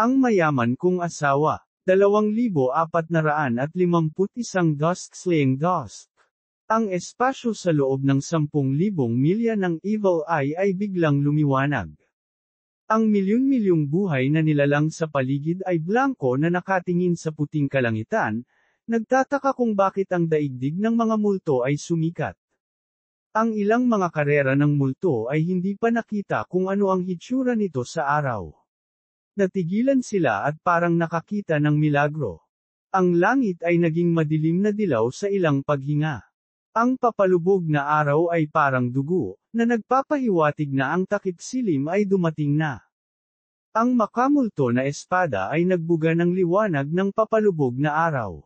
Ang mayaman kong asawa. 2,451 Dusk-slaying Dusk. Ang espasyo sa loob ng 10,000 milya ng Evil Eye ay biglang lumiwanag. Ang milyon-milyong buhay na nilalang sa paligid ay blanko na nakatingin sa puting kalangitan, nagtataka kung bakit ang daigdig ng mga multo ay sumikat. Ang ilang mga karera ng multo ay hindi pa nakita kung ano ang hitsura nito sa araw. Natigilan sila at parang nakakita ng milagro. Ang langit ay naging madilim na dilaw sa ilang paghinga. Ang papalubog na araw ay parang dugo, na nagpapahiwatig na ang takip silim ay dumating na. Ang makamulto na espada ay nagbuga ng liwanag ng papalubog na araw.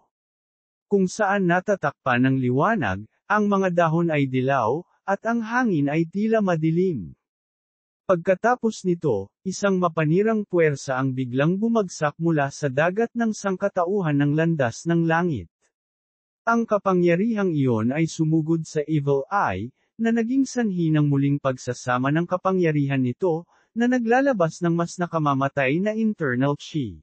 Kung saan natatakpan ng liwanag, ang mga dahon ay dilaw, at ang hangin ay tila madilim. Pagkatapos nito, isang mapanirang puwersa ang biglang bumagsak mula sa dagat ng sangkatauhan ng landas ng langit. Ang kapangyarihang iyon ay sumugod sa Evil Eye, na naging sanhi ng muling pagsasama ng kapangyarihan nito, na naglalabas ng mas nakamamatay na internal chi.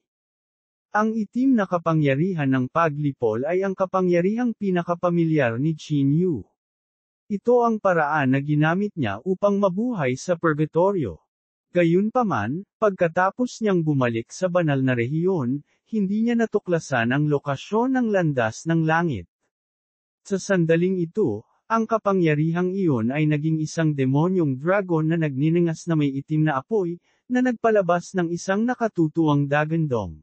Ang itim na kapangyarihan ng paglipol ay ang kapangyarihang pinakapamilyar ni Qin Yu. Ito ang paraan na ginamit niya upang mabuhay sa purgatorio. Gayunpaman, pagkatapos niyang bumalik sa banal na rehiyon, hindi niya natuklasan ang lokasyon ng landas ng langit. Sa sandaling ito, ang kapangyarihang iyon ay naging isang demonyong dragon na nagniningas na may itim na apoy, na nagpalabas ng isang nakatutuwang dagandong.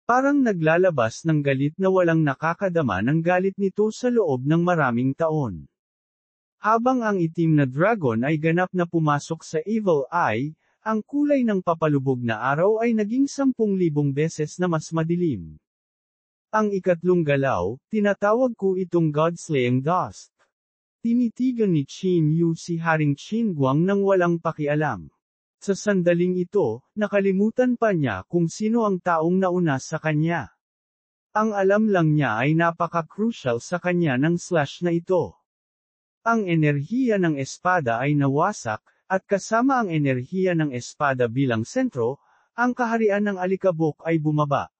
Parang naglalabas ng galit na walang nakakadama ng galit nito sa loob ng maraming taon. Habang ang itim na dragon ay ganap na pumasok sa Evil Eye, ang kulay ng papalubog na araw ay naging 10,000 beses na mas madilim. Ang ikatlong galaw, tinatawag ko itong God-slaying Dusk. Tinitigan ni Qin Yu si Haring Qin Guang nang walang pakialam. Sa sandaling ito, nakalimutan pa niya kung sino ang taong nauna sa kanya. Ang alam lang niya ay napaka-crucial sa kanya ng slash na ito. Ang enerhiya ng espada ay nawasak, at kasama ang enerhiya ng espada bilang sentro, ang kaharian ng alikabok ay bumaba.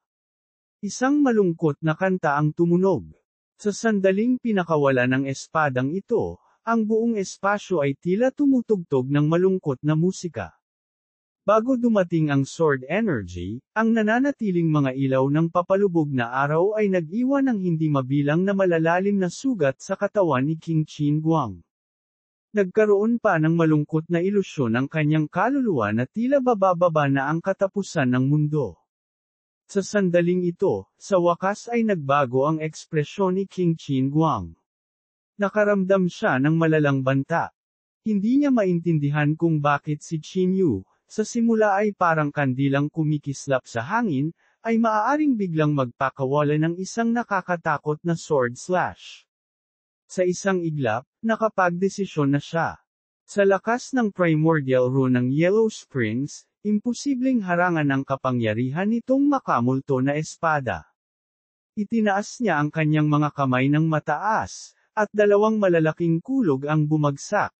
Isang malungkot na kanta ang tumunog. Sa sandaling pinakawala ng espadang ito, ang buong espasyo ay tila tumutugtog ng malungkot na musika. Bago dumating ang sword energy, ang nananatiling mga ilaw ng papalubog na araw ay nag-iwan ng hindi mabilang na malalalim na sugat sa katawan ni King Qin Guang. Nagkaroon pa ng malungkot na ilusyon ang kanyang kaluluwa na tila bababa na ang katapusan ng mundo. Sa sandaling ito, sa wakas ay nagbago ang ekspresyon ni King Qin Guang. Nakaramdam siya ng malalang banta. Hindi niya maintindihan kung bakit si Qin Yu, sa simula ay parang kandilang kumikislap sa hangin, ay maaaring biglang magpakawala ng isang nakakatakot na sword slash. Sa isang iglap, nakapagdesisyon na siya. Sa lakas ng primordial rune ng Yellow Springs, imposibleng harangan ang kapangyarihan nitong makamulto na espada. Itinaas niya ang kanyang mga kamay ng mataas, at dalawang malalaking kulog ang bumagsak.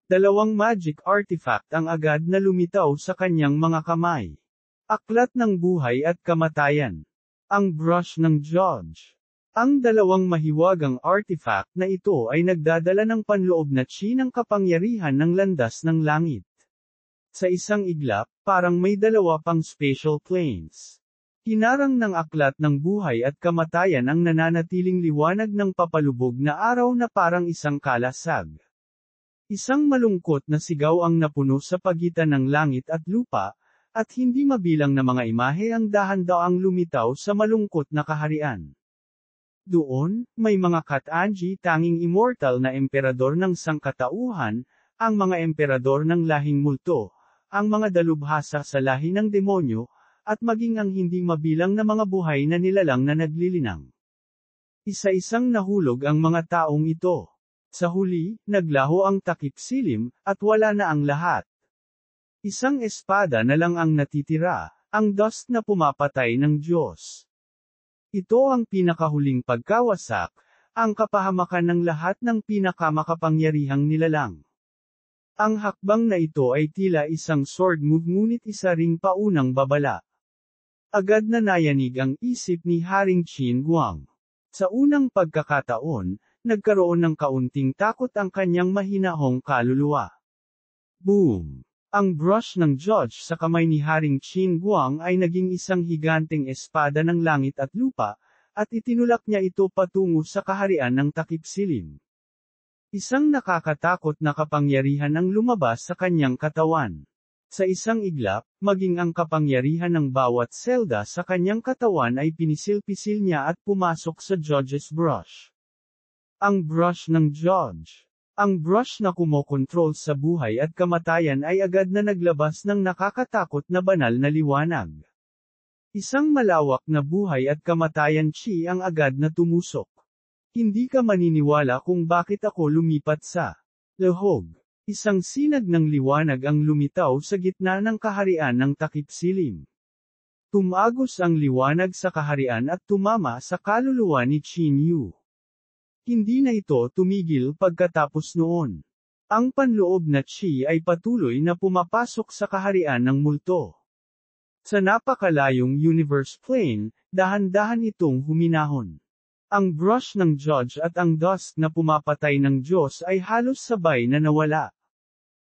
Dalawang magic artifact ang agad na lumitaw sa kanyang mga kamay. Aklat ng buhay at kamatayan. Ang brush ng Judge. Ang dalawang mahiwagang artifact na ito ay nagdadala ng panloob na chi ng kapangyarihan ng landas ng langit. Sa isang iglap, parang may dalawa pang spatial planes. Hinarang ng aklat ng buhay at kamatayan ang nananatiling liwanag ng papalubog na araw na parang isang kalasag. Isang malungkot na sigaw ang napuno sa pagitan ng langit at lupa, at hindi mabilang na mga imahe ang dahan-daang lumitaw sa malungkot na kaharian. Doon, may mga Katanji tanging immortal na emperador ng sangkatauhan, ang mga emperador ng lahing multo, ang mga dalubhasa sa lahi ng demonyo, at maging ang hindi mabilang na mga buhay na nilalang na naglilinang. Isa-isang nahulog ang mga taong ito. Sa huli, naglaho ang takip silim, at wala na ang lahat. Isang espada na lang ang natitira, ang dust na pumapatay ng Diyos. Ito ang pinakahuling pagkawasak, ang kapahamakan ng lahat ng pinakamakapangyarihang nilalang. Ang hakbang na ito ay tila isang sword move ngunit isa ring paunang babala. Agad na nayanig ang isip ni Haring Qin Guang. Sa unang pagkakataon, nagkaroon ng kaunting takot ang kanyang mahinahong kaluluwa. Boom! Ang brush ng judge sa kamay ni Haring Qin Guang ay naging isang higanteng espada ng langit at lupa, at itinulak niya ito patungo sa kaharian ng takip-silim. Isang nakakatakot na kapangyarihan ang lumabas sa kanyang katawan. Sa isang iglap, maging ang kapangyarihan ng bawat selda sa kanyang katawan ay pinisil-pisil niya at pumasok sa judge's brush. Ang brush ng judge. Ang brush na kumokontrol sa buhay at kamatayan ay agad na naglabas ng nakakatakot na banal na liwanag. Isang malawak na buhay at kamatayan chi ang agad na tumusok. Hindi ka maniniwala kung bakit ako lumipat sa lahog. Isang sinag ng liwanag ang lumitaw sa gitna ng kaharian ng takip-silim. Tumagos ang liwanag sa kaharian at tumama sa kaluluwa ni Qin Yu. Hindi na ito tumigil pagkatapos noon. Ang panloob na Qi ay patuloy na pumapasok sa kaharian ng multo. Sa napakalayong universe plane, dahan-dahan itong huminahon. Ang brush ng judge at ang dust na pumapatay ng Diyos ay halos sabay na nawala.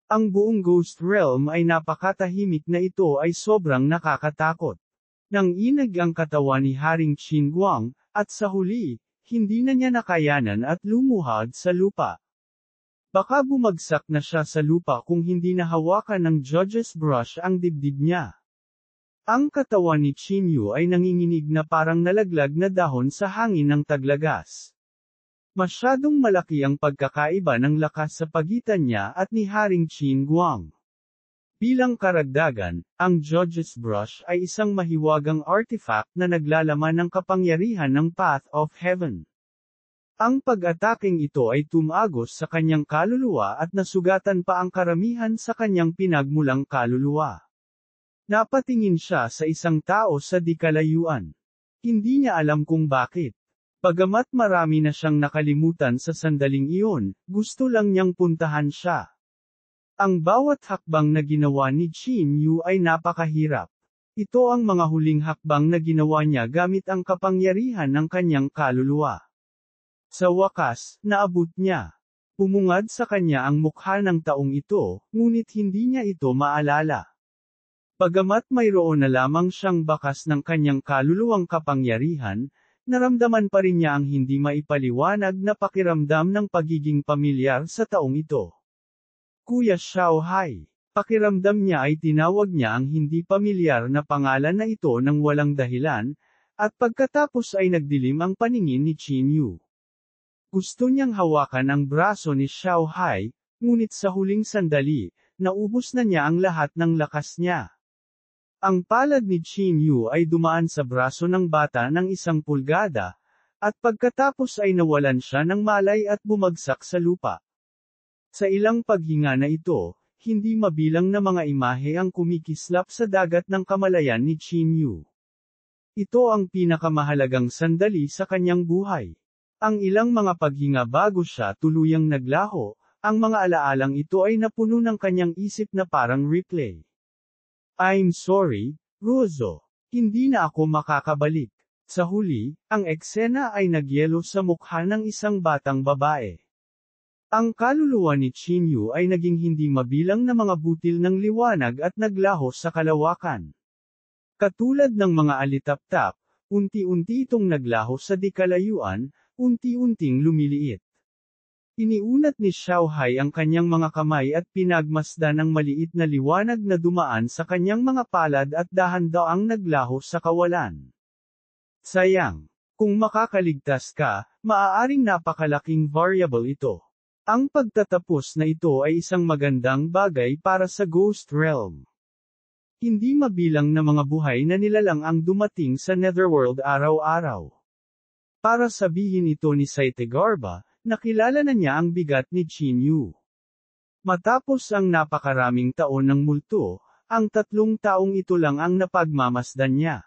Ang buong ghost realm ay napakatahimik na ito ay sobrang nakakatakot. Nang inag ang katawan ni Haring Qin Guang, at sa huli, hindi na niya nakayanan at lumuhad sa lupa. Baka bumagsak na siya sa lupa kung hindi nahawakan ng judge's brush ang dibdib niya. Ang katawan ni Qin Yu ay nanginginig na parang nalaglag na dahon sa hangin ng taglagas. Masyadong malaki ang pagkakaiba ng lakas sa pagitan niya at ni Haring Qin Guang. Bilang karagdagan, ang judge's brush ay isang mahiwagang artifact na naglalaman ng kapangyarihan ng Path of Heaven. Ang pag-ataking ito ay tumagos sa kanyang kaluluwa at nasugatan pa ang karamihan sa kanyang pinagmulang kaluluwa. Napatingin siya sa isang tao sa di kalayuan. Hindi niya alam kung bakit. Bagamat marami na siyang nakalimutan sa sandaling iyon, gusto lang niyang puntahan siya. Ang bawat hakbang na ginawa ni Qin Yu ay napakahirap. Ito ang mga huling hakbang na ginawa niya gamit ang kapangyarihan ng kanyang kaluluwa. Sa wakas, naabot niya. Pumungad sa kanya ang mukha ng taong ito, ngunit hindi niya ito maalala. Bagamat mayroon na lamang siyang bakas ng kanyang kaluluwang kapangyarihan, naramdaman pa rin niya ang hindi maipaliwanag na pakiramdam ng pagiging pamilyar sa taong ito. Kuya Xiao Hai. Pakiramdam niya ay tinawag niya ang hindi pamilyar na pangalan na ito ng walang dahilan, at pagkatapos ay nagdilim ang paningin ni Qin Yu. Gusto niyang hawakan ang braso ni Xiao Hai, ngunit sa huling sandali, naubos na niya ang lahat ng lakas niya. Ang palad ni Qin Yu ay dumaan sa braso ng bata ng 1 pulgada, at pagkatapos ay nawalan siya ng malay at bumagsak sa lupa. Sa ilang paghinga na ito, hindi mabilang na mga imahe ang kumikislap sa dagat ng kamalayan ni Qin Yu. Ito ang pinakamahalagang sandali sa kanyang buhay. Ang ilang mga paghinga bago siya tuluyang naglaho, ang mga alaalang ito ay napuno ng kanyang isip na parang replay. I'm sorry, Ruozo. Hindi na ako makakabalik. Sa huli, ang eksena ay nagyelo sa mukha ng isang batang babae. Ang kaluluwa ni Qin Yu ay naging hindi mabilang na mga butil ng liwanag at naglaho sa kalawakan. Katulad ng mga alitap-tap, unti-unti itong naglaho sa di kalayuan, unti-unting lumiliit. Iniunat ni Xiao Hai ang kanyang mga kamay at pinagmasdan ng maliit na liwanag na dumaan sa kanyang mga palad at dahan-daang naglaho sa kawalan. Sayang. Kung makakaligtas ka, maaaring napakalaking variable ito. Ang pagtatapos na ito ay isang magandang bagay para sa Ghost Realm. Hindi mabilang na mga buhay na nilalang ang dumating sa Netherworld araw-araw. Para sabihin ito ni Saitegarba, nakilala na niya ang bigat ni Qin Yu. Matapos ang napakaraming taon ng multo, ang 3 taong ito lang ang napagmamasdan niya.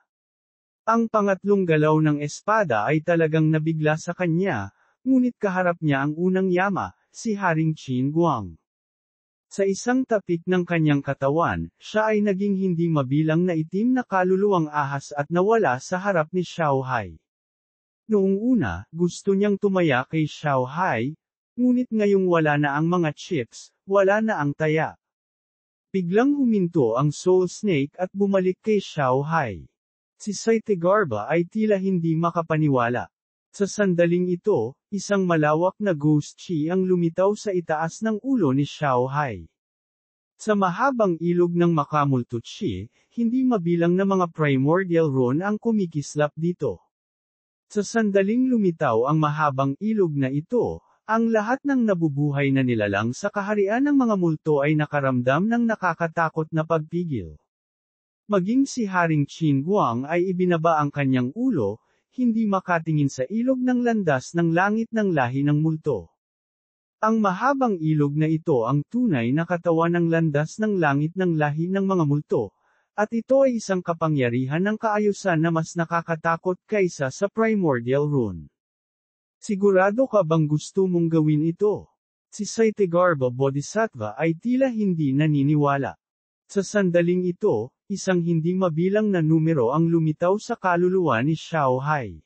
Ang pangatlong galaw ng espada ay talagang nabigla sa kanya, ngunit kaharap niya ang unang yama, si Haring Qin Guang. Sa isang tapik ng kanyang katawan, siya ay naging hindi mabilang na itim na kaluluwang ahas at nawala sa harap ni Xiao Hai. Noong una, gusto niyang tumaya kay Xiao Hai, ngunit ngayong wala na ang mga chips, wala na ang taya. Biglang huminto ang Soul Snake at bumalik kay Xiao Hai. Si Saitegarba ay tila hindi makapaniwala. Sa sandaling ito, isang malawak na ghost chi ang lumitaw sa itaas ng ulo ni Xiao Hai. Sa mahabang ilog ng makamulto chi, hindi mabilang na mga primordial ron ang kumikislap dito. Sa sandaling lumitaw ang mahabang ilog na ito, ang lahat ng nabubuhay na nilalang sa kaharian ng mga multo ay nakaramdam ng nakakatakot na pagpigil. Maging si Haring Qin Guang ay ibinaba ang kanyang ulo, hindi makatingin sa ilog ng landas ng langit ng lahi ng multo. Ang mahabang ilog na ito ang tunay na katawan ng landas ng langit ng lahi ng mga multo, at ito ay isang kapangyarihan ng kaayusan na mas nakakatakot kaysa sa primordial rune. Sigurado ka bang gusto mong gawin ito? Si Saitegarba Bodhisattva ay tila hindi naniniwala. Sa sandaling ito, isang hindi mabilang na numero ang lumitaw sa kaluluwa ni Xiao Hai.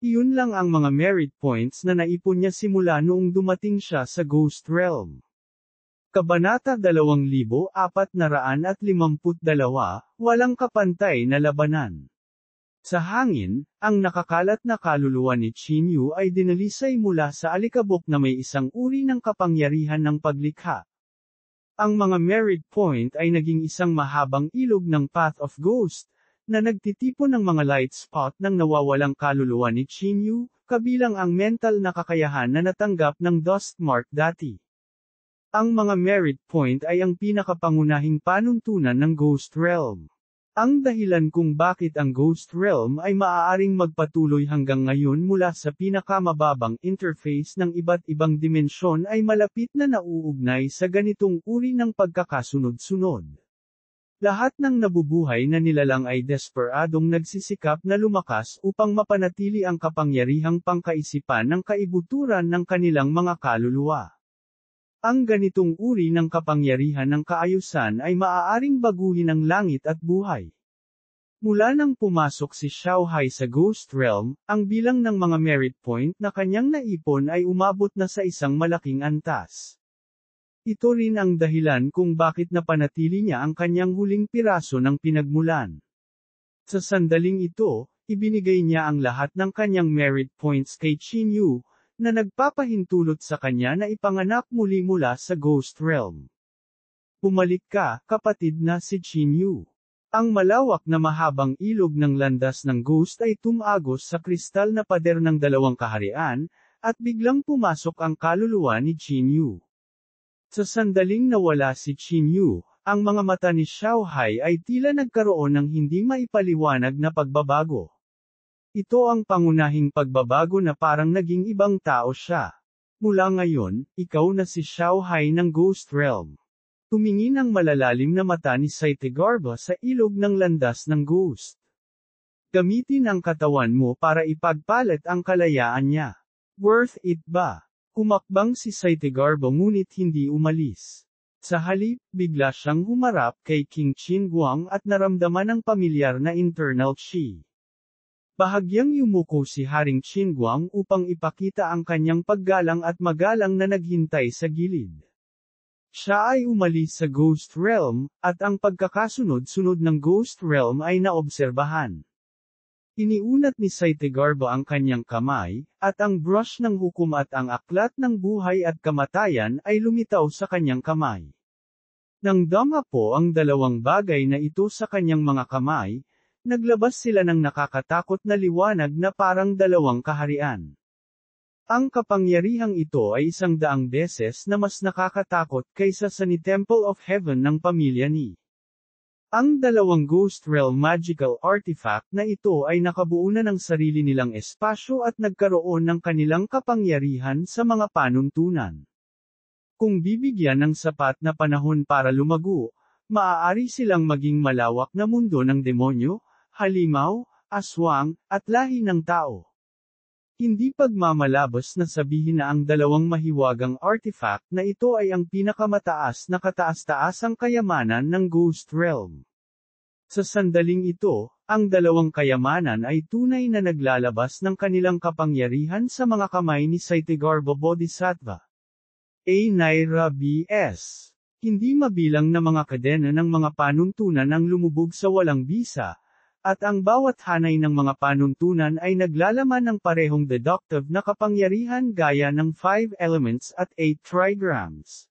Iyon lang ang mga merit points na naipon niya simula noong dumating siya sa Ghost Realm. Kabanata 2452, Walang kapantay na labanan. Sa hangin, ang nakakalat na kaluluwa ni Qin Yu ay dinalisay mula sa alikabok na may isang uri ng kapangyarihan ng paglikha. Ang mga merit point ay naging isang mahabang ilog ng Path of Ghost, na nagtitipon ng mga light spot ng nawawalang kaluluwa ni Qin Yu, kabilang ang mental na kakayahan na natanggap ng Dustmark dati. Ang mga merit point ay ang pinakapangunahing panuntunan ng Ghost Realm. Ang dahilan kung bakit ang Ghost Realm ay maaaring magpatuloy hanggang ngayon mula sa pinakamababang interface ng iba't ibang dimensyon ay malapit na nauugnay sa ganitong uri ng pagkakasunod-sunod. Lahat ng nabubuhay na nilalang ay desperadong nagsisikap na lumakas upang mapanatili ang kapangyarihang pangkaisipan ng kaibuturan ng kanilang mga kaluluwa. Ang ganitong uri ng kapangyarihan ng kaayusan ay maaaring baguhin ang langit at buhay. Mula nang pumasok si Xiao Hai sa Ghost Realm, ang bilang ng mga merit point na kanyang naipon ay umabot na sa isang malaking antas. Ito rin ang dahilan kung bakit napanatili niya ang kanyang huling piraso ng pinagmulan. Sa sandaling ito, ibinigay niya ang lahat ng kanyang merit points kay Qin Yu, na nagpapahintulot sa kanya na ipanganak muli mula sa Ghost Realm. Bumalik ka, kapatid na si Qin Yu. Ang malawak na mahabang ilog ng landas ng Ghost ay tumagos sa kristal na pader ng dalawang kaharian, at biglang pumasok ang kaluluwa ni Qin Yu. Sa sandaling nawala si Qin Yu, ang mga mata ni Xiao Hai ay tila nagkaroon ng hindi maipaliwanag na pagbabago. Ito ang pangunahing pagbabago na parang naging ibang tao siya. Mula ngayon, ikaw na si Xiao Hai ng Ghost Realm. Tumingin ang malalalim na mata ni Saitegarba sa ilog ng landas ng Ghost. Gamitin ang katawan mo para ipagpalit ang kalayaan niya. Worth it ba? Humakbang si Saitegarba ngunit hindi umalis. Sa halip, bigla siyang humarap kay King Qin Guang at naramdaman ang pamilyar na internal chi. Bahagyang yumuko si Haring Qin Guang upang ipakita ang kanyang paggalang at magalang na naghintay sa gilid. Siya ay umalis sa Ghost Realm, at ang pagkakasunod-sunod ng Ghost Realm ay naobserbahan. Iniunat ni Saitegarba ang kanyang kamay, at ang brush ng hukom at ang aklat ng buhay at kamatayan ay lumitaw sa kanyang kamay. Nang dama po ang dalawang bagay na ito sa kanyang mga kamay, naglabas sila ng nakakatakot na liwanag na parang dalawang kaharian. Ang kapangyarihang ito ay 100 beses na mas nakakatakot kaysa sa ni Temple of Heaven ng pamilya ni. Ang dalawang Ghost Realm magical artifact na ito ay nakabuo na ng sarili nilang espasyo at nagkaroon ng kanilang kapangyarihan sa mga panuntunan. Kung bibigyan ng sapat na panahon para lumago, maaari silang maging malawak na mundo ng demonyo, halimaw, aswang, at lahi ng tao. Hindi pagmamalabos na sabihin na ang dalawang mahiwagang artifact na ito ay ang pinakamataas na kataas-taasang kayamanan ng Ghost Realm. Sa sandaling ito, ang dalawang kayamanan ay tunay na naglalabas ng kanilang kapangyarihan sa mga kamay ni Saityagarba Bodhisattva. A. Naira B.S. Hindi mabilang na mga kadena ng mga panuntunan ang lumubog sa walang bisa, at ang bawat hanay ng mga panuntunan ay naglalaman ng parehong deductive na kapangyarihan gaya ng 5 elements at 8 trigrams.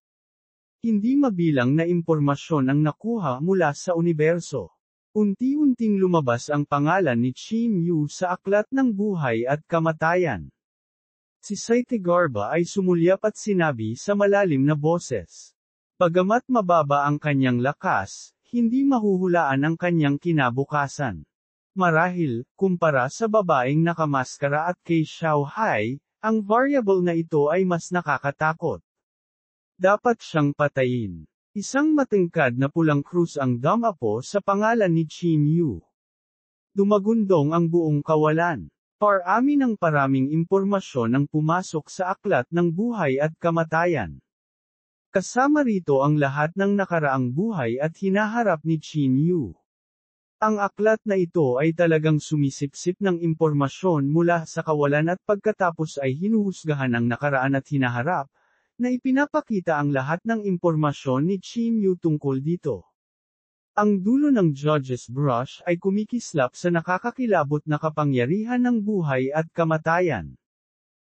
Hindi mabilang na impormasyon ang nakuha mula sa universo. Unti-unting lumabas ang pangalan ni Qin Yu sa aklat ng buhay at kamatayan. Si Saityagarba ay sumulyap at sinabi sa malalim na boses. Bagamat mababa ang kanyang lakas, hindi mahuhulaan ang kanyang kinabukasan. Marahil, kumpara sa babaeng nakamaskara at kay Xiao Hai, ang variable na ito ay mas nakakatakot. Dapat siyang patayin. Isang matingkad na pulang krus ang dumapo sa pangalan ni Qin Yu. Dumagundong ang buong kawalan. Parami ng paraming impormasyon ang pumasok sa aklat ng buhay at kamatayan. Kasama rito ang lahat ng nakaraang buhay at hinaharap ni Qin Yu. Ang aklat na ito ay talagang sumisipsip ng impormasyon mula sa kawalan at pagkatapos ay hinuhusgahan ang nakaraan at hinaharap, na ipinapakita ang lahat ng impormasyon ni Qin Yu tungkol dito. Ang dulo ng Judge's Brush ay kumikislap sa nakakakilabot na kapangyarihan ng buhay at kamatayan.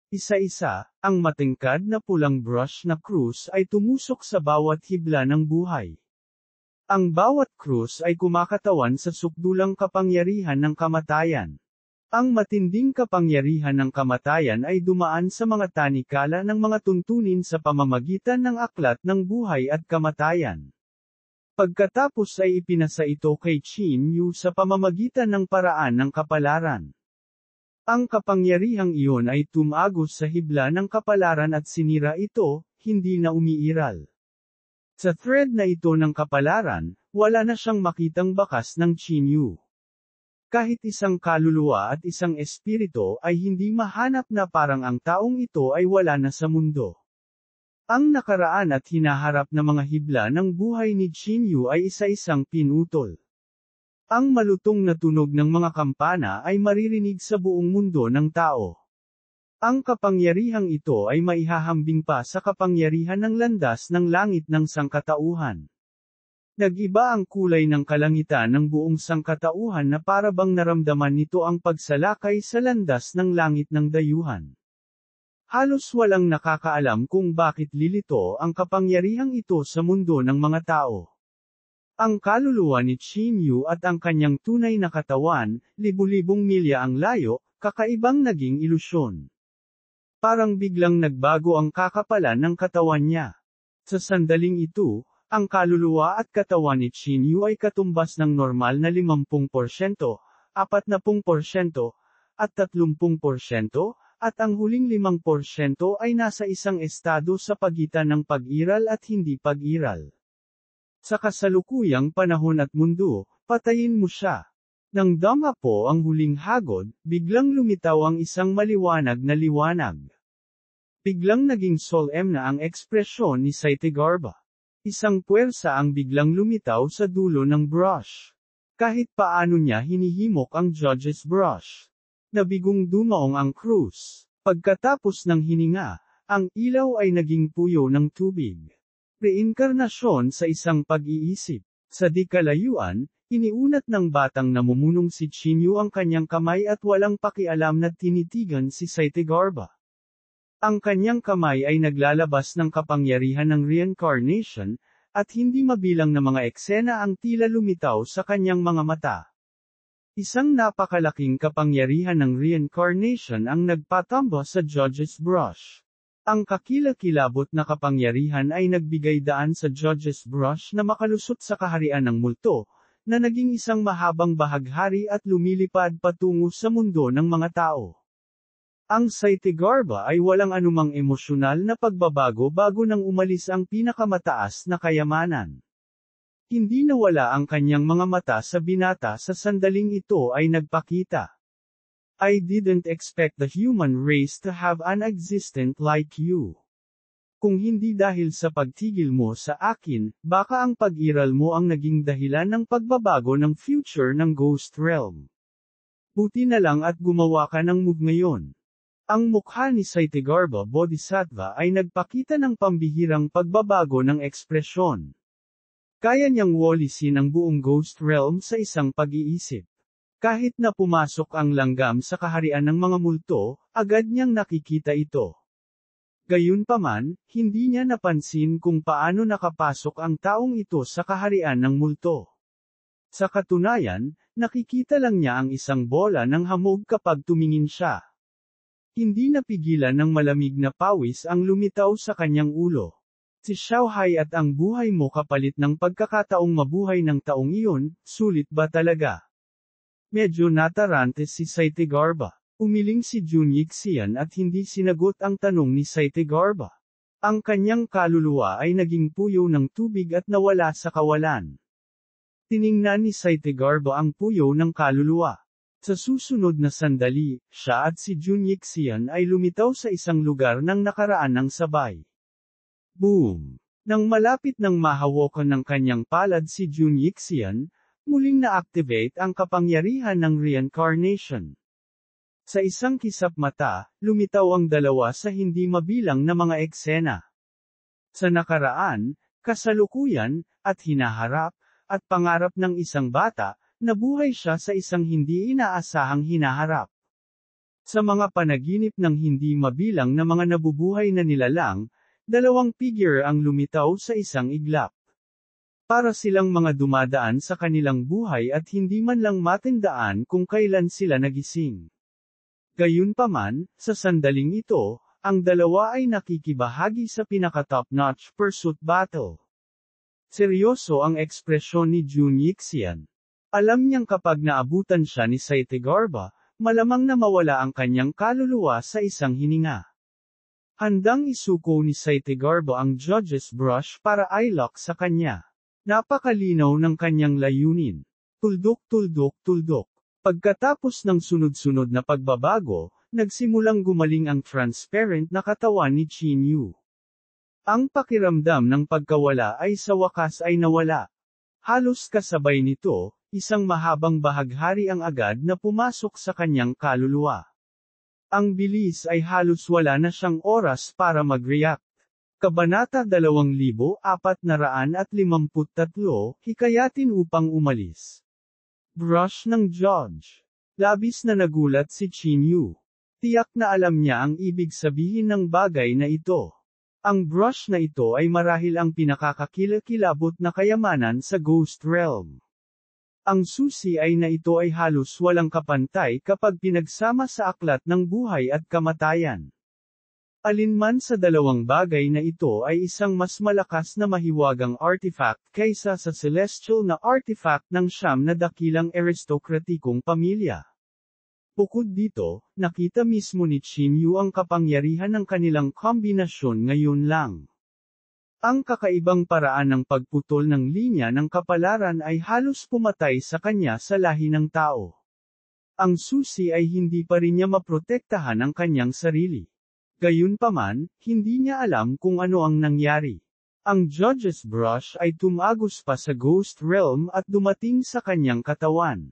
Isa-isa, ang matingkad na pulang brush na krus ay tumusok sa bawat hibla ng buhay. Ang bawat krus ay kumakatawan sa sukdulang kapangyarihan ng kamatayan. Ang matinding kapangyarihan ng kamatayan ay dumaan sa mga tanikala ng mga tuntunin sa pamamagitan ng aklat ng buhay at kamatayan. Pagkatapos ay ipinasa ito kay Qin Yu sa pamamagitan ng paraan ng kapalaran. Ang kapangyarihang iyon ay tumagos sa hibla ng kapalaran at sinira ito, hindi na umiiral. Sa thread na ito ng kapalaran, wala na siyang makitang bakas ng Qin Yu. Kahit isang kaluluwa at isang espiritu ay hindi mahanap na parang ang taong ito ay wala na sa mundo. Ang nakaraan at hinaharap na mga hibla ng buhay ni Qin Yu ay isa-isang pinutol. Ang malutong na tunog ng mga kampana ay maririnig sa buong mundo ng tao. Ang kapangyarihang ito ay maihahambing pa sa kapangyarihan ng landas ng langit ng sangkatauhan. Nag-iba ang kulay ng kalangitan ng buong sangkatauhan na para bang naramdaman nito ang pagsalakay sa landas ng langit ng dayuhan. Halos walang nakakaalam kung bakit lilito ang kapangyarihang ito sa mundo ng mga tao. Ang kaluluwa ni Qin Yu at ang kanyang tunay na katawan, libu-libong milya ang layo, kakaibang naging ilusyon. Parang biglang nagbago ang kakapalan ng katawan niya. Sa sandaling ito, ang kaluluwa at katawan ni Qin Yu ay katumbas ng normal na 50%, 40%, at 30%, at ang huling 5% ay nasa isang estado sa pagitan ng pag-iral at hindi pag-iral. Sa kasalukuyang panahon at mundo, patayin mo siya. Nang dumapo ang huling hagod, biglang lumitaw ang isang maliwanag na liwanag. Biglang naging solemn na ang ekspresyon ni Saityagarba. Isang puwersa ang biglang lumitaw sa dulo ng brush. Kahit paano niya hinihimok ang Judge's Brush. Nabigong dumaong ang krus. Pagkatapos ng hininga, ang ilaw ay naging puyo ng tubig. Reinkarnasyon sa isang pag-iisip. Sa di kalayuan, iniunat ng batang namumunong si Qin Yu ang kanyang kamay at walang pakialam na tinitigan si Saityagarba. Ang kanyang kamay ay naglalabas ng kapangyarihan ng reincarnation, at hindi mabilang na mga eksena ang tila lumitaw sa kanyang mga mata. Isang napakalaking kapangyarihan ng reincarnation ang nagpatamba sa Judge's Brush. Ang kakilakilabot na kapangyarihan ay nagbigay daan sa Judge's Brush na makalusot sa kaharian ng multo, na naging isang mahabang bahaghari at lumilipad patungo sa mundo ng mga tao. Ang Saityagarba ay walang anumang emosyonal na pagbabago bago nang umalis ang pinakamataas na kayamanan. Hindi nawala ang kanyang mga mata sa binata sa sandaling ito ay nagpakita. I didn't expect the human race to have an existent like you. Kung hindi dahil sa pagtigil mo sa akin, baka ang pag-iral mo ang naging dahilan ng pagbabago ng future ng Ghost Realm. Buti na lang at gumawa ka ng move ngayon. Ang mukha ni Saitagarbha Bodhisattva ay nagpakita ng pambihirang pagbabago ng ekspresyon. Kaya niyang walisin ang buong Ghost Realm sa isang pag-iisip. Kahit na pumasok ang langgam sa kaharian ng mga multo, agad niyang nakikita ito. Gayunpaman, hindi niya napansin kung paano nakapasok ang taong ito sa kaharian ng multo. Sa katunayan, nakikita lang niya ang isang bola ng hamog kapag tumingin siya. Hindi napigilan ng malamig na pawis ang lumitaw sa kanyang ulo. Si Xiaohai at ang buhay mo kapalit ng pagkakataong mabuhay ng taong iyon, sulit ba talaga? Medyo natarante si Saitagarbha. Umiling si Jun Yixian at hindi sinagot ang tanong ni Saitagarbha. Ang kanyang kaluluwa ay naging puyo ng tubig at nawala sa kawalan. Tiningnan ni Saitagarbha ang puyo ng kaluluwa. Sa susunod na sandali, siya at si Jun Yixian ay lumitaw sa isang lugar ng nakaraan ng sabay. Boom! Nang malapit ng mahawakan ng kanyang palad si Jun Yixian, muling na-activate ang kapangyarihan ng reincarnation. Sa isang kisap mata, lumitaw ang dalawa sa hindi mabilang na mga eksena. Sa nakaraan, kasalukuyan, at hinaharap, at pangarap ng isang bata, nabuhay siya sa isang hindi inaasahang hinaharap. Sa mga panaginip ng hindi mabilang na mga nabubuhay na nilalang, dalawang figure ang lumitaw sa isang iglap. Para silang mga dumadaan sa kanilang buhay at hindi man lang matandaan kung kailan sila nagising. Gayunpaman, sa sandaling ito, ang dalawa ay nakikibahagi sa pinaka-top-notch pursuit battle. Seryoso ang ekspresyon ni Jun Yixian. Alam niyang kapag naabutan siya ni Saitagarbha, malamang na mawala ang kanyang kaluluwa sa isang hininga. Handang isuko ni Saitagarbha ang Judge's Brush para i-lock sa kanya. Napakalinaw ng kanyang layunin. Tuldok, tuldok, tuldok. Pagkatapos ng sunod-sunod na pagbabago, nagsimulang gumaling ang transparent na katawan ni Qin Yu. Ang pakiramdam ng pagkawala ay sa wakas ay nawala. Halos kasabay nito, isang mahabang bahaghari ang agad na pumasok sa kanyang kaluluwa. Ang bilis ay halos wala na siyang oras para mag-react. Kabanata 2453, hikayatin upang umalis. Brush ng Judge. Labis na nagulat si Qin Yu. Tiyak na alam niya ang ibig sabihin ng bagay na ito. Ang brush na ito ay marahil ang pinakakakilakilabot na kayamanan sa Ghost Realm. Ang susi ay na ito ay halos walang kapantay kapag pinagsama sa aklat ng buhay at kamatayan. Alinman sa dalawang bagay na ito ay isang mas malakas na mahiwagang artifact kaysa sa celestial na artifact ng siyam na dakilang aristokratikong pamilya. Bukod dito, nakita mismo ni Qin Yu ang kapangyarihan ng kanilang kombinasyon ngayon lang. Ang kakaibang paraan ng pagputol ng linya ng kapalaran ay halos pumatay sa kanya sa lahi ng tao. Ang susi ay hindi pa rin niya maprotektahan ang kanyang sarili. Gayunpaman, hindi niya alam kung ano ang nangyari. Ang Judge's Brush ay tumagos pa sa Ghost Realm at dumating sa kanyang katawan.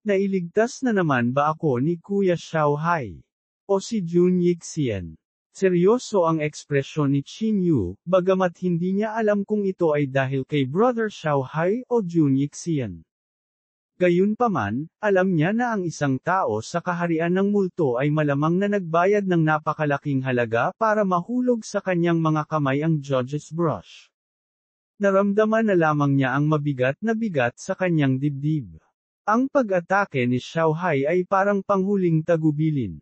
Nailigtas na naman ba ako ni Kuya Xiaohai? O si Jun Yixian? Seryoso ang ekspresyon ni Qin Yu, bagamat hindi niya alam kung ito ay dahil kay Brother Xiaohai o Jun Yixian. Gayunpaman, alam niya na ang isang tao sa kaharian ng multo ay malamang na nagbayad ng napakalaking halaga para mahulog sa kanyang mga kamay ang Judge's Brush. Naramdaman na lamang niya ang mabigat na bigat sa kanyang dibdib. Ang pag-atake ni Xiaohai ay parang panghuling tagubilin.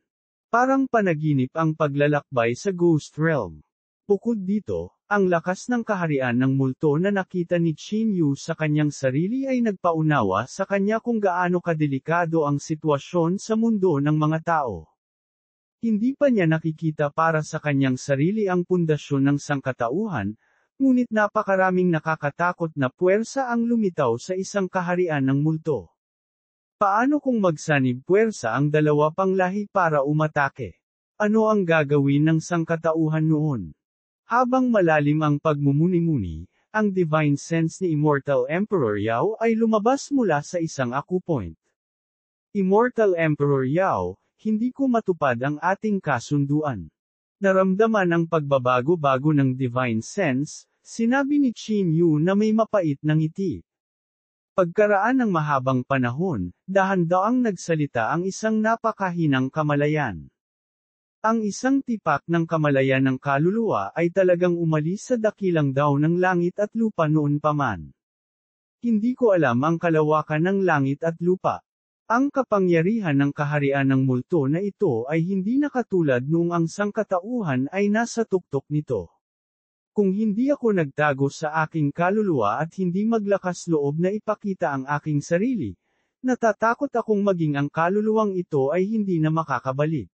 Parang panaginip ang paglalakbay sa Ghost Realm. Bukod dito, ang lakas ng kaharian ng multo na nakita ni Qin Yu sa kanyang sarili ay nagpaunawa sa kanya kung gaano kadelikado ang sitwasyon sa mundo ng mga tao. Hindi pa niya nakikita para sa kanyang sarili ang pundasyon ng sangkatauhan, ngunit napakaraming nakakatakot na puwersa ang lumitaw sa isang kaharian ng multo. Paano kung magsanib puwersa ang dalawa pang lahi para umatake? Ano ang gagawin ng sangkatauhan noon? Habang malalim ang pagmumuni-muni, ang divine sense ni Immortal Emperor Yao ay lumabas mula sa isang acupoint. Immortal Emperor Yao, hindi ko matupad ang ating kasunduan. Naramdaman ang pagbabago-bago ng divine sense, sinabi ni Qin Yu na may mapait na ngiti. Pagkaraan ng mahabang panahon, dahan-daang nagsalita ang isang napakahinang kamalayan. Ang isang tipak ng kamalayan ng kaluluwa ay talagang umalis sa dakilang daw ng langit at lupa noon pa man. Hindi ko alam ang kalawakan ng langit at lupa. Ang kapangyarihan ng kaharian ng multo na ito ay hindi na katulad noong ang sangkatauhan ay nasa tuktok nito. Kung hindi ako nagtago sa aking kaluluwa at hindi maglakas loob na ipakita ang aking sarili, natatakot akong maging ang kaluluwang ito ay hindi na makakabalik.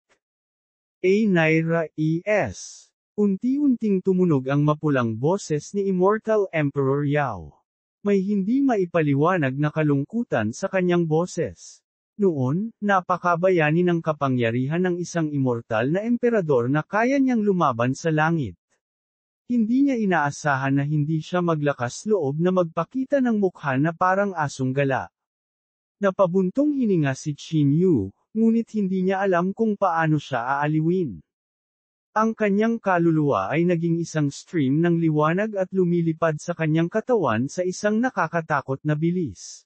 A. Naira E.S. Unti-unting tumunog ang mapulang boses ni Immortal Emperor Yao. May hindi maipaliwanag na kalungkutan sa kanyang boses. Noon, napakabayani ng kapangyarihan ng isang immortal na emperador na kaya niyang lumaban sa langit. Hindi niya inaasahan na hindi siya maglakas loob na magpakita ng mukha na parang asong gala. Napabuntong hininga si Qin Yu, ngunit hindi niya alam kung paano siya aaliwin. Ang kanyang kaluluwa ay naging isang stream ng liwanag at lumilipad sa kanyang katawan sa isang nakakatakot na bilis.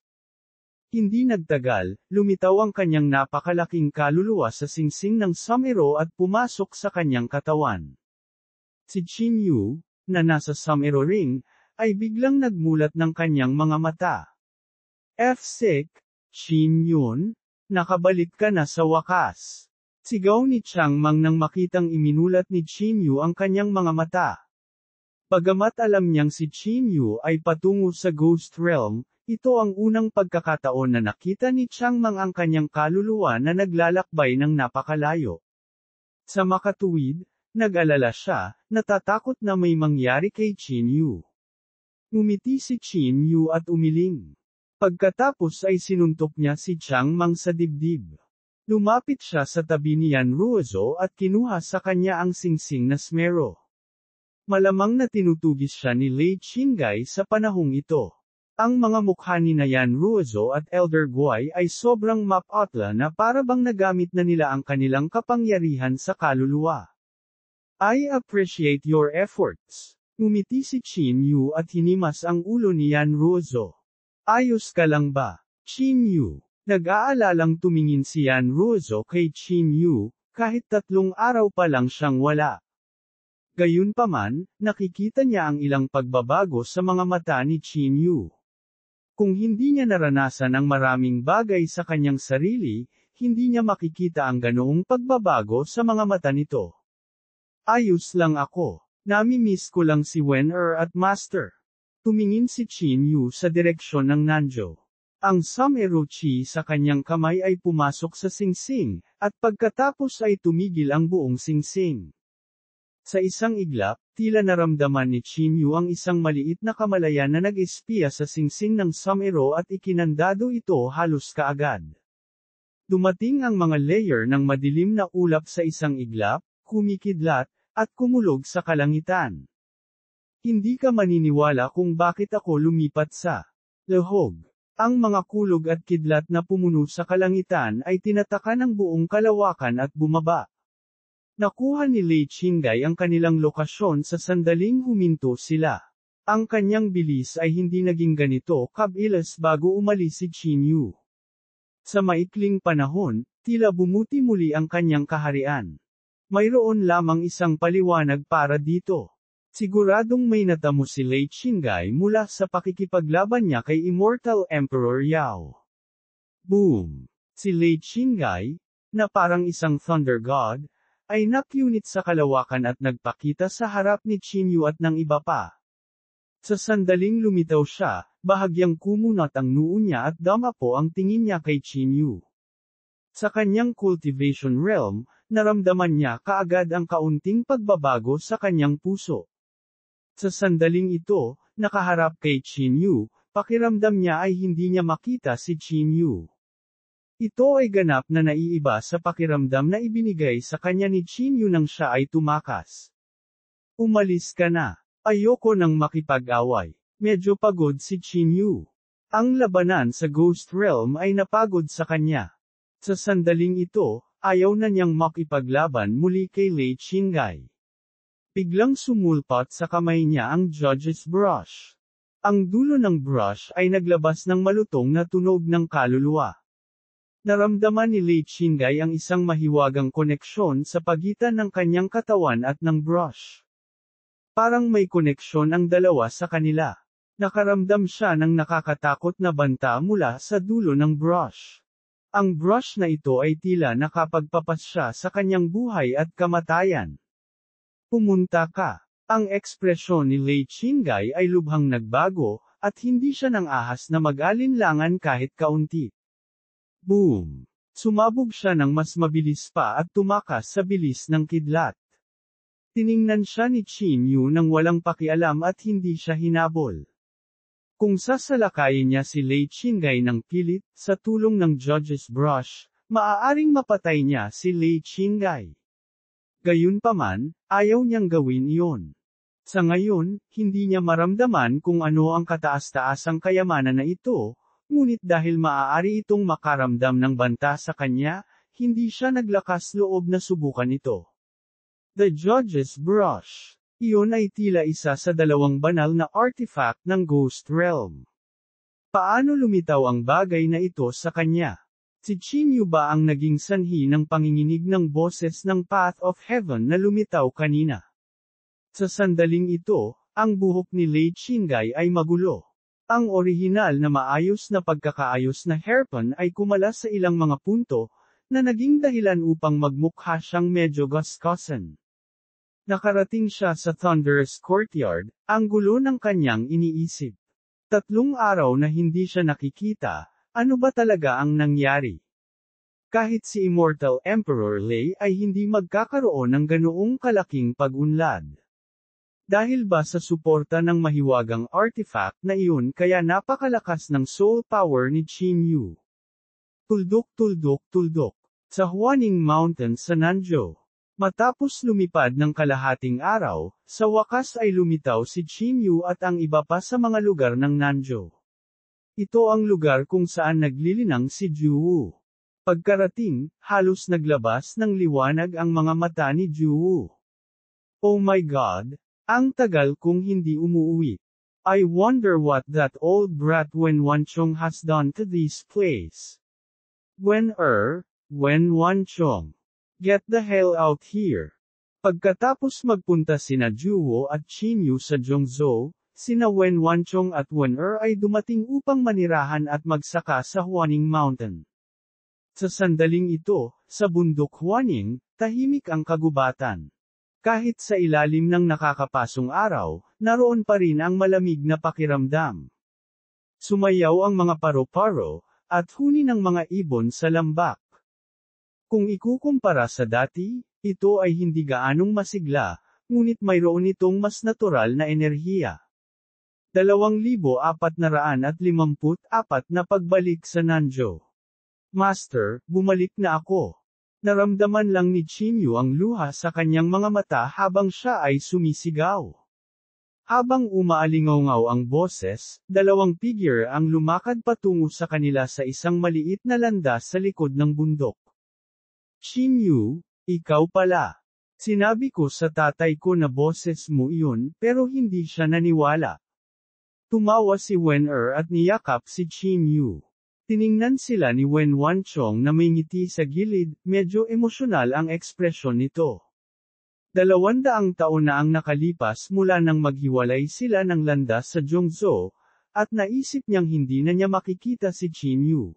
Hindi nagtagal, lumitaw ang kanyang napakalaking kaluluwa sa singsing ng Samero at pumasok sa kanyang katawan. Si Qin Yu, na nasa Samero Ring, ay biglang nagmulat ng kanyang mga mata. F-sick, Qin Yun, nakabalik ka na sa wakas. Sigaw ni Chang Mang nang makitang iminulat ni Qin Yu ang kanyang mga mata. Bagamat alam niyang si Qin Yu ay patungo sa Ghost Realm, ito ang unang pagkakataon na nakita ni Chang Mang ang kanyang kaluluwa na naglalakbay ng napakalayo. Sa makatuwid, nag-alala siya, natatakot na may mangyari kay Qin Yu. Ngumiti si Qin Yu at umiling. Pagkatapos ay sinuntok niya si Chang Mang sa dibdib. Lumapit siya sa tabi ni Yan Ruozo at kinuha sa kanya ang singsing na Smero. Malamang na tinutugis siya ni Lei Qinggai sa panahong ito. Ang mga mukha ni Yan Ruozo at Elder Guai ay sobrang mapotla na para bang nagamit na nila ang kanilang kapangyarihan sa kaluluwa. I appreciate your efforts. Ngumiti si Qin Yu at hinimas ang ulo ni Yan Ruozo. Ayos ka lang ba, Qin Yu? Nag-aalalang tumingin si Yan Ruozo kay Qin Yu, kahit 3 araw pa lang siyang wala. Gayunpaman, nakikita niya ang ilang pagbabago sa mga mata ni Qin Yu. Kung hindi niya naranasan ang maraming bagay sa kanyang sarili, hindi niya makikita ang ganoong pagbabago sa mga mata nito. Ayos lang ako. Nami-miss ko lang si Wen-er at Master. Tumingin si Qin Yu sa direksyon ng Nanzhou. Ang Samero Chi sa kanyang kamay ay pumasok sa singsing, at pagkatapos ay tumigil ang buong singsing. Sa isang iglap, tila naramdaman ni Qin Yu ang isang maliit na kamalayan na nag-espiya sa singsing ng Samero at ikinandado ito halos kaagad. Dumating ang mga layer ng madilim na ulap sa isang iglap, kumikidlat, at kumulog sa kalangitan. Hindi ka maniniwala kung bakit ako lumipat sa lahog. Ang mga kulog at kidlat na pumuno sa kalangitan ay tinataka ng buong kalawakan at bumaba. Nakuha ni Lei Qinggai ang kanilang lokasyon sa sandaling huminto sila. Ang kanyang bilis ay hindi naging ganito kabilis bago umalis si Qin Yu. Sa maikling panahon, tila bumuti muli ang kanyang kaharian. Mayroon lamang isang paliwanag para dito. Siguradong may natamo si Lei Qinggai mula sa pakikipaglaban niya kay Immortal Emperor Yao. Boom! Si Lei Qinggai, na parang isang thunder god, ay nakyunit sa kalawakan at nagpakita sa harap ni Qin Yu at ng iba pa. Sa sandaling lumitaw siya, bahagyang kumunat ang noo niya at damapo ang tingin niya kay Qin Yu. Sa kanyang cultivation realm, naramdaman niya kaagad ang kaunting pagbabago sa kanyang puso. Sa sandaling ito, nakaharap kay Qin Yu, pakiramdam niya ay hindi niya makita si Qin Yu. Ito ay ganap na naiiba sa pakiramdam na ibinigay sa kanya ni Chinyu nang siya ay tumakas. Umalis ka na. Ayoko nang makipag-away. Medyo pagod si Chinyu. Ang labanan sa Ghost Realm ay napagod sa kanya. Sa sandaling ito, ayaw na niyang makipaglaban muli kay Lei Qinggai. Biglang sumulpot sa kamay niya ang Judge's Brush. Ang dulo ng brush ay naglabas ng malutong na tunog ng kaluluwa. Naramdaman ni Lei Qinggai ang isang mahiwagang koneksyon sa pagitan ng kanyang katawan at ng brush. Parang may koneksyon ang dalawa sa kanila. Nakaramdam siya ng nakakatakot na banta mula sa dulo ng brush. Ang brush na ito ay tila nakapagpapasya sa kanyang buhay at kamatayan. Pumunta ka. Ang ekspresyon ni Lei Qinggai ay lubhang nagbago, at hindi siya nang ahas na mag-alinlangan kahit kaunti. Boom! Sumabog siya ng mas mabilis pa at tumakas sa bilis ng kidlat. Tiningnan siya ni Chinyu nang walang pakialam at hindi siya hinabol. Kung sasalakayin niya si Lei Qinggai ng pilit, sa tulong ng Judge's Brush, maaaring mapatay niya si Lei Qinggai. Gayunpaman, ayaw niyang gawin iyon. Sa ngayon, hindi niya maramdaman kung ano ang kataas-taasang kayamanan na ito, ngunit dahil maaari itong makaramdam ng banta sa kanya, hindi siya naglakas loob na subukan ito. The Judge's Brush. Iyon ay tila isa sa dalawang banal na artifact ng Ghost Realm. Paano lumitaw ang bagay na ito sa kanya? Si Chinyu ba ang naging sanhi ng panginginig ng boses ng Path of Heaven na lumitaw kanina? Sa sandaling ito, ang buhok ni Lei Qinggai ay magulo. Ang orihinal na maayos na pagkakaayos na hairpin ay kumalas sa ilang mga punto, na naging dahilan upang magmukha siyang medyo gaskosan. Nakarating siya sa Thunderous Courtyard, ang gulo ng kanyang iniisip. 3 araw na hindi siya nakikita, ano ba talaga ang nangyari? Kahit si Immortal Emperor Lei ay hindi magkakaroon ng ganoong kalaking pag-unlad. Dahil ba sa suporta ng mahiwagang artifact na iyon kaya napakalakas ng soul power ni Chinyu? Tuldok tuldok tuldok. Sa Huaning Mountain sa Nanzhou. Matapos lumipad ng kalahating araw, sa wakas ay lumitaw si Chinyu at ang iba pa sa mga lugar ng Nanzhou. Ito ang lugar kung saan naglilinang si Juwu. Pagkarating, halos naglabas ng liwanag ang mga mata ni Juwu. Oh my God! Ang tagal kong hindi umuwi. I wonder what that old brat Wen Wanchong has done to this place. Wen Wanchong. Get the hell out here. Pagkatapos magpunta sina Juwo at Chinyu sa Zhongzhou, sina Wen Wanchong at Wen ay dumating upang manirahan at magsaka sa Huaning Mountain. Sa sandaling ito, sa bundok Huaning, tahimik ang kagubatan. Kahit sa ilalim ng nakakapasong araw, naroon pa rin ang malamig na pakiramdam. Sumayaw ang mga paro-paro, at huni ng mga ibon sa lambak. Kung ikukumpara sa dati, ito ay hindi gaanong masigla, ngunit mayroon itong mas natural na enerhiya. 2,454 na pagbalik sa Nanzhou. Master, bumalik na ako. Naramdaman lang ni Chinyu ang luha sa kanyang mga mata habang siya ay sumisigaw. Habang umaalingaw ang boses, 2 figure ang lumakad patungo sa kanila sa isang maliit na landas sa likod ng bundok. Chinyu, ikaw pala. Sinabi ko sa tatay ko na boses mo iyon, pero hindi siya naniwala. Tumawa si Wen at niyakap si Chinyu. Tiningnan sila ni Wen Wanchong na may ngiti sa gilid, medyo emosyonal ang ekspresyon nito. 200 taon na ang nakalipas mula nang maghiwalay sila ng landas sa Zhongzhou, at naisip niyang hindi na niya makikita si Chinyu.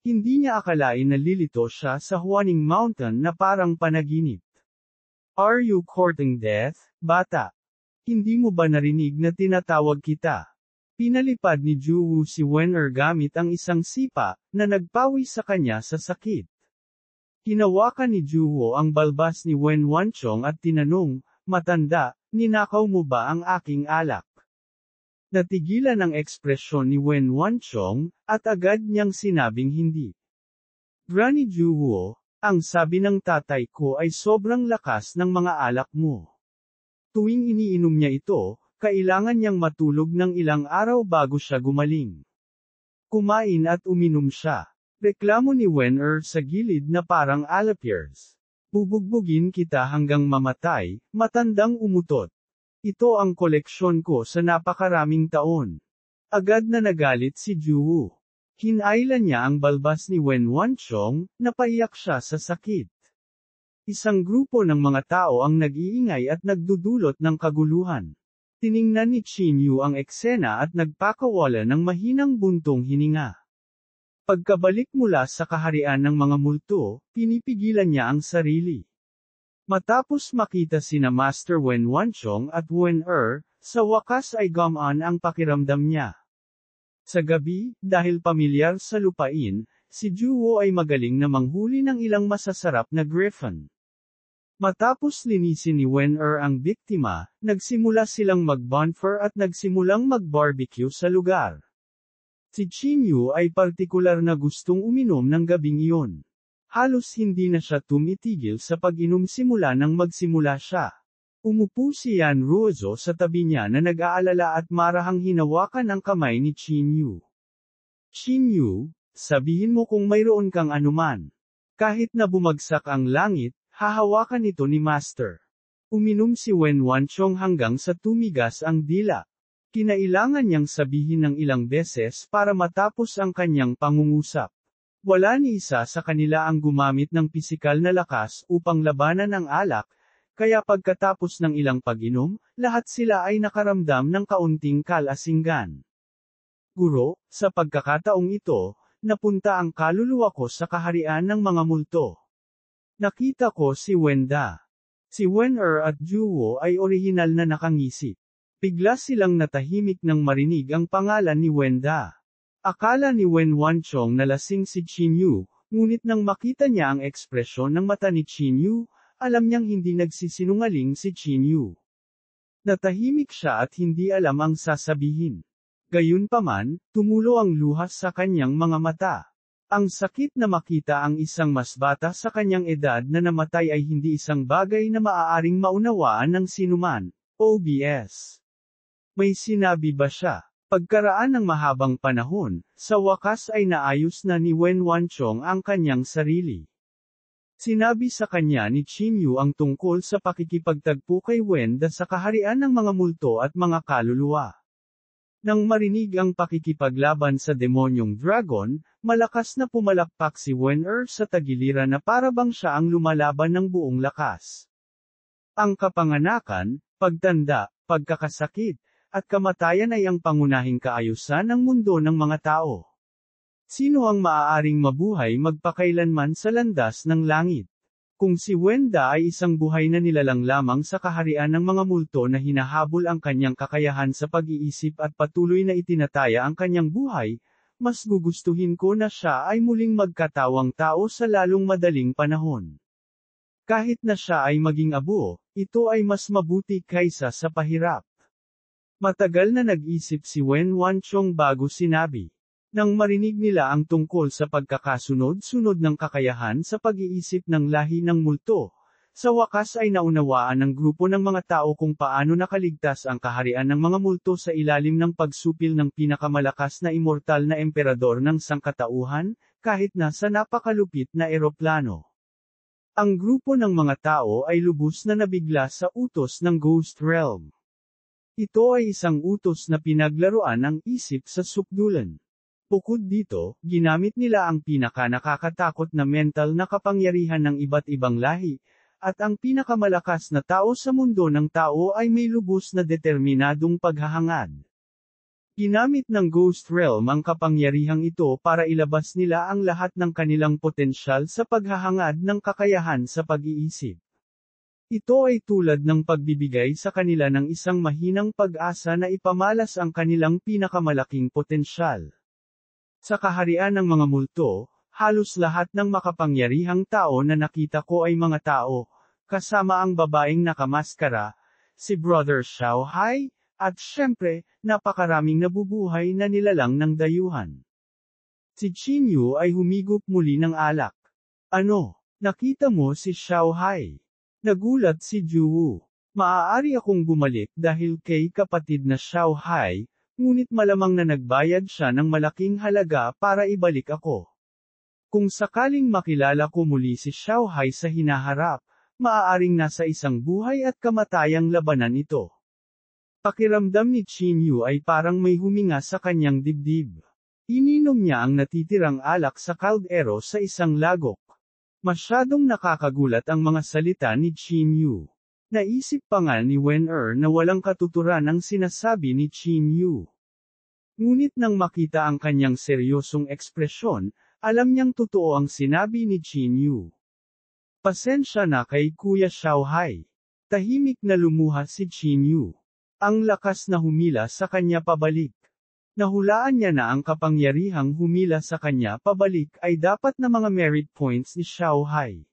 Hindi niya akalain na lilito siya sa Huaning Mountain na parang panaginip. Are you courting death, bata? Hindi mo ba narinig na tinatawag kita? Pinalipad ni Juwu si Wen gamit ang isang sipa, na nagpawi sa kanya sa sakit. Hinawakan ni Juwu ang balbas ni Wen Wanchong at tinanong, matanda, ninakaw mo ba ang aking alak? Natigilan ang ekspresyon ni Wen Wanchong, at agad niyang sinabing hindi. Granny Juwo, ang sabi ng tatay ko ay sobrang lakas ng mga alak mo. Tuwing iniinom niya ito, kailangan niyang matulog ng ilang araw bago siya gumaling. Kumain at uminom siya. Reklamo ni Wen sa gilid na parang alapiers. Bubugbugin kita hanggang mamatay, matandang umutot. Ito ang koleksyon ko sa napakaraming taon. Agad na nagalit si Juwo. Hinailan niya ang balbas ni Wen Wanchong, napaiyak siya sa sakit. Isang grupo ng mga tao ang nag-iingay at nagdudulot ng kaguluhan. Tiningnan ni Qin Yu ang eksena at nagpakawala ng mahinang buntong hininga. Pagkabalik mula sa kaharian ng mga multo, pinipigilan niya ang sarili. Matapos makita sina Master Wen Wanchong at Wen sa wakas ay gumaan ang pakiramdam niya. Sa gabi, dahil pamilyar sa lupain, si Juwo ay magaling na manghuli ng ilang masasarap na griffon. Matapos linisin ni Wen ang biktima, nagsimula silang mag-bonfire at nagsimulang mag-barbecue sa lugar. Si Qin Yu ay partikular na gustong uminom ng gabing iyon. Halos hindi na siya tumitigil sa pag-inom simula nang magsimula siya. Umupo si Yan Ruozo sa tabi niya na nag-aalala at marahang hinawakan ang kamay ni Qin Yu. Qin Yu, sabihin mo kung mayroon kang anuman. Kahit na bumagsak ang langit, hahawakan ito ni Master. Uminom si Wen Wanchong hanggang sa tumigas ang dila. Kinailangan niyang sabihin ng ilang beses para matapos ang kanyang pangungusap. Wala ni isa sa kanila ang gumamit ng pisikal na lakas upang labanan ang alak, kaya pagkatapos ng ilang pag-inom, lahat sila ay nakaramdam ng kaunting kalasinggan. Guro, sa pagkakataong ito, napunta ang kaluluwa ko sa kaharian ng mga multo. Nakita ko si Wenda. Si Wen at Juwo ay orihinal na nakangisi. Bigla silang natahimik nang marinig ang pangalan ni Wenda. Akala ni Wen Wanchong na lasing si Qin Yu, ngunit nang makita niya ang ekspresyon ng mata ni Qin Yu, alam niyang hindi nagsisinungaling si Qin Yu. Natahimik siya at hindi alam ang sasabihin. Gayunpaman, tumulo ang luha sa kanyang mga mata. Ang sakit na makita ang isang mas bata sa kanyang edad na namatay ay hindi isang bagay na maaaring maunawaan ng sinuman, OBS. May sinabi ba siya? Pagkaraan ng mahabang panahon, sa wakas ay naayos na ni Wen Wanchong ang kanyang sarili. Sinabi sa kanya ni Qin Yu ang tungkol sa pakikipagtagpo kay Wenda sa kaharian ng mga multo at mga kaluluwa. Nang marinig ang pakikipaglaban sa demonyong dragon, malakas na pumalakpak si Wen sa tagiliran na parabang siya ang lumalaban ng buong lakas. Ang kapanganakan, pagtanda, pagkakasakit, at kamatayan ay ang pangunahing kaayusan ng mundo ng mga tao. Sino ang maaaring mabuhay magpakailanman sa landas ng langit? Kung si Wenda ay isang buhay na nilalang lamang sa kaharian ng mga multo na hinahabol ang kanyang kakayahan sa pag-iisip at patuloy na itinataya ang kanyang buhay, mas gugustuhin ko na siya ay muling magkatawang tao sa lalong madaling panahon. Kahit na siya ay maging abo, ito ay mas mabuti kaysa sa pahirap. Matagal na nag-isip si Wen Wanchong bago sinabi. Nang marinig nila ang tungkol sa pagkakasunod-sunod ng kakayahan sa pag-iisip ng lahi ng multo, sa wakas ay naunawaan ng grupo ng mga tao kung paano nakaligtas ang kaharian ng mga multo sa ilalim ng pagsupil ng pinakamalakas na immortal na emperador ng sangkatauhan, kahit nasa napakalupit na eroplano. Ang grupo ng mga tao ay lubos na nabigla sa utos ng Ghost Realm. Ito ay isang utos na pinaglaruan ng isip sa sukdulan. Bukod dito, ginamit nila ang pinaka-nakakatakot na mental na kapangyarihan ng iba't ibang lahi, at ang pinakamalakas na tao sa mundo ng tao ay may lubos na determinadong paghahangad. Ginamit ng Ghost Realm ang kapangyarihang ito para ilabas nila ang lahat ng kanilang potensyal sa paghahangad ng kakayahan sa pag-iisip. Ito ay tulad ng pagbibigay sa kanila ng isang mahinang pag-asa na ipamalas ang kanilang pinakamalaking potensyal. Sa kaharian ng mga multo, halos lahat ng makapangyarihang tao na nakita ko ay mga tao, kasama ang babaeng nakamaskara, si Brother Xiao Hai, at syempre, napakaraming nabubuhay na nilalang ng dayuhan. Si Qin Yu ay humigop muli ng alak. Ano? Nakita mo si Xiao Hai? Nagulat si Juwu. Maaari akong bumalik dahil kay kapatid na Xiao Hai, ngunit malamang na nagbayad siya ng malaking halaga para ibalik ako. Kung sakaling makilala ko muli si Xiao Hai sa hinaharap, maaaring nasa isang buhay at kamatayang labanan ito. Pakiramdam ni Qin Yu ay parang may huminga sa kanyang dibdib. Ininom niya ang natitirang alak sa kaldero sa isang lagok. Masyadong nakakagulat ang mga salita ni Qin Yu. Naisip pa nga ni Wen-er na walang katuturan ang sinasabi ni Qin Yu. Ngunit nang makita ang kanyang seryosong ekspresyon, alam niyang totoo ang sinabi ni Qin Yu. Pasensya na kay Kuya Xiao Hai. Tahimik na lumuha si Qin Yu. Ang lakas na humila sa kanya pabalik. Nahulaan niya na ang kapangyarihang humila sa kanya pabalik ay dapat na mga merit points ni Xiao Hai.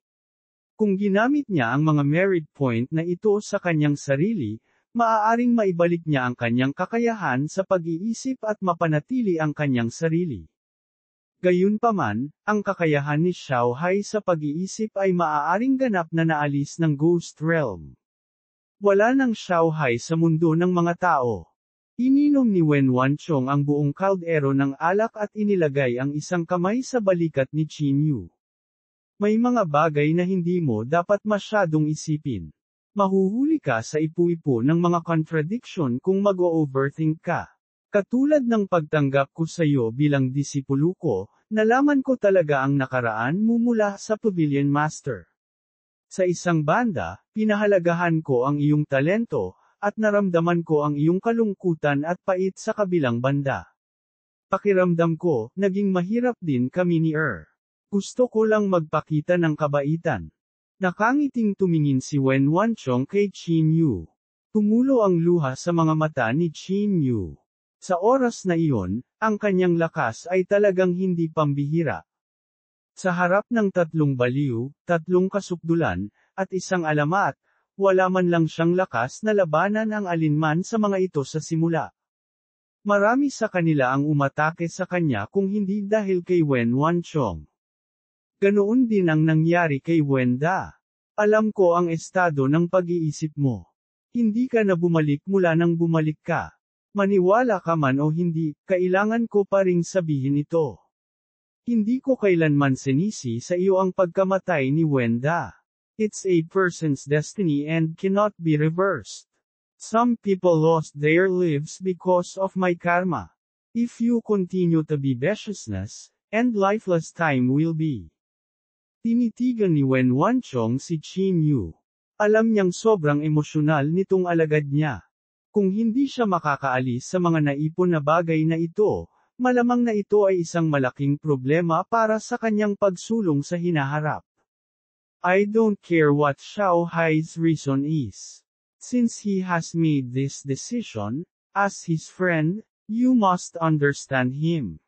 Kung ginamit niya ang mga merit point na ito sa kanyang sarili, maaaring maibalik niya ang kanyang kakayahan sa pag-iisip at mapanatili ang kanyang sarili. Gayunpaman, ang kakayahan ni Xiao Hai sa pag-iisip ay maaaring ganap na naalis ng Ghost Realm. Wala nang Xiao Hai sa mundo ng mga tao. Ininom ni Wen Wanchong ang buong kaldero ng alak at inilagay ang isang kamay sa balikat ni Qin Yu. May mga bagay na hindi mo dapat masyadong isipin. Mahuhuli ka sa ipu-ipo ng mga contradiction kung mag-o-overthink ka. Katulad ng pagtanggap ko sa iyo bilang disipulo ko, nalaman ko talaga ang nakaraan mo mula sa Pavilion Master. Sa isang banda, pinahalagahan ko ang iyong talento, at naramdaman ko ang iyong kalungkutan at pait sa kabilang banda. Pakiramdam ko, naging mahirap din kami ni Gusto ko lang magpakita ng kabaitan. Nakangiting tumingin si Wen Wanchong kay Qin Yu. Tumulo ang luha sa mga mata ni Qin Yu. Sa oras na iyon, ang kanyang lakas ay talagang hindi pambihira. Sa harap ng 3 baliw, 3 kasukdulan, at isang alamat, wala man lang siyang lakas na labanan ang alinman sa mga ito sa simula. Marami sa kanila ang umatake sa kanya kung hindi dahil kay Wen Wanchong. Ganoon din ang nangyari kay Wenda. Alam ko ang estado ng pag-iisip mo. Hindi ka na bumalik mula nang bumalik ka. Maniwala ka man o hindi, kailangan ko pa ring sabihin ito. Hindi ko kailanman sinisi sa iyo ang pagkamatay ni Wenda. It's a person's destiny and cannot be reversed. Some people lost their lives because of my karma. If you continue to be viciousness, and lifeless time will be. Tinitigan ni Wen Wanchong si Qin Yu. Alam niyang sobrang emosyonal nitong alagad niya. Kung hindi siya makakaalis sa mga naipon na bagay na ito, malamang na ito ay isang malaking problema para sa kanyang pagsulong sa hinaharap. I don't care what Xiao Hai's reason is. Since he has made this decision, as his friend, you must understand him.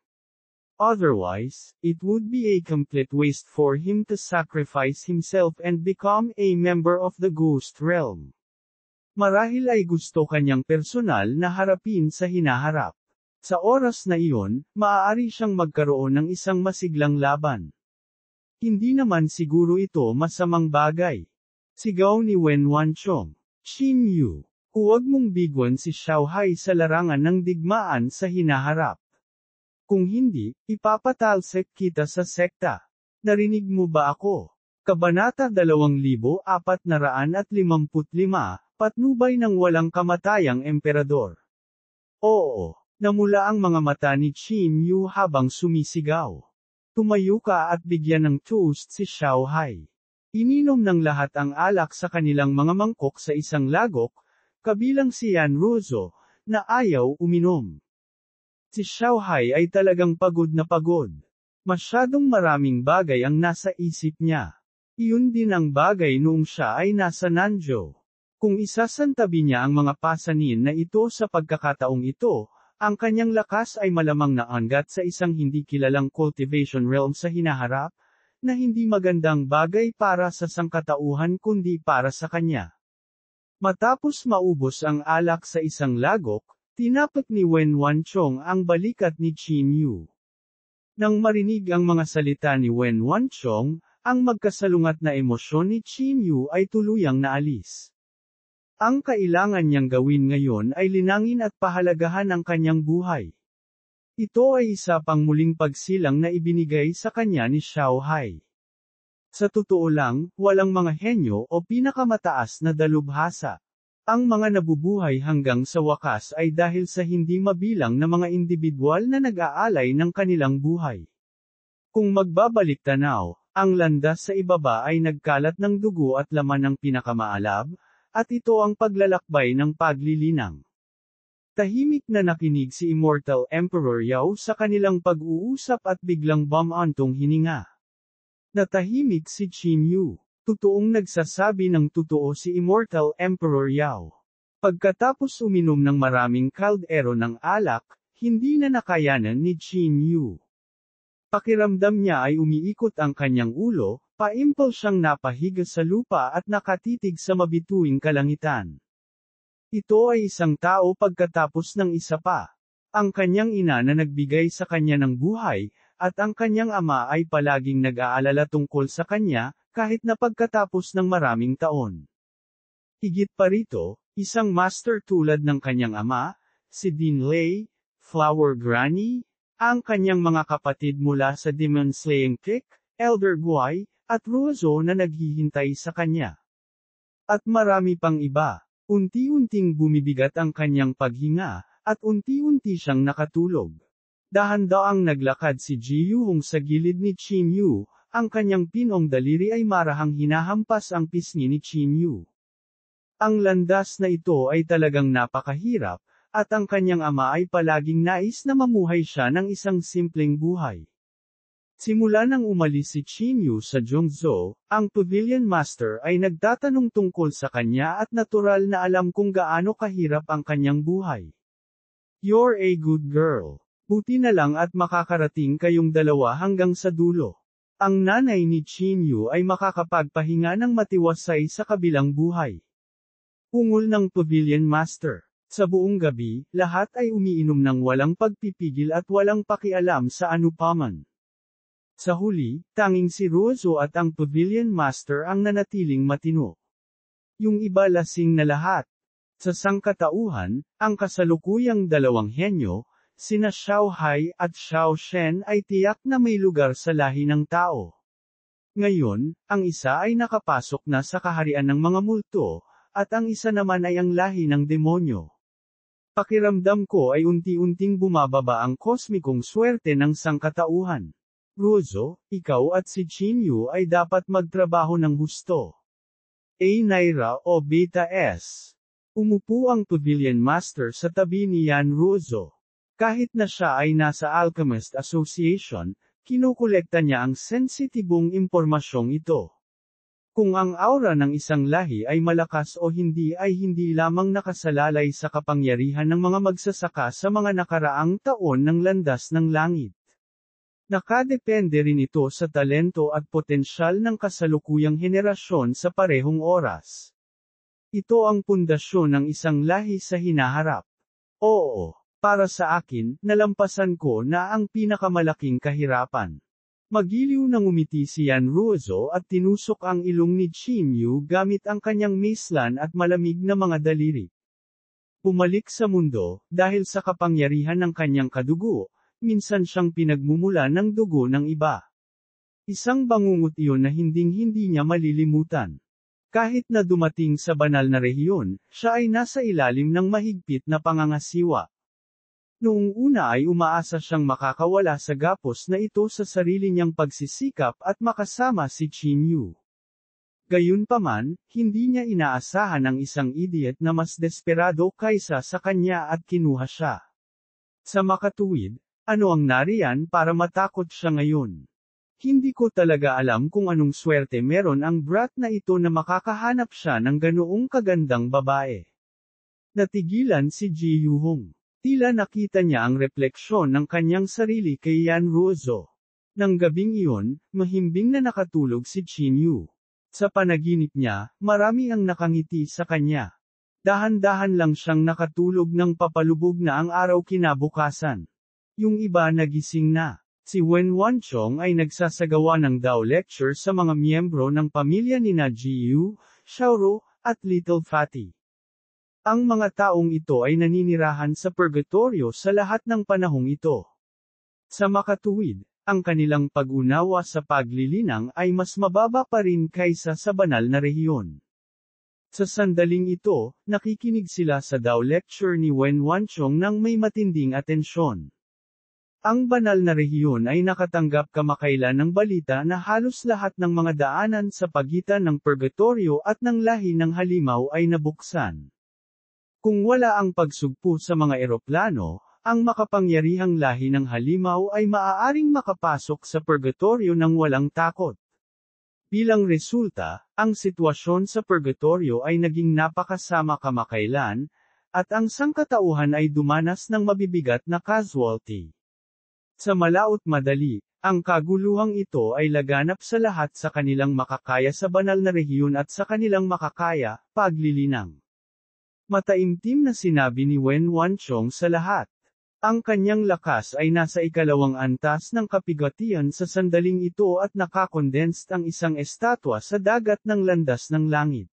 Otherwise, it would be a complete waste for him to sacrifice himself and become a member of the Ghost Realm. Marahil ay gusto kanyang personal na harapin sa hinaharap. Sa oras na iyon, maaari siyang magkaroon ng isang masiglang laban. Hindi naman siguro ito masamang bagay. Sigaw ni Wen Wanchong. Qin Yu, huwag mong bigwan si Xiao Hai sa larangan ng digmaan sa hinaharap. Kung hindi, ipapatalsik kita sa sekta. Narinig mo ba ako? Kabanata 2455, Patnubay ng walang kamatayang emperador. Oo, namula ang mga mata ni Qin Yu habang sumisigaw. Tumayo ka at bigyan ng toast si Xiao Hai. Ininom ng lahat ang alak sa kanilang mga mangkok sa isang lagok, kabilang si Yan Ruzo, na ayaw uminom. Si Xiao Hai ay talagang pagod na pagod. Masyadong maraming bagay ang nasa isip niya. Iyon din ang bagay noong siya ay nasa Nanzhou. Kung isasantabi niya ang mga pasanin na ito sa pagkakataong ito, ang kanyang lakas ay malamang naanggat sa isang hindi kilalang cultivation realm sa hinaharap, na hindi magandang bagay para sa sangkatauhan kundi para sa kanya. Matapos maubos ang alak sa isang lagok, tinapak ni Wen Wanchong ang balikat ni Qin Yu. Nang marinig ang mga salita ni Wen Wanchong, ang magkasalungat na emosyon ni Qin Yu ay tuluyang naalis. Ang kailangan niyang gawin ngayon ay linangin at pahalagahan ang kanyang buhay. Ito ay isa pang muling pagsilang na ibinigay sa kanya ni Xiao Hai. Sa totoo lang, walang mga henyo o pinakamataas na dalubhasa. Ang mga nabubuhay hanggang sa wakas ay dahil sa hindi mabilang na mga individual na nag-aalay ng kanilang buhay. Kung magbabalik tanaw, ang landas sa ibaba ay nagkalat ng dugo at laman ng pinakamaalab, at ito ang paglalakbay ng paglilinang. Tahimik na nakinig si Immortal Emperor Yao sa kanilang pag-uusap at biglang bumantong hininga. Natahimik si Qin Yu. Totoong nagsasabi ng totoo si Immortal Emperor Yao. Pagkatapos uminom ng maraming kaldero ng alak, hindi na nakayanan ni Qin Yu. Pakiramdam niya ay umiikot ang kanyang ulo, paimpol siyang napahiga sa lupa at nakatitig sa mabituing kalangitan. Ito ay isang tao pagkatapos ng isa pa. Ang kanyang ina na nagbigay sa kanya ng buhay, at ang kanyang ama ay palaging nag-aalala tungkol sa kanya, kahit na pagkatapos ng maraming taon. Higit pa rito, isang master tulad ng kanyang ama, si Din Lei, Flower Granny, ang kanyang mga kapatid mula sa Demon Slaying Kick, Elder Guai, at Ruozo na naghihintay sa kanya. At marami pang iba. Unti-unting bumibigat ang kanyang paghinga, at unti-unti siyang nakatulog. Dahan-daang naglakad si Ji Yuhong sa gilid ni Qin Yu, ang kanyang pinong daliri ay marahang hinahampas ang pisngi ni Qin Yu. Ang landas na ito ay talagang napakahirap, at ang kanyang ama ay palaging nais na mamuhay siya ng isang simpleng buhay. Simula nang umalis si Qin Yu sa Zhongzhou, ang Pavilion Master ay nagtatanong tungkol sa kanya at natural na alam kung gaano kahirap ang kanyang buhay. You're a good girl. Buti na lang at makakarating kayong dalawa hanggang sa dulo. Ang nanay ni Qin Yu ay makakapagpahinga ng matiwasay sa kabilang buhay. Ungol ng Pavilion Master. Sa buong gabi, lahat ay umiinom ng walang pagpipigil at walang pakialam sa anupaman. Sa huli, tanging si Ruozo at ang Pavilion Master ang nanatiling matino. Yung iba lasing na lahat. Sa sangkatauhan, ang kasalukuyang dalawang henyo, sina Xiao Hai at Xiao Shen ay tiyak na may lugar sa lahi ng tao. Ngayon, ang isa ay nakapasok na sa kaharian ng mga multo, at ang isa naman ay ang lahi ng demonyo. Pakiramdam ko ay unti-unting bumababa ang kosmikong swerte ng sangkatauhan. Ruozo, ikaw at si Qin Yu ay dapat magtrabaho ng husto. A Naira o Beta S. Umupo ang Pavilion Master sa tabi ni Yan Ruozo. Kahit na siya ay nasa Alchemist Association, kinukolekta niya ang sensitibong impormasyong ito. Kung ang aura ng isang lahi ay malakas o hindi ay hindi lamang nakasalalay sa kapangyarihan ng mga magsasaka sa mga nakaraang taon ng landas ng langit. Nakadepende rin ito sa talento at potensyal ng kasalukuyang henerasyon sa parehong oras. Ito ang pundasyon ng isang lahi sa hinaharap. Oo, para sa akin, nalampasan ko na ang pinakamalaking kahirapan. Magiliw nang umiti si Yan Ruozo at tinusok ang ilong ni Qin Yu gamit ang kanyang macelan at malamig na mga daliri. Bumalik sa mundo, dahil sa kapangyarihan ng kanyang kadugo, minsan siyang pinagmumula ng dugo ng iba. Isang bangungot iyon na hinding-hindi niya malilimutan. Kahit na dumating sa banal na rehiyon, siya ay nasa ilalim ng mahigpit na pangangasiwa. Noong una ay umaasa siyang makakawala sa gapos na ito sa sarili niyang pagsisikap at makasama si Qin Yu. Gayunpaman, hindi niya inaasahan ang isang idiot na mas desperado kaysa sa kanya at kinuha siya. Sa makatuwid, ano ang nariyan para matakot siya ngayon? Hindi ko talaga alam kung anong swerte meron ang brat na ito na makakahanap siya ng ganoong kagandang babae. Natigilan si Ji Yuhong. Tila nakita niya ang refleksyon ng kanyang sarili kay Yan Ruozo. Nang gabing iyon, mahimbing na nakatulog si Qin Yu. Sa panaginip niya, marami ang nakangiti sa kanya. Dahan-dahan lang siyang nakatulog nang papalubog na ang araw kinabukasan. Yung iba nagising na. Si Wen Wanchong ay nagsasagawa ng Dao lecture sa mga miyembro ng pamilya nina Jiyu, Xiaoro, at Little Fatty. Ang mga taong ito ay naninirahan sa purgatorio sa lahat ng panahong ito. Sa makatuwid, ang kanilang pag-unawa sa paglilinang ay mas mababa pa rin kaysa sa banal na rehiyon. Sa sandaling ito, nakikinig sila sa Dao lecture ni Wen Wanchong nang may matinding atensyon. Ang banal na rehiyon ay nakatanggap kamakailan ng balita na halos lahat ng mga daanan sa pagitan ng purgatorio at ng lahi ng halimaw ay nabuksan. Kung wala ang pagsugpo sa mga eroplano, ang makapangyarihang lahi ng halimaw ay maaaring makapasok sa purgatorio ng walang takot. Bilang resulta, ang sitwasyon sa purgatorio ay naging napakasama kamakailan, at ang sangkatauhan ay dumanas ng mabibigat na casualty. Sa malaut madali, ang kaguluhang ito ay laganap sa lahat sa kanilang makakaya sa banal na rehiyon at sa kanilang makakaya, paglilinang. Mataimtim na sinabi ni Wen Wanchong sa lahat. Ang kanyang lakas ay nasa ikalawang antas ng kapigatian sa sandaling ito at nakakondensed ang isang estatwa sa dagat ng landas ng langit.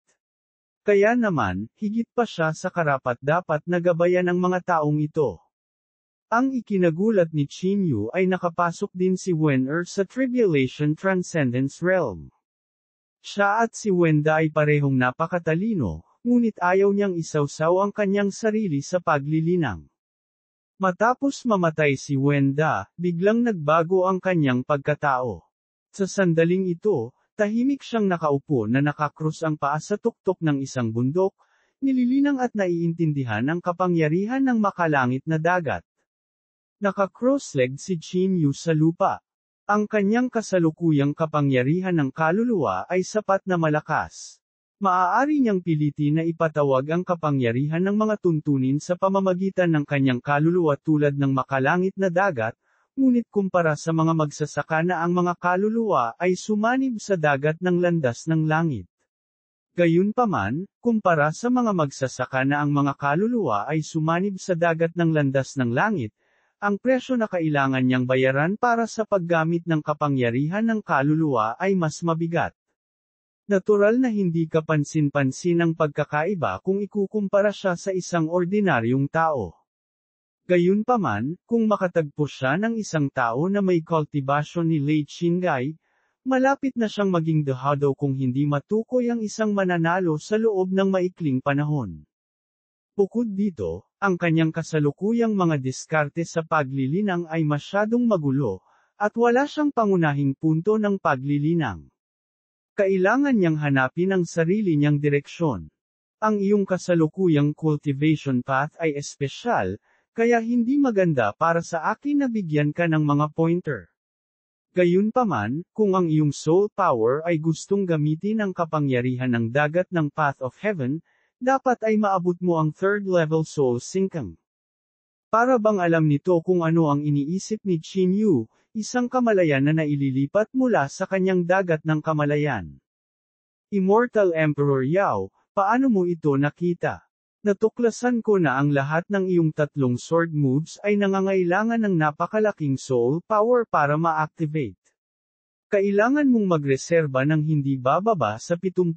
Kaya naman, higit pa siya sa karapat-dapat na gabayan ang mga taong ito. Ang ikinagulat ni Qin Yu ay nakapasok din si Wen sa Tribulation Transcendence Realm. Siya at si Wenda ay parehong napakatalino, ngunit ayaw niyang isawsaw ang kanyang sarili sa paglilinang. Matapos mamatay si Wenda, biglang nagbago ang kanyang pagkatao. Sa sandaling ito, tahimik siyang nakaupo na nakakrus ang paa sa tuktok ng isang bundok, nililinang at naiintindihan ang kapangyarihan ng makalangit na dagat. Naka-cross-legged si Qin Yu sa lupa. Ang kanyang kasalukuyang kapangyarihan ng kaluluwa ay sapat na malakas. Maaari niyang pilitin na ipatawag ang kapangyarihan ng mga tuntunin sa pamamagitan ng kanyang kaluluwa tulad ng makalangit na dagat, ngunit kumpara sa mga magsasaka na ang mga kaluluwa ay sumanib sa dagat ng landas ng langit. Gayunpaman, kumpara sa mga magsasaka na ang mga kaluluwa ay sumanib sa dagat ng landas ng langit, ang presyo na kailangan niyang bayaran para sa paggamit ng kapangyarihan ng kaluluwa ay mas mabigat. Natural na hindi kapansin-pansin ang pagkakaiba kung ikukumpara siya sa isang ordinaryong tao. Gayunpaman, kung makatagpo siya ng isang tao na may kultibasyon ni Lei Qinggai, malapit na siyang maging dehado kung hindi matukoy ang isang mananalo sa loob ng maikling panahon. Bukod dito, ang kanyang kasalukuyang mga diskarte sa paglilinang ay masyadong magulo, at wala siyang pangunahing punto ng paglilinang. Kailangan niyang hanapin ang sarili niyang direksyon. Ang iyong kasalukuyang cultivation path ay espesyal, kaya hindi maganda para sa akin na bigyan ka ng mga pointer. Gayunpaman, kung ang iyong soul power ay gustong gamitin ang kapangyarihan ng dagat ng Path of Heaven, dapat ay maabot mo ang third level soul syncing. Para bang alam nito kung ano ang iniisip ni Qin Yu, isang kamalayan na naililipat mula sa kanyang dagat ng kamalayan. Immortal Emperor Yao, paano mo ito nakita? Natuklasan ko na ang lahat ng iyong tatlong sword moves ay nangangailangan ng napakalaking soul power para ma-activate. Kailangan mong magreserba ng hindi bababa sa 70%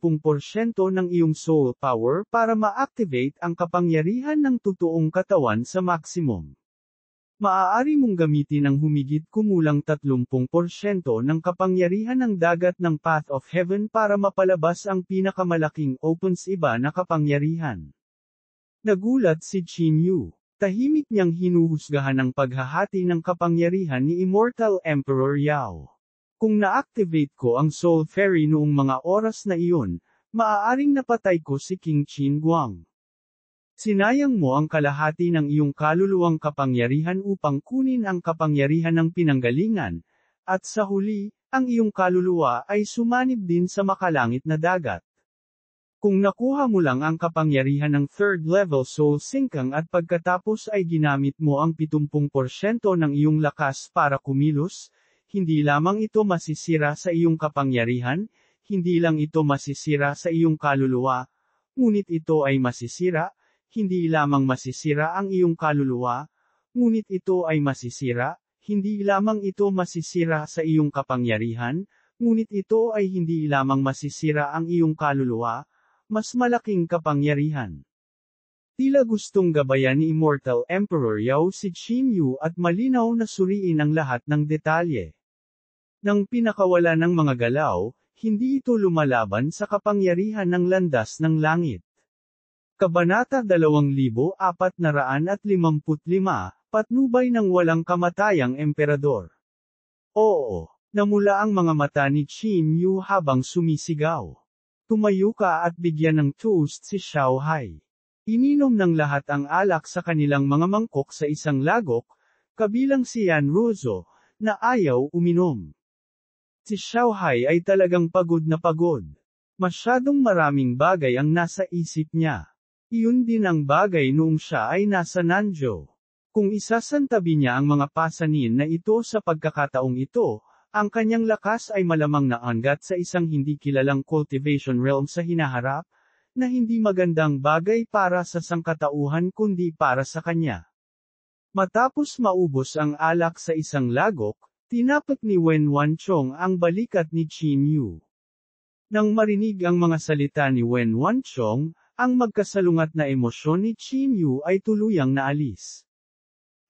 ng iyong soul power para ma-activate ang kapangyarihan ng totoong katawan sa maximum. Maaari mong gamitin ang humigit kumulang 30% ng kapangyarihan ng dagat ng Path of Heaven para mapalabas ang pinakamalaking opens iba na kapangyarihan. Nagulat si Qin Yu. Tahimik niyang hinuhusgahan ang paghahati ng kapangyarihan ni Immortal Emperor Yao. Kung na-activate ko ang Soul Fairy noong mga oras na iyon, maaaring napatay ko si King Qin Guang. Sinayang mo ang kalahati ng iyong kaluluwang kapangyarihan upang kunin ang kapangyarihan ng pinanggalingan, at sa huli, ang iyong kaluluwa ay sumanib din sa makalangit na dagat. Kung nakuha mo lang ang kapangyarihan ng third level soul syncing at pagkatapos ay ginamit mo ang 70% ng iyong lakas para kumilos, hindi lamang ito masisira sa iyong kapangyarihan, hindi lang ito masisira sa iyong kaluluwa, ngunit ito ay masisira. Hindi lamang masisira ang iyong kaluluwa, ngunit ito ay masisira, hindi lamang ito masisira sa iyong kapangyarihan, ngunit ito ay hindi lamang masisira ang iyong kaluluwa, mas malaking kapangyarihan. Tila gustong gabayan ni Immortal Emperor Yao si Qin Yu at malinaw na suriin ang lahat ng detalye. Nang pinakawala ng mga galaw, hindi ito lumalaban sa kapangyarihan ng landas ng langit. Kabanata 2455, Patnubay ng walang kamatayang emperador. Oo, namula ang mga mata ni Qin Yu habang sumisigaw. Tumayo ka at bigyan ng toast si Xiao Hai. Ininom ng lahat ang alak sa kanilang mga mangkok sa isang lagok, kabilang si Yan Ruozo, na ayaw uminom. Si Xiao Hai ay talagang pagod na pagod. Masyadong maraming bagay ang nasa isip niya. Iyon din ang bagay noong siya ay nasa Nanzhou. Kung isasantabi niya ang mga pasanin na ito sa pagkakataong ito, ang kanyang lakas ay malamang naanggat sa isang hindi kilalang cultivation realm sa hinaharap, na hindi magandang bagay para sa sangkatauhan kundi para sa kanya. Matapos maubos ang alak sa isang lagok, tinapak ni Wen Wanchong ang balikat ni Qin Yu. Nang marinig ang mga salita ni Wen Wanchong, ang magkasalungat na emosyon ni Qin Yu ay tuluyang naalis.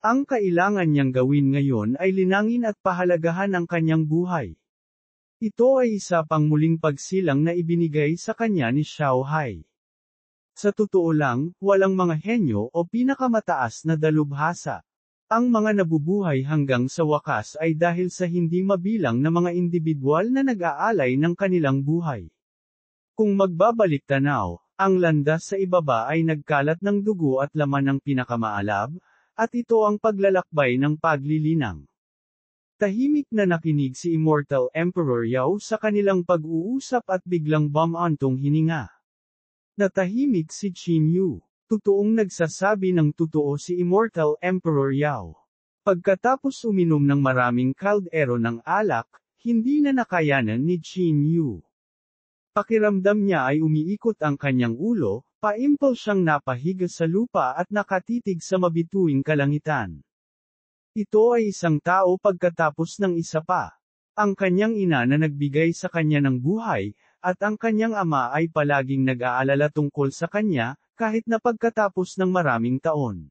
Ang kailangan niyang gawin ngayon ay linangin at pahalagahan ang kanyang buhay. Ito ay isa pang muling pagsilang na ibinigay sa kanya ni Xiao Hai. Sa totoo lang, walang mga henyo o pinakamataas na dalubhasa. Ang mga nabubuhay hanggang sa wakas ay dahil sa hindi mabilang na mga individual na nag-aalay ng kanilang buhay. Kung magbabalik tanaw, ang landas sa ibaba ay nagkalat ng dugo at laman ng pinakamaalab, at ito ang paglalakbay ng paglilinang. Tahimik na nakinig si Immortal Emperor Yao sa kanilang pag-uusap at biglang bumantong hininga. Natahimik si Qin Yu. Totoong nagsasabi ng totoo si Immortal Emperor Yao. Pagkatapos uminom ng maraming kaldero ng alak, hindi na nakayanan ni Qin Yu. Pakiramdam niya ay umiikot ang kanyang ulo, paimpal siyang napahiga sa lupa at nakatitig sa mabituing kalangitan. Ito ay isang tao pagkatapos ng isa pa. Ang kanyang ina na nagbigay sa kanya ng buhay, at ang kanyang ama ay palaging nag-aalala tungkol sa kanya, kahit na pagkatapos ng maraming taon.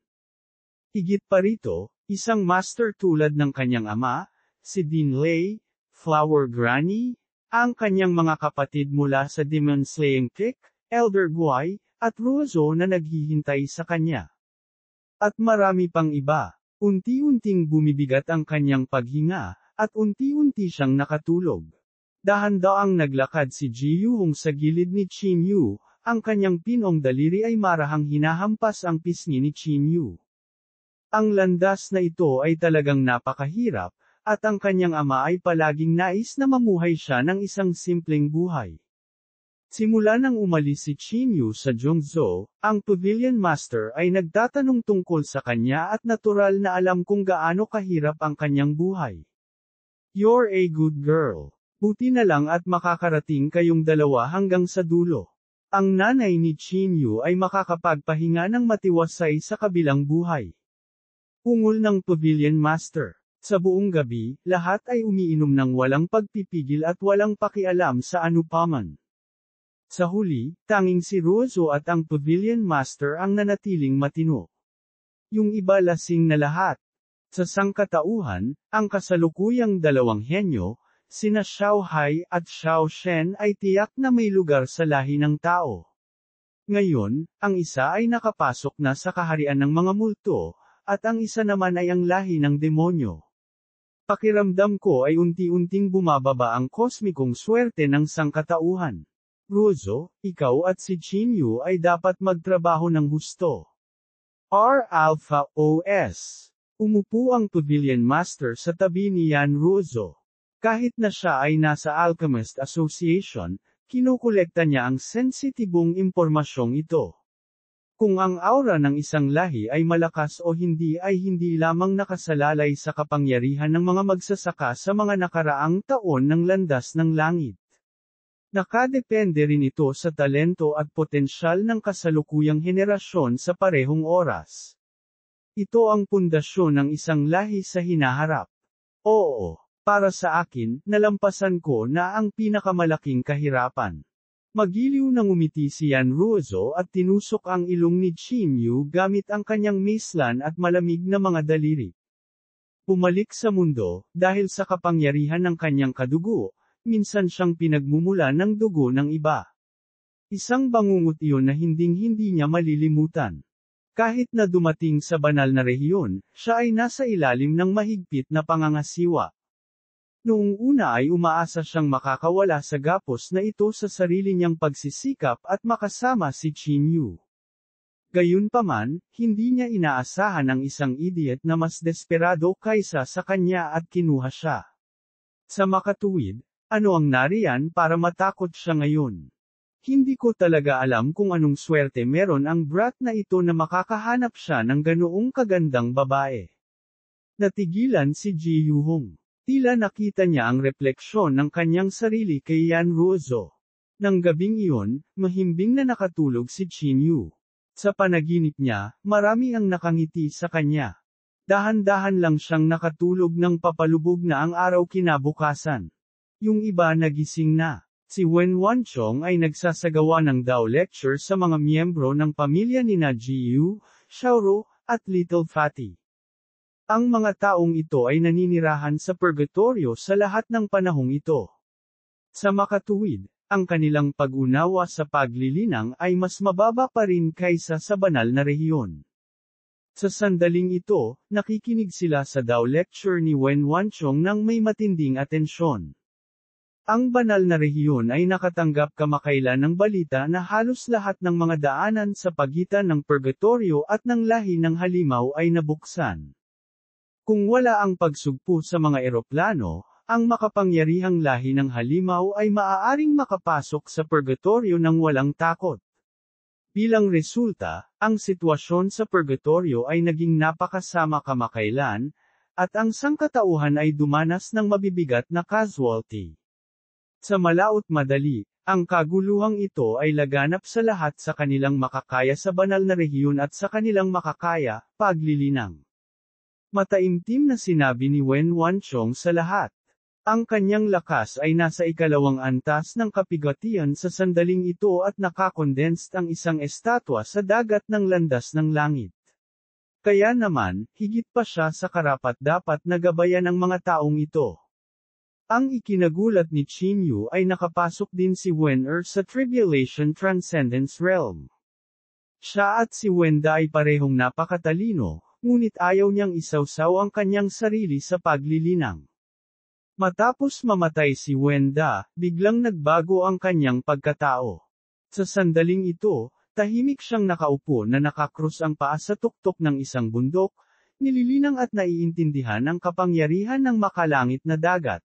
Higit pa rito, isang master tulad ng kanyang ama, si Din Lei, Flower Granny, ang kanyang mga kapatid mula sa Demon Slaying Kick, Elder Guai, at Ruozo na naghihintay sa kanya. At marami pang iba. Unti-unting bumibigat ang kanyang paghinga, at unti-unti siyang nakatulog. Dahan-daang naglakad si Ji Yuhong sa gilid ni Qin Yu, ang kanyang pinong daliri ay marahang hinahampas ang pisngi ni Qin Yu. Ang landas na ito ay talagang napakahirap, at ang kanyang ama ay palaging nais na mamuhay siya ng isang simpleng buhay. Simula nang umalis si Qin Yu sa Zhongzhou, ang Pavilion Master ay nagtatanong tungkol sa kanya at natural na alam kung gaano kahirap ang kanyang buhay. You're a good girl. Buti na lang at makakarating kayong dalawa hanggang sa dulo. Ang nanay ni Qin Yu ay makakapagpahinga ng matiwasay sa kabilang buhay. Ungol ng Pavilion Master. Sa buong gabi, lahat ay umiinom ng walang pagpipigil at walang pakialam sa anupaman. Sa huli, tanging si Ruozo at ang Pavilion Master ang nanatiling matino. Yung iba lasing na lahat. Sa sangkatauhan, ang kasalukuyang dalawang henyo, sina Xiao Hai at Xiao Shen ay tiyak na may lugar sa lahi ng tao. Ngayon, ang isa ay nakapasok na sa kaharian ng mga multo, at ang isa naman ay ang lahi ng demonyo. Pakiramdam ko ay unti-unting bumababa ang kosmikong swerte ng sangkatauhan. Ruozo, ikaw at si Qin Yu ay dapat magtrabaho ng husto. R. Alpha OS. Umupo ang Pavilion Master sa tabi ni Yan Ruozo. Kahit na siya ay nasa Alchemist Association, kinukolekta niya ang sensitibong impormasyong ito. Kung ang aura ng isang lahi ay malakas o hindi ay hindi lamang nakasalalay sa kapangyarihan ng mga magsasaka sa mga nakaraang taon ng landas ng langit. Nakadepende rin ito sa talento at potensyal ng kasalukuyang henerasyon sa parehong oras. Ito ang pundasyon ng isang lahi sa hinaharap. Oo, para sa akin, nalampasan ko na ang pinakamalaking kahirapan. Magiliw nang umiti si Yanruozo at tinusok ang ilong ni Chinyu gamit ang kanyang macelan at malamig na mga daliri. Pumalik sa mundo, dahil sa kapangyarihan ng kanyang kadugo, minsan siyang pinagmumula ng dugo ng iba. Isang bangungot iyon na hinding-hindi niya malilimutan. Kahit na dumating sa banal na rehiyon, siya ay nasa ilalim ng mahigpit na pangangasiwa. Noong una ay umaasa siyang makakawala sa gapos na ito sa sarili niyang pagsisikap at makasama si Chinyu. Gayunpaman, hindi niya inaasahan ang isang idiot na mas desperado kaysa sa kanya at kinuha siya. Sa makatuwid, ano ang nariyan para matakot siya ngayon? Hindi ko talaga alam kung anong swerte meron ang brat na ito na makakahanap siya ng ganoong kagandang babae. Natigilan si Ji Yuhong. Tila nakita niya ang refleksyon ng kanyang sarili kay Yanruozo. Nang gabing iyon, mahimbing na nakatulog si Chinyu. Sa panaginip niya, marami ang nakangiti sa kanya. Dahan-dahan lang siyang nakatulog nang papalubog na ang araw kinabukasan. Yung iba nagising na. Si Wen Wanchong ay nagsasagawa ng Dao lecture sa mga miyembro ng pamilya nina Jiyu, Xiaoro, at Little Fatty. Ang mga taong ito ay naninirahan sa purgatorio sa lahat ng panahong ito. Sa makatuwid, ang kanilang pag-unawa sa paglilinang ay mas mababa pa rin kaysa sa banal na rehiyon. Sa sandaling ito, nakikinig sila sa Dao lecture ni Wen Wanchong nang may matinding atensyon. Ang banal na rehiyon ay nakatanggap kamakailan ng balita na halos lahat ng mga daanan sa pagitan ng purgatorio at ng lahi ng halimaw ay nabuksan. Kung wala ang pagsugpo sa mga eroplano, ang makapangyarihang lahi ng halimaw ay maaaring makapasok sa purgatorio ng walang takot. Bilang resulta, ang sitwasyon sa purgatorio ay naging napakasama kamakailan, at ang sangkatauhan ay dumanas ng mabibigat na casualty. Sa malaot madali, ang kaguluhang ito ay laganap sa lahat sa kanilang makakaya sa banal na rehiyon at sa kanilang makakaya, paglilinang. Mataimtim na sinabi ni Wen Wanchong sa lahat. Ang kanyang lakas ay nasa ikalawang antas ng kapigatian sa sandaling ito at nakakondensed ang isang estatwa sa dagat ng landas ng langit. Kaya naman, higit pa siya sa karapat-dapat na gabayan ng mga taong ito. Ang ikinagulat ni Chinyu ay nakapasok din si Wen-er sa Tribulation Transcendence Realm. Siya at si Wenda ay parehong napakatalino, ngunit ayaw niyang isawsaw ang kanyang sarili sa paglilinang. Matapos mamatay si Wenda, biglang nagbago ang kanyang pagkatao. Sa sandaling ito, tahimik siyang nakaupo na nakakrus ang paa sa tuktok ng isang bundok, nililinang at naiintindihan ang kapangyarihan ng makalangit na dagat.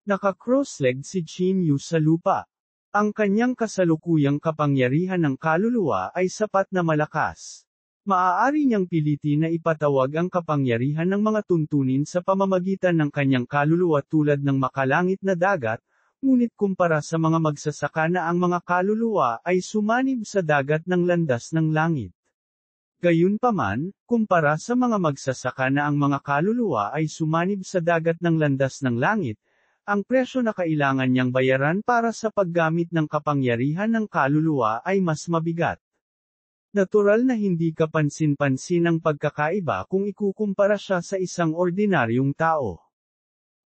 Naka-cross-legged si Chinyu sa lupa. Ang kanyang kasalukuyang kapangyarihan ng kaluluwa ay sapat na malakas. Maaari niyang pilitin na ipatawag ang kapangyarihan ng mga tuntunin sa pamamagitan ng kanyang kaluluwa tulad ng makalangit na dagat, ngunit kumpara sa mga magsasaka na ang mga kaluluwa ay sumanib sa dagat ng landas ng langit. Gayunpaman, kumpara sa mga magsasaka na ang mga kaluluwa ay sumanib sa dagat ng landas ng langit, ang presyo na kailangan niyang bayaran para sa paggamit ng kapangyarihan ng kaluluwa ay mas mabigat. Natural na hindi kapansin-pansin ang pagkakaiba kung ikukumpara siya sa isang ordinaryong tao.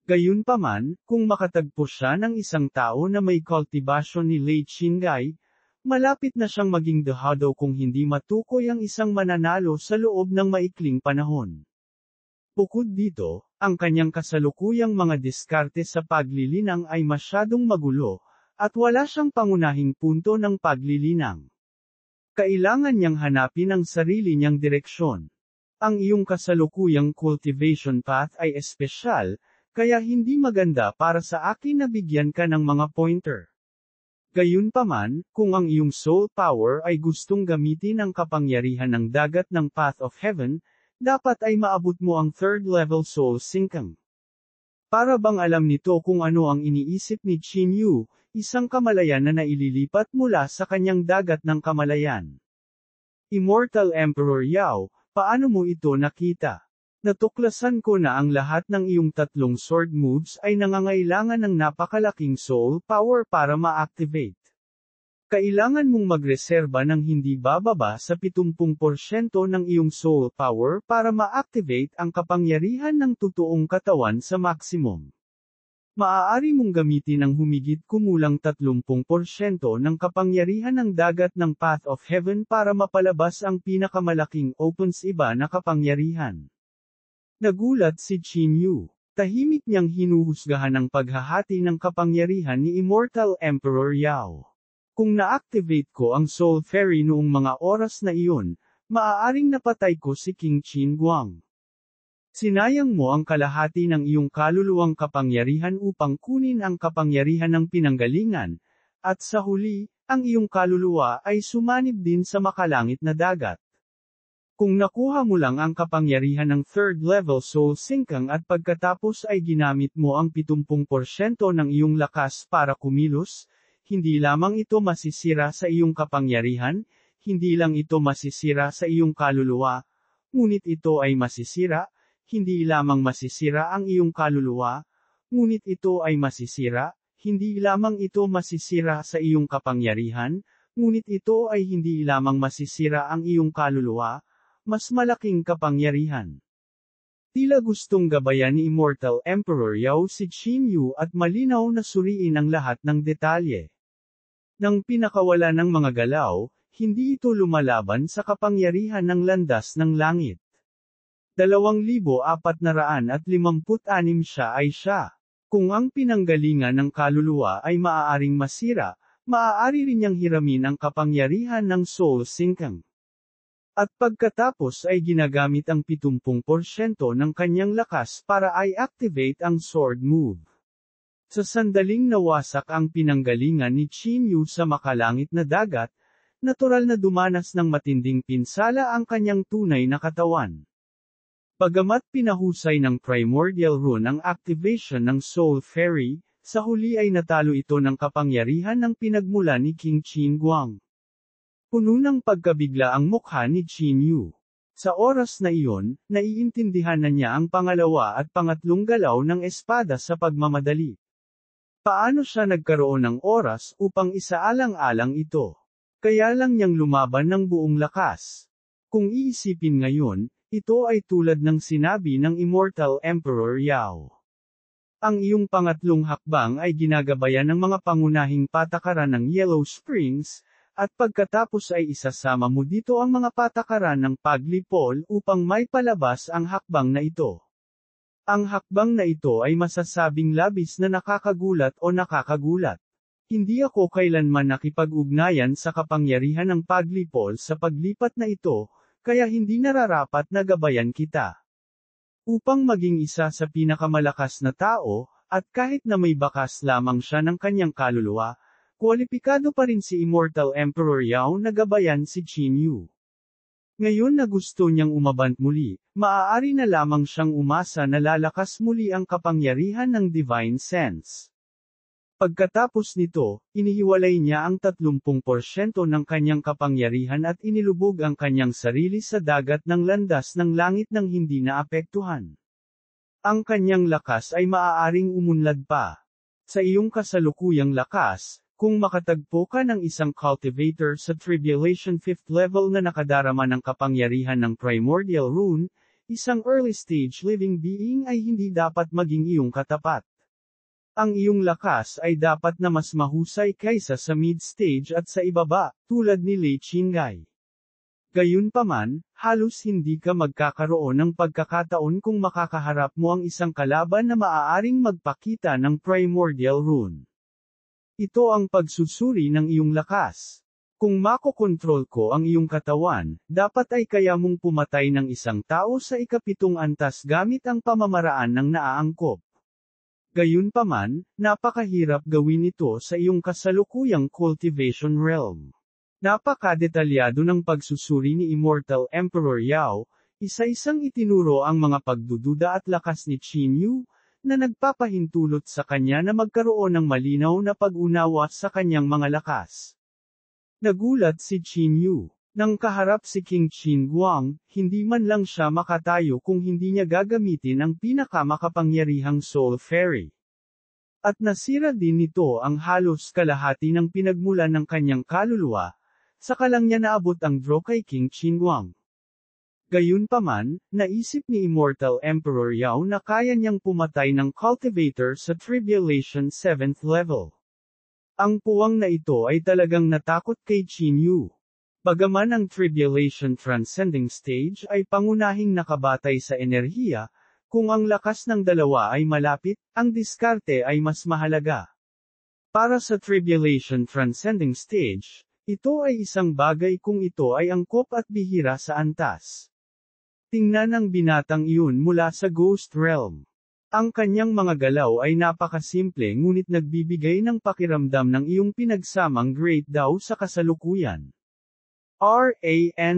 Gayunpaman, kung makatagpo siya ng isang tao na may kultibasyon ni Lei Qinggai, malapit na siyang maging dehado kung hindi matukoy ang isang mananalo sa loob ng maikling panahon. Bukod dito, ang kanyang kasalukuyang mga diskarte sa paglilinang ay masyadong magulo, at wala siyang pangunahing punto ng paglilinang. Kailangan niyang hanapin ang sarili niyang direksyon. Ang iyong kasalukuyang cultivation path ay espesyal, kaya hindi maganda para sa akin na bigyan ka ng mga pointer. Gayunpaman, kung ang iyong soul power ay gustong gamitin ang kapangyarihan ng dagat ng Path of Heaven, dapat ay maabot mo ang third level soul syncing. Para bang alam nito kung ano ang iniisip ni Chinyu, isang kamalayan na naililipat mula sa kanyang dagat ng kamalayan. Immortal Emperor Yao, Paano mo ito nakita? Natuklasan ko na ang lahat ng iyong tatlong sword moves ay nangangailangan ng napakalaking soul power para ma-activate. Kailangan mong magreserba ng hindi bababa sa 70% ng iyong soul power para ma-activate ang kapangyarihan ng totoong katawan sa maximum. Maaari mong gamitin ang humigit kumulang 30% ng kapangyarihan ng dagat ng Path of Heaven para mapalabas ang pinakamalaking opens iba na kapangyarihan. Nagulat si Qin Yu. Tahimik niyang hinuhusgahan ang paghahati ng kapangyarihan ni Immortal Emperor Yao. Kung na-activate ko ang Soul Fairy noong mga oras na iyon, maaaring napatay ko si King Qin Guang. Sinayang mo ang kalahati ng iyong kaluluwang kapangyarihan upang kunin ang kapangyarihan ng pinanggalingan, at sa huli, ang iyong kaluluwa ay sumanib din sa makalangit na dagat. Kung nakuha mo lang ang kapangyarihan ng third level soul sinkang at pagkatapos ay ginamit mo ang 70% ng iyong lakas para kumilos, hindi lamang ito masisira sa iyong kapangyarihan, hindi lang ito masisira sa iyong kaluluwa, ngunit ito ay masisira, hindi lamang masisira ang iyong kaluluwa, ngunit ito ay masisira, hindi lamang ito masisira sa iyong kapangyarihan, ngunit ito ay hindi lamang masisira ang iyong kaluluwa, mas malaking kapangyarihan. Tila gustong gabayan ni Immortal Emperor Yao si Qin Yu at malinaw na suriin ang lahat ng detalye. Nang pinakawala ng mga galaw, hindi ito lumalaban sa kapangyarihan ng landas ng langit. 2,456 siya ay siya. Kung ang pinanggalingan ng kaluluwa ay maaaring masira, maaari rin niyang hiramin ang kapangyarihan ng soul sinkang. At pagkatapos ay ginagamit ang 70% ng kanyang lakas para i-activate ang sword move. Sa sandaling nawasak ang pinanggalingan ni Qin Yu sa makalangit na dagat, natural na dumanas ng matinding pinsala ang kanyang tunay na katawan. Bagamat pinahusay ng Primordial Rune ang activation ng Soul Fairy, sa huli ay natalo ito ng kapangyarihan ng pinagmula ni King Qin Guang. Puno ng pagkabigla ang mukha ni Qin Yu. Sa oras na iyon, naiintindihan na niya ang pangalawa at pangatlong galaw ng espada sa pagmamadali. Paano siya nagkaroon ng oras upang isaalang-alang ito? Kaya lang niyang lumaban ng buong lakas. Kung iisipin ngayon, ito ay tulad ng sinabi ng Immortal Emperor Yao. Ang iyong pangatlong hakbang ay ginagabayan ng mga pangunahing patakaran ng Yellow Springs, at pagkatapos ay isasama mo dito ang mga patakaran ng paglipol upang may palabas ang hakbang na ito. Ang hakbang na ito ay masasabing labis na nakakagulat o nakakagulat. Hindi ako kailanman nakipag-ugnayan sa kapangyarihan ng paglipol sa paglipat na ito, kaya hindi nararapat na gabayan kita. Upang maging isa sa pinakamalakas na tao, at kahit na may bakas lamang siya ng kanyang kaluluwa, kwalipikado pa rin si Immortal Emperor Yao na gabayan si Qin Yu. Ngayon na gusto niyang umabant muli, maaari na lamang siyang umasa na lalakas muli ang kapangyarihan ng Divine Sense. Pagkatapos nito, inihiwalay niya ang 30% ng kanyang kapangyarihan at inilubog ang kanyang sarili sa dagat ng landas ng langit nang hindi naapektuhan. Ang kanyang lakas ay maaaring umunlad pa. Sa iyong kasalukuyang lakas, kung makatagpo ka ng isang cultivator sa Tribulation 5th level na nakadarama ng kapangyarihan ng Primordial Rune, isang early stage living being ay hindi dapat maging iyong katapat. Ang iyong lakas ay dapat na mas mahusay kaysa sa mid-stage at sa ibaba, tulad ni Lei Qinghai. Gayunpaman, halos hindi ka magkakaroon ng pagkakataon kung makakaharap mo ang isang kalaban na maaaring magpakita ng Primordial Rune. Ito ang pagsusuri ng iyong lakas. Kung makokontrol ko ang iyong katawan, dapat ay kaya mong pumatay ng isang tao sa ikapitong antas gamit ang pamamaraan ng naaangkop. Gayunpaman, napakahirap gawin ito sa iyong kasalukuyang cultivation realm. Napakadetalyado ng pagsusuri ni Immortal Emperor Yao, isa-isang itinuro ang mga pagdududa at lakas ni Qin Yu, na nagpapahintulot sa kanya na magkaroon ng malinaw na pag-unawa sa kanyang mga lakas. Nagulat si Qin Yu. Nang kaharap si King Qin Guang, hindi man lang siya makatayo kung hindi niya gagamitin ang pinakamakapangyarihang Soul Fairy. At nasira din nito ang halos kalahati ng pinagmulan ng kanyang kaluluwa, saka lang niya naabot ang draw kay King Qin Guang. Gayunpaman, naisip ni Immortal Emperor Yao na kaya niyang pumatay ng Cultivator sa Tribulation 7th level. Ang puwang na ito ay talagang natakot kay Qin Yu. Bagaman ang Tribulation Transcending Stage ay pangunahing nakabatay sa enerhiya, kung ang lakas ng dalawa ay malapit, ang diskarte ay mas mahalaga. Para sa Tribulation Transcending Stage, ito ay isang bagay kung ito ay angkop at bihira sa antas. Tingnan ang binatang iyon mula sa Ghost Realm. Ang kanyang mga galaw ay napakasimple ngunit nagbibigay ng pakiramdam ng iyong pinagsamang Great Dao sa kasalukuyan. RANOBS.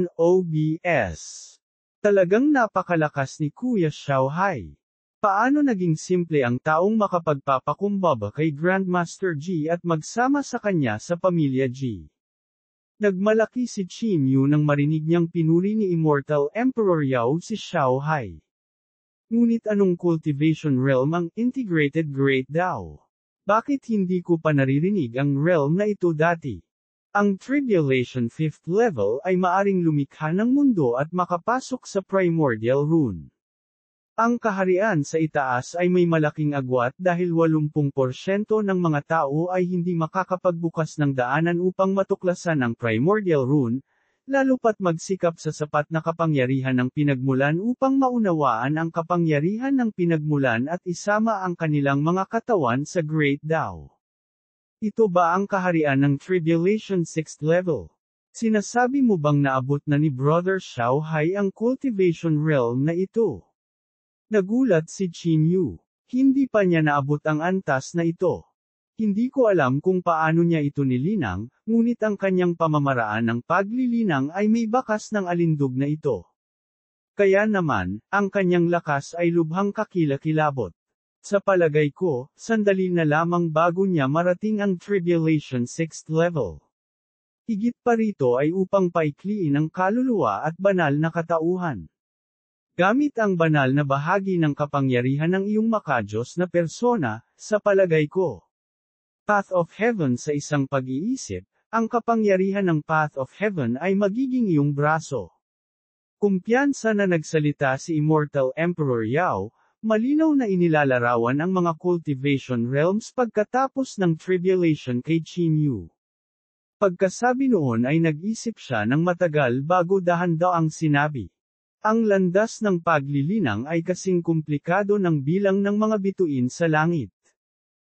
Talagang napakalakas ni Kuya Xiaohai. Paano naging simple ang taong makapagpapakumbaba kay Grandmaster G at magsama sa kanya sa pamilya G? Nagmalaki si Qin Yu nang marinig niyang pinuri ni Immortal Emperor Yao si Xiaohai. Ngunit anong cultivation realm ang Integrated Great Dao? Bakit hindi ko pa naririnig ang realm na ito dati? Ang Tribulation 5th level ay maaring lumikha ng mundo at makapasok sa Primordial Rune. Ang kaharian sa itaas ay may malaking agwat dahil 80% ng mga tao ay hindi makakapagbukas ng daanan upang matuklasan ang Primordial Rune, lalo pat magsikap sa sapat na kapangyarihan ng pinagmulan upang maunawaan ang kapangyarihan ng pinagmulan at isama ang kanilang mga katawan sa Great Dao. Ito ba ang kaharian ng Tribulation 6th level? Sinasabi mo bang naabot na ni Brother Xiaohai ang cultivation realm na ito? Nagulat si Qin Yu. Hindi pa niya naabot ang antas na ito. Hindi ko alam kung paano niya ito nilinang, ngunit ang kanyang pamamaraan ng paglilinang ay may bakas ng alindog na ito. Kaya naman, ang kanyang lakas ay lubhang kakilakilabot. Sa palagay ko, sandali na lamang bago niya marating ang Tribulation 6th level. Higit pa rito ay upang paikliin ang kaluluwa at banal na katauhan. Gamit ang banal na bahagi ng kapangyarihan ng iyong makadiyos na persona, sa palagay ko. Path of Heaven sa isang pag-iisip, ang kapangyarihan ng Path of Heaven ay magiging iyong braso. Kumpiyansa na nagsalita si Immortal Emperor Yao, malinaw na inilalarawan ang mga cultivation realms pagkatapos ng tribulation kay Qin Yu. Pagkasabi noon ay nag-isip siya ng matagal bago dahan-daang sinabi. Ang landas ng paglilinang ay kasing komplikado ng bilang ng mga bituin sa langit.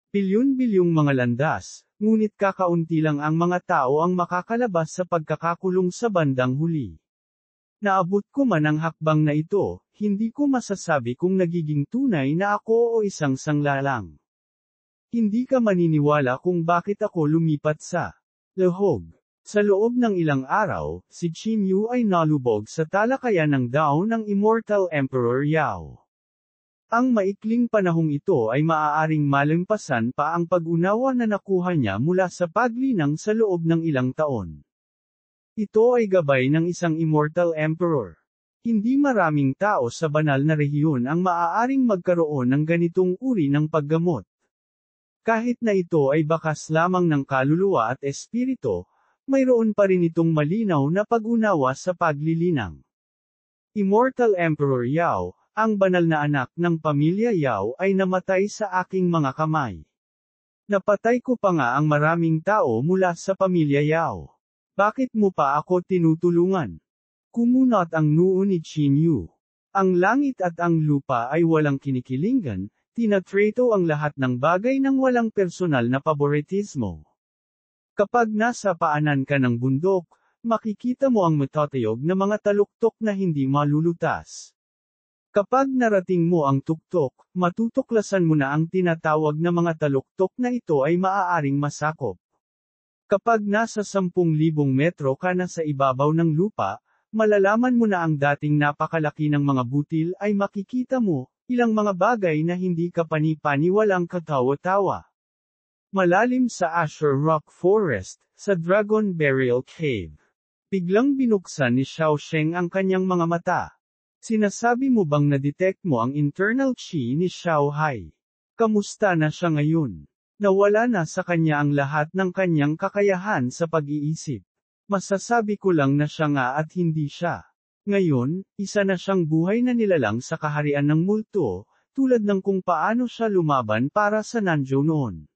Bilyon-bilyong mga landas, ngunit kakaunti lang ang mga tao ang makakalabas sa pagkakakulong sa bandang huli. Naabot ko man ang hakbang na ito, hindi ko masasabi kung nagiging tunay na ako o isang sangla lang. Hindi ka maniniwala kung bakit ako lumipat sa Lahog. Sa loob ng ilang araw, si Qin Yu ay nalubog sa talakayan ng Dao ng Immortal Emperor Yao. Ang maikling panahong ito ay maaaring malampasan pa ang pag-unawa na nakuha niya mula sa paglinang sa loob ng ilang taon. Ito ay gabay ng isang Immortal Emperor. Hindi maraming tao sa banal na rehiyon ang maaaring magkaroon ng ganitong uri ng paggamot. Kahit na ito ay bakas lamang ng kaluluwa at espiritu, mayroon pa rin itong malinaw na pag-unawa sa paglilinang. Immortal Emperor Yao, ang banal na anak ng pamilya Yao ay namatay sa aking mga kamay. Napatay ko pa nga ang maraming tao mula sa pamilya Yao. Bakit mo pa ako tinutulungan? Kumunot ang noo ni Qin Yu. Ang langit at ang lupa ay walang kinikilingan, tinatrato ang lahat ng bagay ng walang personal na paboritismo. Kapag nasa paanan ka ng bundok, makikita mo ang matatayog na mga taluktok na hindi malulutas. Kapag narating mo ang tuktok, matutuklasan mo na ang tinatawag na mga taluktok na ito ay maaaring masakop. Kapag nasa 10,000 metro ka na sa ibabaw ng lupa, malalaman mo na ang dating napakalaki ng mga butil ay makikita mo, ilang mga bagay na hindi ka pani-paniwalang katawa-tawa. Malalim sa Azure Rock Forest, sa Dragon Burial Cave. Biglang binuksan ni Xiaosheng ang kanyang mga mata. Sinasabi mo bang na-detect mo ang internal chi ni Xiao Hai? Kamusta na siya ngayon? Nawala na sa kanya ang lahat ng kanyang kakayahan sa pag-iisip. Masasabi ko lang na siya nga at hindi siya. Ngayon, isa na siyang buhay na nilalang sa kaharian ng multo, tulad ng kung paano siya lumaban para sa Nanzhou noon.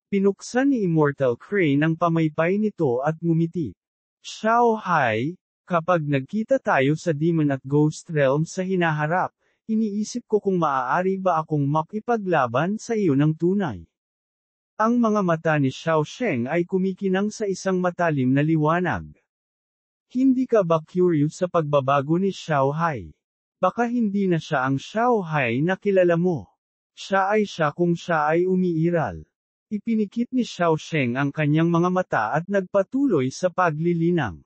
Pinuksan ni Immortal Crane ang pamaypay nito at ngumiti. Xiao Hai, kapag nagkita tayo sa Demon at Ghost Realm sa hinaharap, iniisip ko kung maaari ba akong makipaglaban sa iyo ng tunay. Ang mga mata ni Xiaosheng ay kumikinang sa isang matalim na liwanag. Hindi ka ba curious sa pagbabago ni Xiao Hai? Baka hindi na siya ang Xiao Hai na kilala mo. Siya ay siya kung siya ay umiiral. Ipinikit ni Xiaosheng ang kanyang mga mata at nagpatuloy sa paglilinang.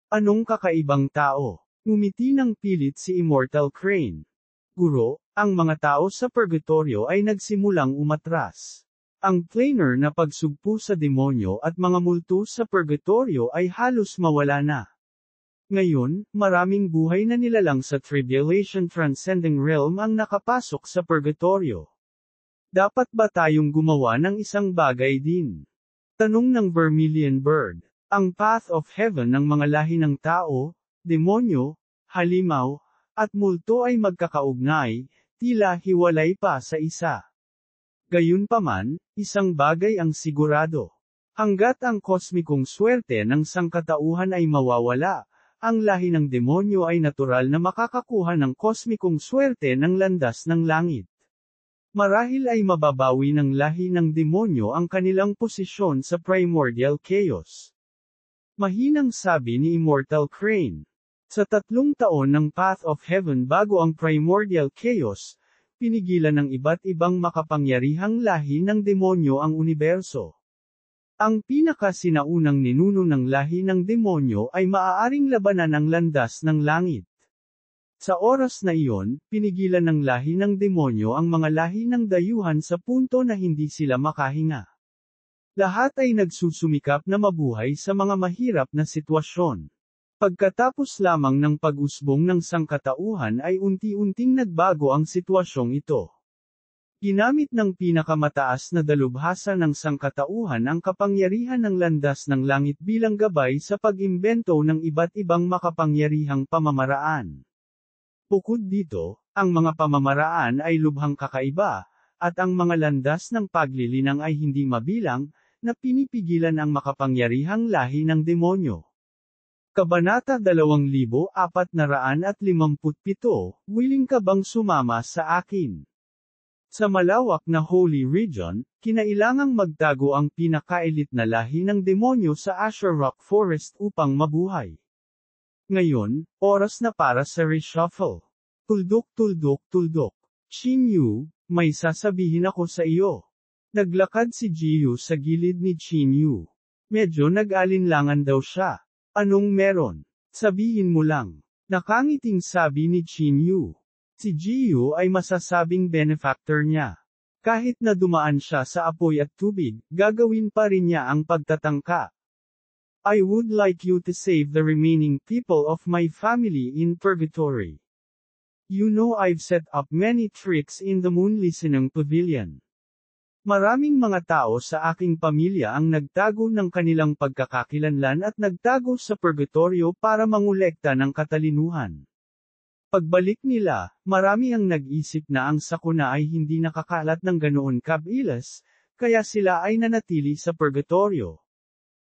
Anong kakaibang tao? Ngumiti ng pilit si Immortal Crane. Guro, ang mga tao sa purgatorio ay nagsimulang umatras. Ang planar na pagsugpo sa demonyo at mga multo sa purgatorio ay halos mawala na. Ngayon, maraming buhay na nilalang sa Tribulation Transcending Realm ang nakapasok sa purgatorio. Dapat ba tayong gumawa ng isang bagay din? Tanong ng Vermilion Bird. Ang path of heaven ng mga lahi ng tao, demonyo, halimaw, at multo ay magkakaugnay, tila hiwalay pa sa isa. Gayunpaman, isang bagay ang sigurado. Hanggat ang kosmikong swerte ng sangkatauhan ay mawawala, ang lahi ng demonyo ay natural na makakakuha ng kosmikong swerte ng landas ng langit. Marahil ay mababawi ng lahi ng demonyo ang kanilang posisyon sa primordial chaos. Mahinang sabi ni Immortal Crane. Sa 3 taon ng Path of Heaven bago ang primordial chaos, pinigilan ng iba't ibang makapangyarihang lahi ng demonyo ang universo. Ang pinakasinaunang ninuno ng lahi ng demonyo ay maaaring labanan ang landas ng langit. Sa oras na iyon, pinigilan ng lahi ng demonyo ang mga lahi ng dayuhan sa punto na hindi sila makahinga. Lahat ay nagsusumikap na mabuhay sa mga mahirap na sitwasyon. Pagkatapos lamang ng pag-usbong ng sangkatauhan ay unti-unting nagbago ang sitwasyong ito. Ginamit ng pinakamataas na dalubhasa ng sangkatauhan ang kapangyarihan ng landas ng langit bilang gabay sa pag-imbento ng iba't ibang makapangyarihang pamamaraan. Bukod dito, ang mga pamamaraan ay lubhang kakaiba, at ang mga landas ng paglilinang ay hindi mabilang, na pinipigilan ang makapangyarihang lahi ng demonyo. Kabanata 2457, Willing ka bang sumama sa akin? Sa malawak na Holy Region, kinailangang magtago ang pinaka-elite na lahi ng demonyo sa Asher Rock Forest upang mabuhay. Ngayon, oras na para sa reshuffle. Tuldok tuldok tuldok. Qin Yu, may sasabihin ako sa iyo. Naglakad si Ji Yu sa gilid ni Qin Yu. Medyo nag-alinlangan daw siya. Anong meron? Sabihin mo lang. Nakangiting sabi ni Qin Yu. Si Ji Yu ay masasabing benefactor niya. Kahit na dumaan siya sa apoy at tubig, gagawin pa rin niya ang pagtatangka. I would like you to save the remaining people of my family in purgatory. You know I've set up many tricks in the Moon Listening Pavilion. Maraming mga tao sa aking pamilya ang nagtago ng kanilang pagkakakilanlan at nagtago sa purgatorio para mangolekta ng katalinuhan. Pagbalik nila, marami ang nag-isip na ang sakuna ay hindi nakakalat ng ganoon kabilis, kaya sila ay nanatili sa purgatorio.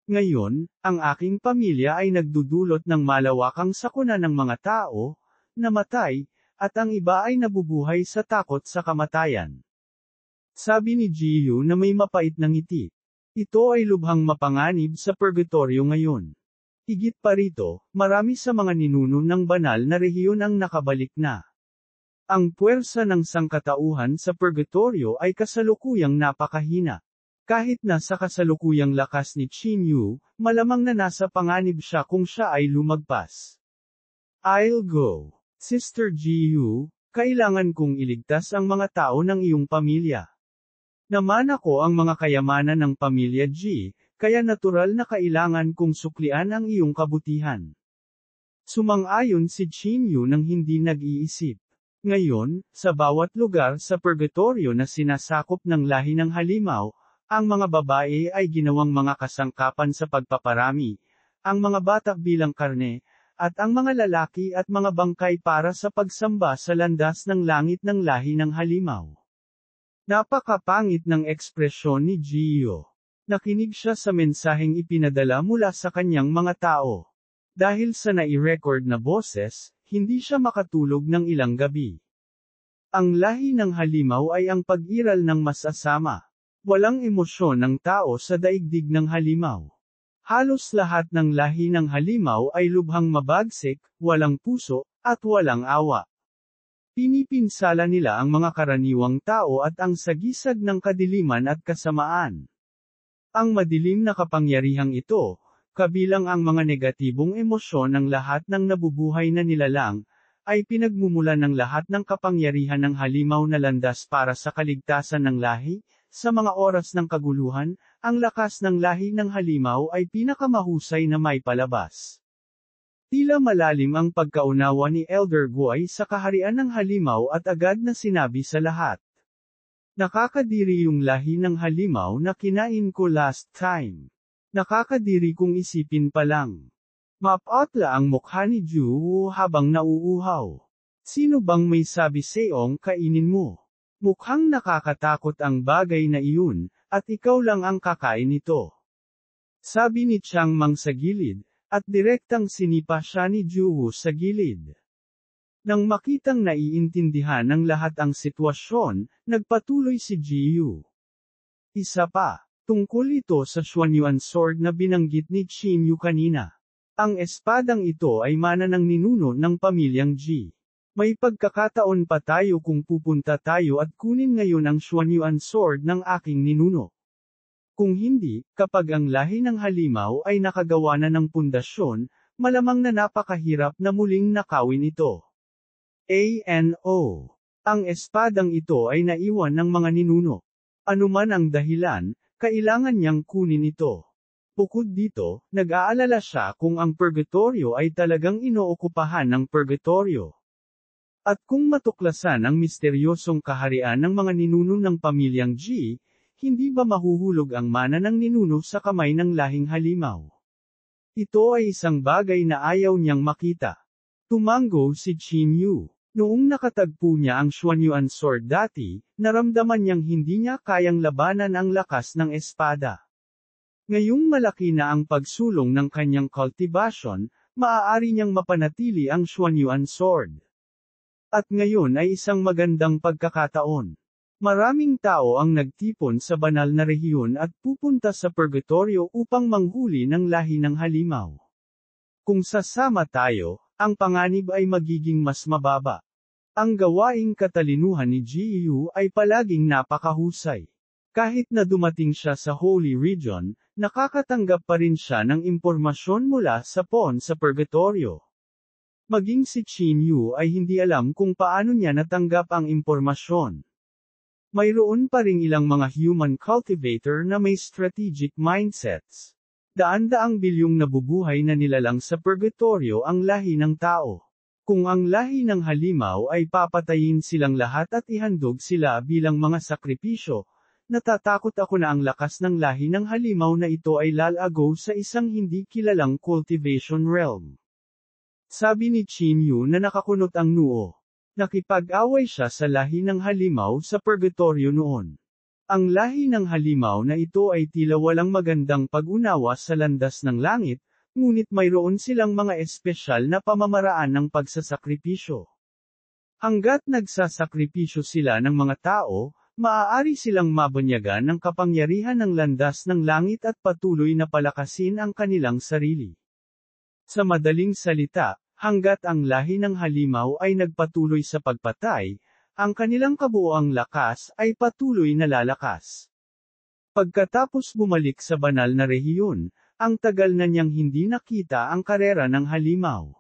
Ngayon, ang aking pamilya ay nagdudulot ng malawakang sakuna ng mga tao, namatay, at ang iba ay nabubuhay sa takot sa kamatayan. Sabi ni Ji Yu na may mapait na ngiti. Ito ay lubhang mapanganib sa purgatorio ngayon. Higit pa rito, marami sa mga ninuno ng banal na rehiyon ang nakabalik na. Ang puwersa ng sangkatauhan sa purgatorio ay kasalukuyang napakahina. Kahit na sa kasalukuyang lakas ni Qin Yu, malamang na nasa panganib siya kung siya ay lumagpas. I'll go. Sister Ji Yu, kailangan kong iligtas ang mga tao ng iyong pamilya. Naman ako ang mga kayamanan ng pamilya Ji, kaya natural na kailangan kong suklian ang iyong kabutihan. Sumang-ayon si Chinyu nang hindi nag-iisip. Ngayon, sa bawat lugar sa purgatorio na sinasakop ng lahi ng halimaw, ang mga babae ay ginawang mga kasangkapan sa pagpaparami, ang mga bata bilang karne, at ang mga lalaki at mga bangkay para sa pagsamba sa landas ng langit ng lahi ng halimaw. Napakapangit ng ekspresyon ni Gio. Nakinig siya sa mensaheng ipinadala mula sa kanyang mga tao. Dahil sa nai-record na boses, hindi siya makatulog ng ilang gabi. Ang lahi ng halimaw ay ang pag-iral ng masasama. Walang emosyon ng tao sa daigdig ng halimaw. Halos lahat ng lahi ng halimaw ay lubhang mabagsik, walang puso, at walang awa. Pinipinsala nila ang mga karaniwang tao at ang sagisag ng kadiliman at kasamaan. Ang madilim na kapangyarihang ito, kabilang ang mga negatibong emosyon ng lahat ng nabubuhay na nilalang, ay pinagmumulan ng lahat ng kapangyarihan ng halimaw na landas para sa kaligtasan ng lahi. Sa mga oras ng kaguluhan, ang lakas ng lahi ng halimaw ay pinakamahusay na may palabas. Tila malalim ang pagkaunawa ni Elder Guay sa kaharian ng halimaw at agad na sinabi sa lahat. Nakakadiri yung lahi ng halimaw na kinain ko last time. Nakakadiri kung isipin pa lang. Mapotla ang mukha ni Ju habang nauuhaw. Sino bang may sabi sa'yong kainin mo? Mukhang nakakatakot ang bagay na iyon, at ikaw lang ang kakain nito. Sabi ni Chiang Mang sa gilid, at direktang sinipa siya ni Ju sa gilid. Nang makitang naiintindihan ng lahat ang sitwasyon, nagpatuloy si Jiu. Isa pa, tungkol ito sa Xuanyuan sword na binanggit ni Chinyu kanina. Ang espadang ito ay mana ng ninuno ng pamilyang Ji. May pagkakataon pa tayo kung pupunta tayo at kunin ngayon ang Xuanyuan sword ng aking ninuno. Kung hindi, kapag ang lahi ng halimaw ay nakagawa na ng pundasyon, malamang na napakahirap na muling nakawin ito. Ang espadang ito ay naiwan ng mga ninuno. Anuman ang dahilan, kailangan niyang kunin ito. Bukod dito, nag-aalala siya kung ang purgatorio ay talagang inookupahan ng purgatorio. At kung matuklasan ang misteryosong kaharian ng mga ninuno ng pamilyang Ji, hindi ba mahuhulog ang mana ng ninuno sa kamay ng lahing halimaw? Ito ay isang bagay na ayaw niyang makita. Tumango si Chinyu. Noong nakatagpo niya ang Xuanyuan sword dati, naramdaman niyang hindi niya kayang labanan ang lakas ng espada. Ngayong malaki na ang pagsulong ng kanyang cultivation, maaari niyang mapanatili ang Xuanyuan sword. At ngayon ay isang magandang pagkakataon. Maraming tao ang nagtipon sa banal na rehiyon at pupunta sa purgatorio upang manghuli ng lahi ng halimaw. Kung sasama tayo, ang panganib ay magiging mas mababa. Ang gawaing katalinuhan ni Jiu ay palaging napakahusay. Kahit na dumating siya sa Holy Region, nakakatanggap pa rin siya ng impormasyon mula sa pawn sa purgatorio. Maging si Chinyu ay hindi alam kung paano niya natanggap ang impormasyon. Mayroon pa ring ilang mga human cultivator na may strategic mindsets. Daan-daang bilyong nabubuhay na nilalang sa purgatorio ang lahi ng tao. Kung ang lahi ng halimaw ay papatayin silang lahat at ihandog sila bilang mga sakripisyo, natatakot ako na ang lakas ng lahi ng halimaw na ito ay lalago sa isang hindi kilalang cultivation realm. Sabi ni Chinyu na nakakunot ang noo. Nakipag-away siya sa lahi ng halimaw sa purgatorio noon. Ang lahi ng halimaw na ito ay tila walang magandang pag-unawa sa landas ng langit, ngunit mayroon silang mga espesyal na pamamaraan ng pagsasakripisyo. Hanggat nagsasakripisyo sila ng mga tao, maaari silang mabanyagan ng kapangyarihan ng landas ng langit at patuloy na palakasin ang kanilang sarili. Sa madaling salita, hanggat ang lahi ng halimaw ay nagpatuloy sa pagpatay, ang kanilang kabuoang lakas ay patuloy na lalakas. Pagkatapos bumalik sa banal na rehiyon, ang tagal na niyang hindi nakita ang karera ng halimaw.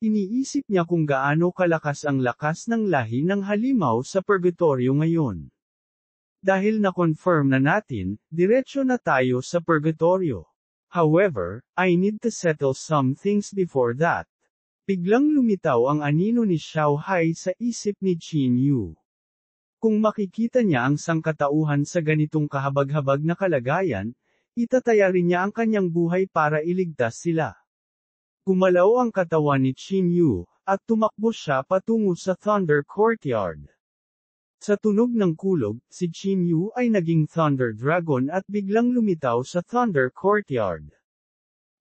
Iniisip niya kung gaano kalakas ang lakas ng lahi ng halimaw sa purgatorio ngayon. Dahil na-confirm na natin, diretso na tayo sa purgatorio. However, I need to settle some things before that. Biglang lumitaw ang anino ni Xiao Hai sa isip ni Qin Yu. Kung makikita niya ang sangkatauhan sa ganitong kahabag-habag na kalagayan, itataya rin niya ang kanyang buhay para iligtas sila. Gumalaw ang katawan ni Qin Yu, at tumakbo siya patungo sa Thunder Courtyard. Sa tunog ng kulog, si Qin Yu ay naging Thunder Dragon at biglang lumitaw sa Thunder Courtyard.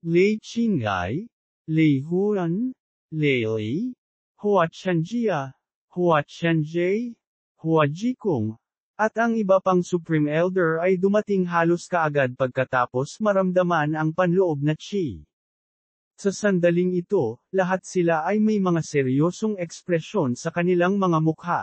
Lei Qinghai, Lei Huan, Lei Li, Hua Chanjia, Hua Chenjie, Hua Jikong, at ang iba pang Supreme Elder ay dumating halos kaagad pagkatapos maramdaman ang panloob na Qi. Sa sandaling ito, lahat sila ay may mga seryosong ekspresyon sa kanilang mga mukha.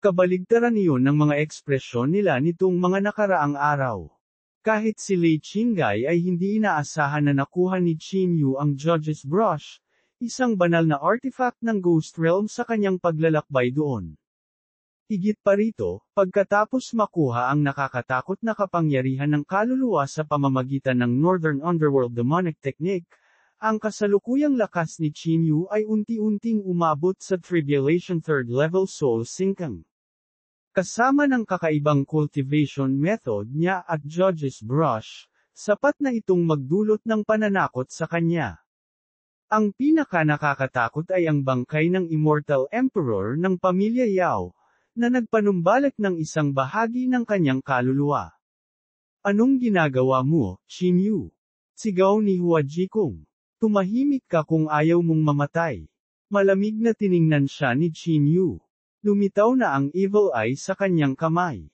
Kabaligtaran iyon ng mga ekspresyon nila nitong mga nakaraang araw. Kahit si Lei Qinghai ay hindi inaasahan na nakuha ni Qin Yu ang Judge's Brush, isang banal na artifact ng Ghost Realm sa kanyang paglalakbay doon. Higit pa rito, pagkatapos makuha ang nakakatakot na kapangyarihan ng kaluluwa sa pamamagitan ng Northern Underworld Demonic Technique, ang kasalukuyang lakas ni Qin Yu ay unti-unting umabot sa Tribulation 3rd Level Soul Sinking. Kasama ng kakaibang cultivation method niya at Judge's Brush, sapat na itong magdulot ng pananakot sa kanya. Ang pinaka-nakakatakot ay ang bangkay ng Immortal Emperor ng pamilya Yao, na nagpanumbalik ng isang bahagi ng kanyang kaluluwa. Anong ginagawa mo, Qin Yu? Sigaw ni Hua Jikong. Tumahimik ka kung ayaw mong mamatay. Malamig na tiningnan siya ni Qin Yu. Lumitaw na ang evil eye sa kanyang kamay.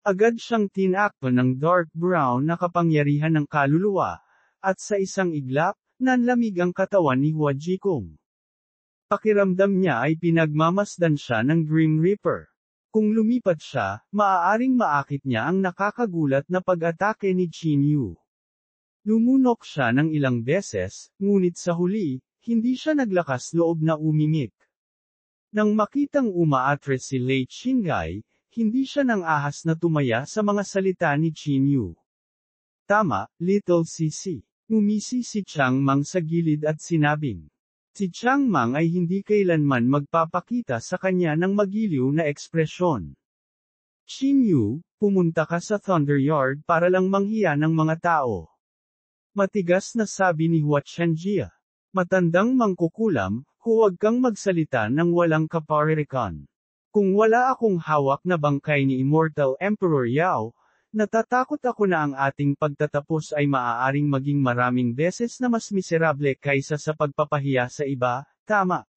Agad siyang tinakpan ng dark brown na kapangyarihan ng kaluluwa, at sa isang iglap, nanlamig ang katawan ni Hua Jikong. Pakiramdam niya ay pinagmamasdan siya ng Grim Reaper. Kung lumipat siya, maaaring maakit niya ang nakakagulat na pag-atake ni Qin Yu. Lumunok siya ng ilang beses, ngunit sa huli, hindi siya naglakas loob na umimik. Nang makitang umaatres si Lei Qinghai, hindi siya nang ahas na tumaya sa mga salita ni Qin Yu. Tama, Little Sisi. Ngumisi si Chang Mang sa gilid at sinabing. Si Chang Mang ay hindi kailanman magpapakita sa kanya ng magiliw na ekspresyon. Qin Yu, pumunta ka sa Thunder Yard para lang manghiya ng mga tao. Matigas na sabi ni Hua Chenjia. Matandang mangkukulam, huwag kang magsalita ng walang kaparirikan. Kung wala akong hawak na bangkay ni Immortal Emperor Yao, natatakot ako na ang ating pagtatapos ay maaaring maging maraming beses na mas miserable kaysa sa pagpapahiya sa iba, tama.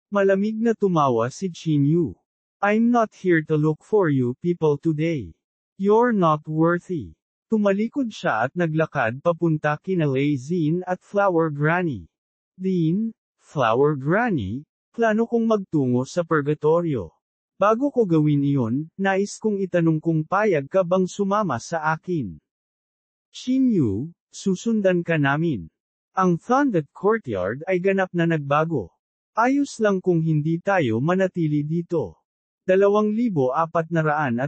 Malamig na tumawa si Qin Yu. I'm not here to look for you people today. You're not worthy. Tumalikod siya at naglakad papunta kina Lei Xin at Flower Granny. Din, Flower Granny, plano kong magtungo sa purgatorio. Bago ko gawin iyon, nais kong itanong kung payag ka bang sumama sa akin. Qin Yu, susundan ka namin. Ang Thunder Courtyard ay ganap na nagbago. Ayos lang kung hindi tayo manatili dito. 2,458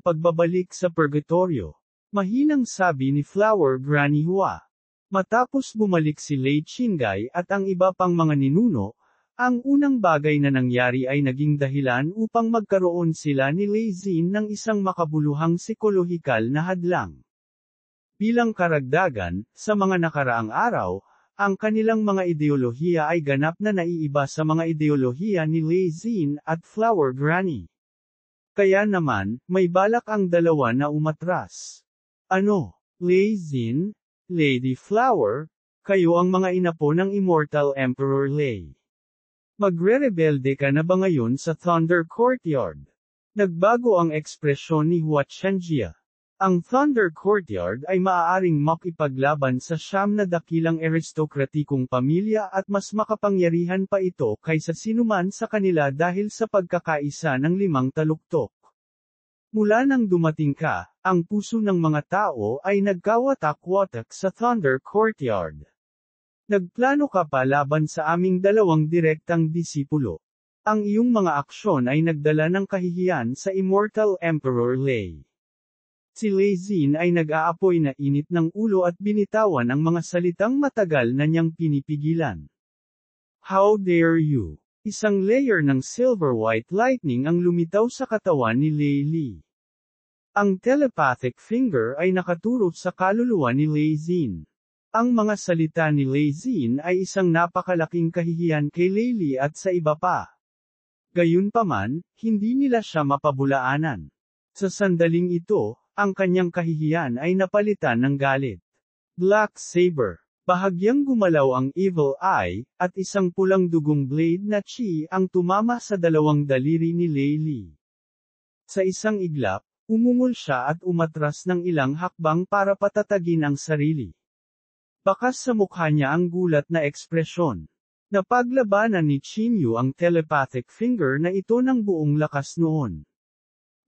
pagbabalik sa purgatorio. Mahinang sabi ni Flower Granny Hua. Matapos bumalik si Lei Qinghai at ang iba pang mga ninuno, ang unang bagay na nangyari ay naging dahilan upang magkaroon sila ni Lei Xin ng isang makabuluhang psikolohikal na hadlang. Bilang karagdagan, sa mga nakaraang araw, ang kanilang mga ideolohiya ay ganap na naiiba sa mga ideolohiya ni Lei Xin at Flower Granny. Kaya naman, may balak ang dalawa na umatras. Ano, Lei Xin, Lady Flower, kayo ang mga inapo ng Immortal Emperor Lei. Magre-rebelde ka na ba ngayon sa Thunder Courtyard? Nagbago ang ekspresyon ni Hua Chenjia. Ang Thunder Courtyard ay maaaring makipaglaban sa 9 na dakilang aristokratikong pamilya at mas makapangyarihan pa ito kaysa sinuman sa kanila dahil sa pagkakaisa ng 5 taluktok. Mula nang dumating ka, ang puso ng mga tao ay nagkawatak-watak sa Thunder Courtyard. Nagplano ka pa laban sa aming 2 direktang disipulo. Ang iyong mga aksyon ay nagdala ng kahihiyan sa Immortal Emperor Lei. Si Lei Xin ay nag-aapoy na init ng ulo at binitawan ang mga salitang matagal na niyang pinipigilan. How dare you? Isang layer ng silver white lightning ang lumitaw sa katawan ni Lei Li. Ang telepathic finger ay nakaturo sa kaluluwa ni Lei Xin. Ang mga salita ni Lei Xin ay isang napakalaking kahihiyan kay Lei Li at sa iba pa. Gayunpaman, hindi nila siya mapabulaanan. Sa sandaling ito, ang kanyang kahihiyan ay napalitan ng galit. Black Saber. Bahagyang gumalaw ang Evil Eye, at isang pulang dugong blade na chi ang tumama sa dalawang daliri ni Lei Li. Sa isang iglap, umungol siya at umatras ng ilang hakbang para patatagin ang sarili. Bakas sa mukha niya ang gulat na ekspresyon. Napaglabanan ni Qin Yu ang telepathic finger na ito ng buong lakas noon.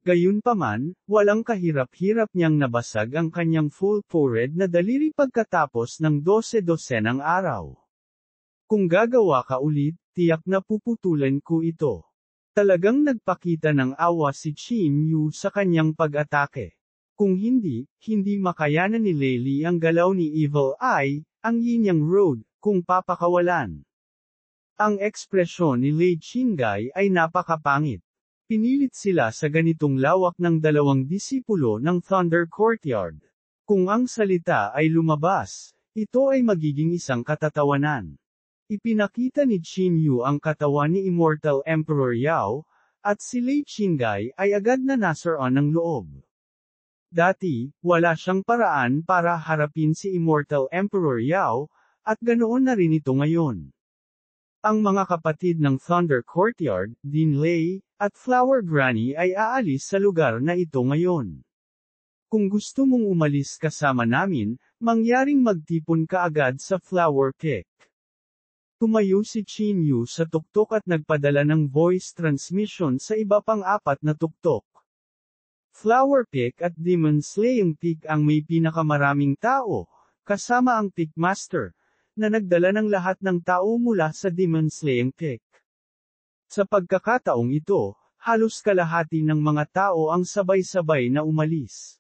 Gayunpaman, walang kahirap-hirap niyang nabasag ang kanyang full forehead na daliri pagkatapos ng 12 ng araw. Kung gagawa ka ulit, tiyak na puputulan ko ito. Talagang nagpakita ng awa si Qin Yu sa kanyang pag-atake. Kung hindi makayanan ni Lei Li ang galaw ni Evil Eye, ang Yin Yang Road, kung papakawalan. Ang ekspresyon ni Lei Qinggai ay napakapangit. Pinilit sila sa ganitong lawak ng dalawang disipulo ng Thunder Courtyard. Kung ang salita ay lumabas, ito ay magiging isang katatawanan. Ipinakita ni Qin Yu ang katawan ni Immortal Emperor Yao, at si Lei Qinggai ay agad na nasaran ng loob. Dati, wala siyang paraan para harapin si Immortal Emperor Yao, at ganoon na rin ito ngayon. Ang mga kapatid ng Thunder Courtyard, Din Lei, at Flower Granny ay aalis sa lugar na ito ngayon. Kung gusto mong umalis kasama namin, mangyaring magtipon ka agad sa Flower Peak. Tumayo si Qin Yu sa tuktok at nagpadala ng voice transmission sa iba pang 4 na tuktok. Flower Peak at Demon Slaying Peak ang may pinakamaraming tao, kasama ang Peak Master, na nagdala ng lahat ng tao mula sa Demon Slaying Peak. Sa pagkakataong ito, halos kalahati ng mga tao ang sabay-sabay na umalis.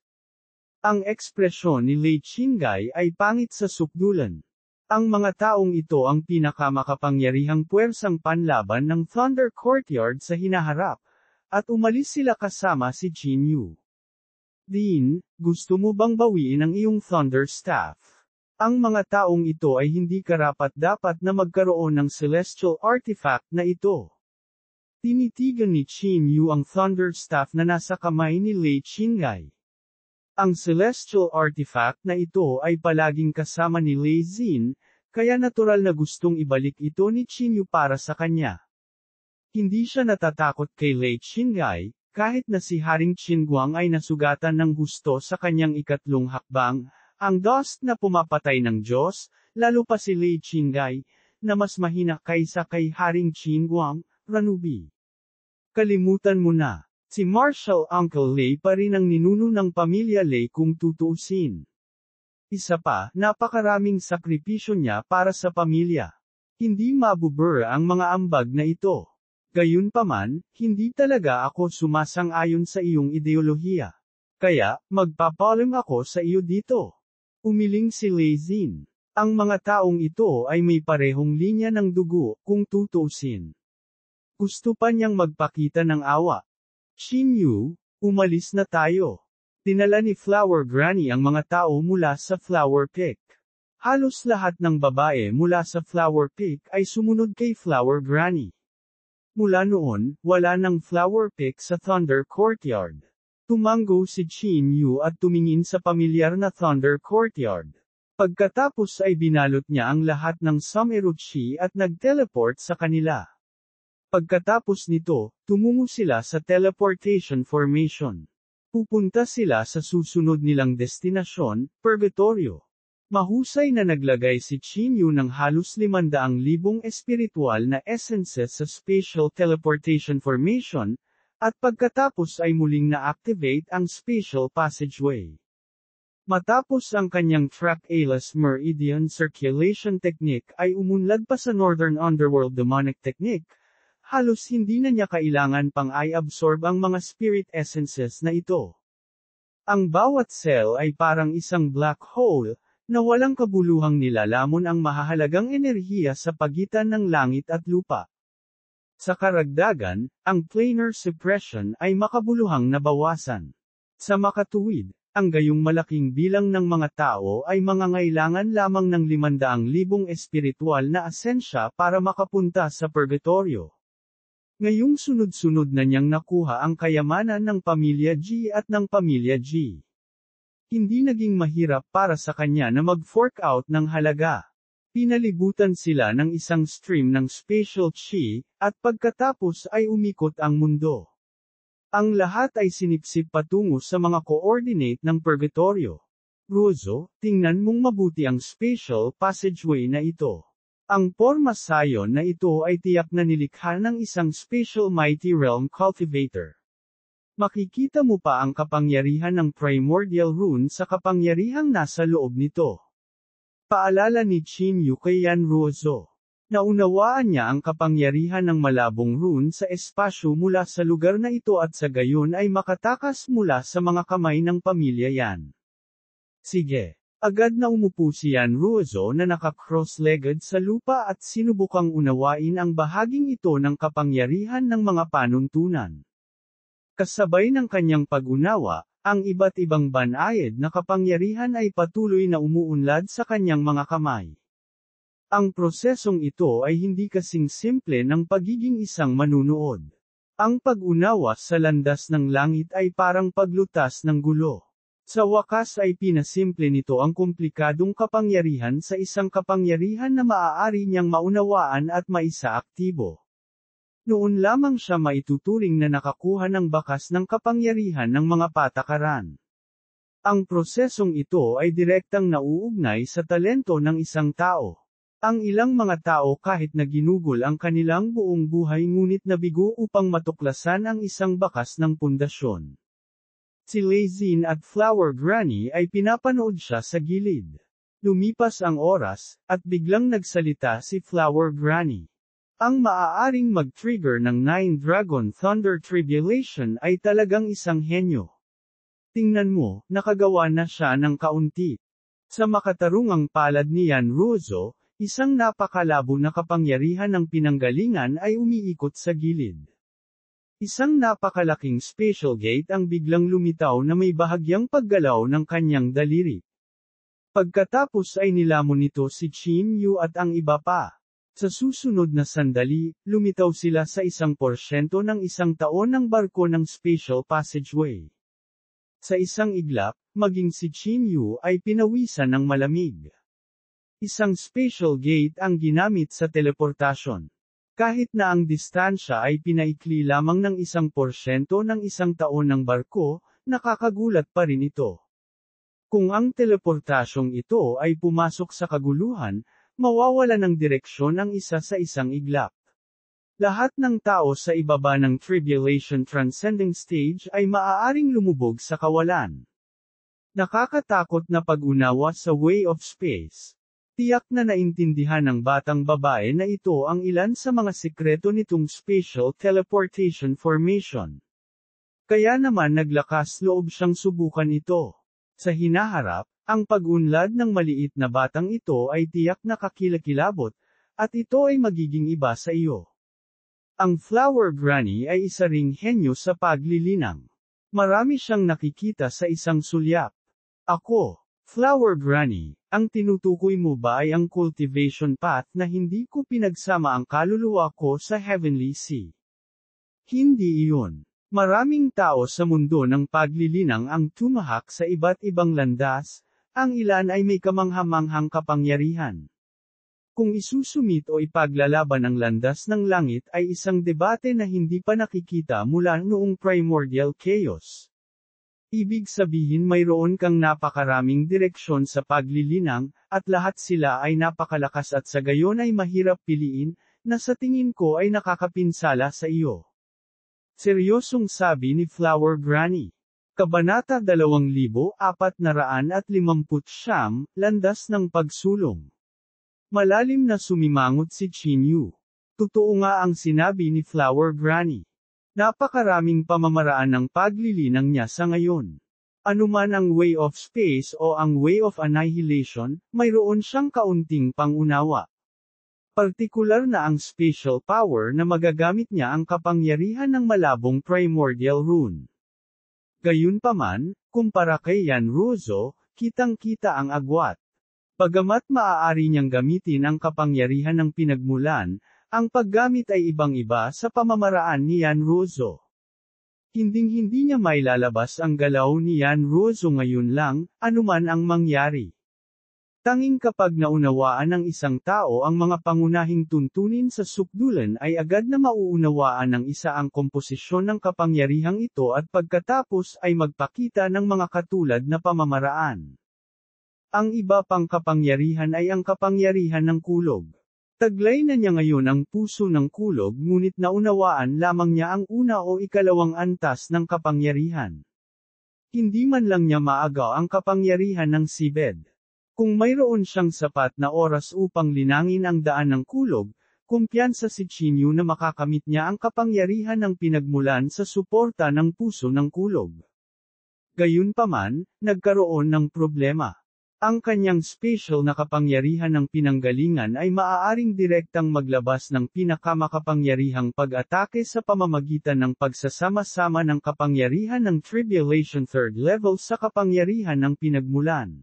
Ang ekspresyon ni Lei Qinggai ay pangit sa sukdulan. Ang mga taong ito ang pinakamakapangyarihang puwersang panlaban ng Thunder Courtyard sa hinaharap, at umalis sila kasama si Qin Yu. Din, gusto mo bang bawiin ang iyong Thunder Staff? Ang mga taong ito ay hindi karapat-dapat na magkaroon ng celestial artifact na ito. Tinitigan ni Qin Yu ang Thunder Staff na nasa kamay ni Lei Qinggai. Ang celestial artifact na ito ay palaging kasama ni Lei Xin, kaya natural na gustong ibalik ito ni Qin Yu para sa kanya. Hindi siya natatakot kay Lei Qinggai, kahit na si Haring Qinguang ay nasugatan ng husto sa kanyang ikatlong hakbang. Ang dust na pumapatay ng Diyos, lalo pa si Lei Qinggai, na mas mahina kaysa kay Haring Qinguang, Ranubi. Kalimutan mo na, si Marshal Uncle Lei pa rin ang ninuno ng pamilya Lei kung tutuusin. Isa pa, napakaraming sakripisyo niya para sa pamilya. Hindi mabubura ang mga ambag na ito. Gayunpaman, hindi talaga ako sumasang-ayon sa iyong ideolohiya. Kaya, magpapalim ako sa iyo dito. Umiling si Lei Xin. Ang mga taong ito ay may parehong linya ng dugo, kung tutuusin. Gusto pa niyang magpakita ng awa. Qin Yu, umalis na tayo. Dinala ni Flower Granny ang mga tao mula sa Flower Peak. Halos lahat ng babae mula sa Flower Peak ay sumunod kay Flower Granny. Mula noon, wala ng Flower Peak sa Thunder Courtyard. Tumango si Qin Yu at tumingin sa pamilyar na Thunder Courtyard. Pagkatapos ay binalot niya ang lahat ng Sumeruchi at nag-teleport sa kanila. Pagkatapos nito, tumungo sila sa teleportation formation. Pupunta sila sa susunod nilang destinasyon, Purgatorio. Mahusay na naglagay si Qin Yu ng halos 500,000 espiritual na essences sa spatial teleportation formation, at pagkatapos ay muling na-activate ang spatial passageway. Matapos ang kanyang Track-Alas Meridian Circulation Technique ay umunlad pa sa Northern Underworld Demonic Technique, halos hindi na niya kailangan pang i-absorb ang mga spirit essences na ito. Ang bawat cell ay parang isang black hole, na walang kabuluhang nilalamon ang mahahalagang enerhiya sa pagitan ng langit at lupa. Sa karagdagan, ang planar suppression ay makabuluhang nabawasan. Sa makatuwid, ang gayong malaking bilang ng mga tao ay mangangailangan lamang ng 500,000 espiritual na asensya para makapunta sa purgatorio. Ngayong sunod-sunod na niyang nakuha ang kayamanan ng pamilya G at ng pamilya G. Hindi naging mahirap para sa kanya na mag-fork out ng halaga. Pinalibutan sila ng isang stream ng spatial chi, at pagkatapos ay umikot ang mundo. Ang lahat ay sinipsip patungo sa mga coordinate ng purgatorio. Ruzo, tingnan mong mabuti ang spatial passageway na ito. Ang porma sayon na ito ay tiyak na nilikha ng isang spatial mighty realm cultivator. Makikita mo pa ang kapangyarihan ng primordial rune sa kapangyarihang nasa loob nito. Paalala ni Qin Yu kay Yan Ruozo. Naunawaan niya ang kapangyarihan ng malabong rune sa espasyo mula sa lugar na ito at sa gayon ay makatakas mula sa mga kamay ng pamilya Yan. Sige. Agad na umupo si Yan Ruozo na naka-cross-legged sa lupa at sinubukang unawain ang bahaging ito ng kapangyarihan ng mga panuntunan. Kasabay ng kanyang pag-unawa, ang iba't ibang banayad na kapangyarihan ay patuloy na umuunlad sa kanyang mga kamay. Ang prosesong ito ay hindi kasing simple ng pagiging isang manunood. Ang pag-unawa sa landas ng langit ay parang paglutas ng gulo. Sa wakas ay pinasimple nito ang komplikadong kapangyarihan sa isang kapangyarihan na maaari niyang maunawaan at maisaaktibo. Noon lamang siya maituturing na nakakuha ng bakas ng kapangyarihan ng mga patakaran. Ang prosesong ito ay direktang nauugnay sa talento ng isang tao. Ang ilang mga tao kahit na ginugol ang kanilang buong buhay ngunit nabigo upang matuklasan ang isang bakas ng pundasyon. Si Lezin at Flower Granny ay pinapanood siya sa gilid. Lumipas ang oras, at biglang nagsalita si Flower Granny. Ang maaaring mag-trigger ng 9 Dragon Thunder Tribulation ay talagang isang henyo. Tingnan mo, nakagawa na siya ng kaunti. Sa makatarungang palad ni Yan Ruozo, isang napakalabo na kapangyarihan ng pinanggalingan ay umiikot sa gilid. Isang napakalaking spatial gate ang biglang lumitaw na may bahagyang paggalaw ng kanyang daliri. Pagkatapos ay nilamon nito si Qin Yu at ang iba pa. Sa susunod na sandali, lumitaw sila sa 1% ng isang taon ng barko ng spatial passageway. Sa isang iglap, maging si Qin Yu ay pinawisan ng malamig. Isang spatial gate ang ginamit sa teleportasyon. Kahit na ang distansya ay pinaikli lamang ng 1% ng isang taon ng barko, nakakagulat pa rin ito. Kung ang teleportasyong ito ay pumasok sa kaguluhan, mawawala ng direksyon ang isa sa isang iglap. Lahat ng tao sa ibaba ng Tribulation Transcending Stage ay maaaring lumubog sa kawalan. Nakakatakot na pag-unawa sa Way of Space. Tiyak na naintindihan ng batang babae na ito ang ilan sa mga sikreto nitong Spatial Teleportation Formation. Kaya naman naglakas loob siyang subukan ito. Sa hinaharap, ang pag-unlad ng maliit na batang ito ay tiyak na kakilakilabot, at ito ay magiging iba sa iyo. Ang Flower Granny ay isa ring henyo sa paglilinang. Marami siyang nakikita sa isang sulyap. Ako, Flower Granny, ang tinutukoy mo ba ay ang cultivation path na hindi ko pinagsama ang kaluluwa ko sa Heavenly Sea? Hindi iyon. Maraming tao sa mundo ng paglilinang ang tumahak sa iba't ibang landas, ang ilan ay may kamanghamanghang kapangyarihan. Kung isusumit o ipaglalaban ang landas ng langit ay isang debate na hindi pa nakikita mula noong primordial chaos. Ibig sabihin mayroon kang napakaraming direksyon sa paglilinang, at lahat sila ay napakalakas at sa gayon ay mahirap piliin, na sa tingin ko ay nakakapinsala sa iyo. Seryosong sabi ni Flower Granny. Kabanata 2459, Landas ng Pagsulong. Malalim na sumimangot si Qin Yu. Totoo nga ang sinabi ni Flower Granny. Napakaraming pamamaraan ng paglilinang niya sa ngayon. Anuman ang way of space o ang way of annihilation, mayroon siyang kaunting pangunawa. Partikular na ang spatial power na magagamit niya ang kapangyarihan ng malabong primordial rune. Gayunpaman, kumpara kay Jan Russo, kitang-kita ang agwat. Bagamat maaari niyang gamitin ang kapangyarihan ng pinagmulan, ang paggamit ay ibang-iba sa pamamaraan ni Jan Russo. Hinding-hindi niya mailalabas ang galaw ni Jan Russo ngayon lang, anuman ang mangyari. Tanging kapag naunawaan ng isang tao ang mga pangunahing tuntunin sa sukdulan ay agad na mauunawaan ng isa ang komposisyon ng kapangyarihang ito at pagkatapos ay magpakita ng mga katulad na pamamaraan. Ang iba pang kapangyarihan ay ang kapangyarihan ng kulog. Taglay na niya ngayon ang puso ng kulog ngunit naunawaan lamang niya ang una o ikalawang antas ng kapangyarihan. Hindi man lang niya maagaw ang kapangyarihan ng sibed. Kung mayroon siyang sapat na oras upang linangin ang daan ng kulog, kumpiyansa si Chinyu na makakamit niya ang kapangyarihan ng pinagmulan sa suporta ng puso ng kulog. Gayunpaman, nagkaroon ng problema. Ang kanyang spatial na kapangyarihan ng pinanggalingan ay maaaring direktang maglabas ng pinakamakapangyarihang pag-atake sa pamamagitan ng pagsasama-sama ng kapangyarihan ng Tribulation Third Level sa kapangyarihan ng pinagmulan.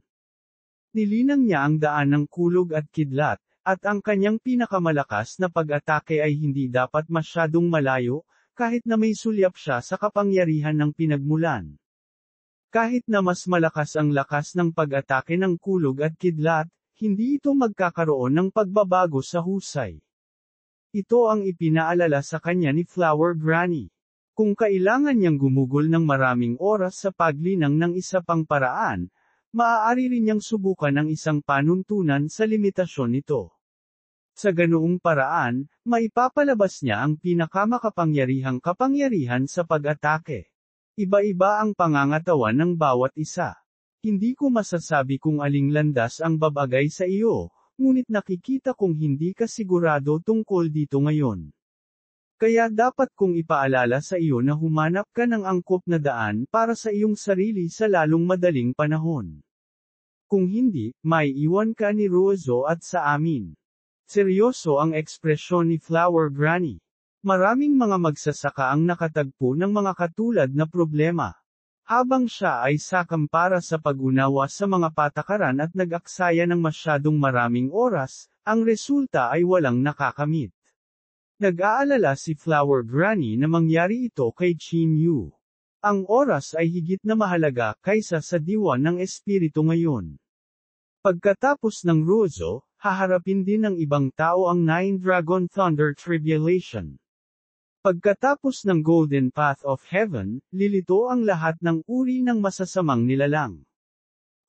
Nilinang niya ang daan ng kulog at kidlat, at ang kanyang pinakamalakas na pag-atake ay hindi dapat masyadong malayo, kahit na may sulyap siya sa kapangyarihan ng pinagmulan. Kahit na mas malakas ang lakas ng pag-atake ng kulog at kidlat, hindi ito magkakaroon ng pagbabago sa husay. Ito ang ipinaalala sa kanya ni Flower Granny. Kung kailangan niyang gumugol ng maraming oras sa paglinang ng isa pang paraan, maaari rin niyang subukan ang isang panuntunan sa limitasyon nito. Sa ganoong paraan, maipapalabas niya ang pinakamakapangyarihang kapangyarihan sa pag-atake. Iba-iba ang pangangatawan ng bawat isa. Hindi ko masasabi kung aling landas ang babagay sa iyo, ngunit nakikita kong hindi ka sigurado tungkol dito ngayon. Kaya dapat kong ipaalala sa iyo na humanap ka ng angkop na daan para sa iyong sarili sa lalong madaling panahon. Kung hindi, may iwan ka ni Russo at sa amin. Seryoso ang ekspresyon ni Flower Granny. Maraming mga magsasaka ang nakatagpo ng mga katulad na problema. Habang siya ay sakam para sa pag-unawa sa mga patakaran at nag-aksaya ng masyadong maraming oras, ang resulta ay walang nakakamit. Nag-aalala si Flower Granny na mangyari ito kay Chinyu. Ang oras ay higit na mahalaga kaysa sa diwa ng espiritu ngayon. Pagkatapos ng Russo, haharapin din ng ibang tao ang Nine Dragon Thunder Tribulation. Pagkatapos ng Golden Path of Heaven, lilito ang lahat ng uri ng masasamang nilalang.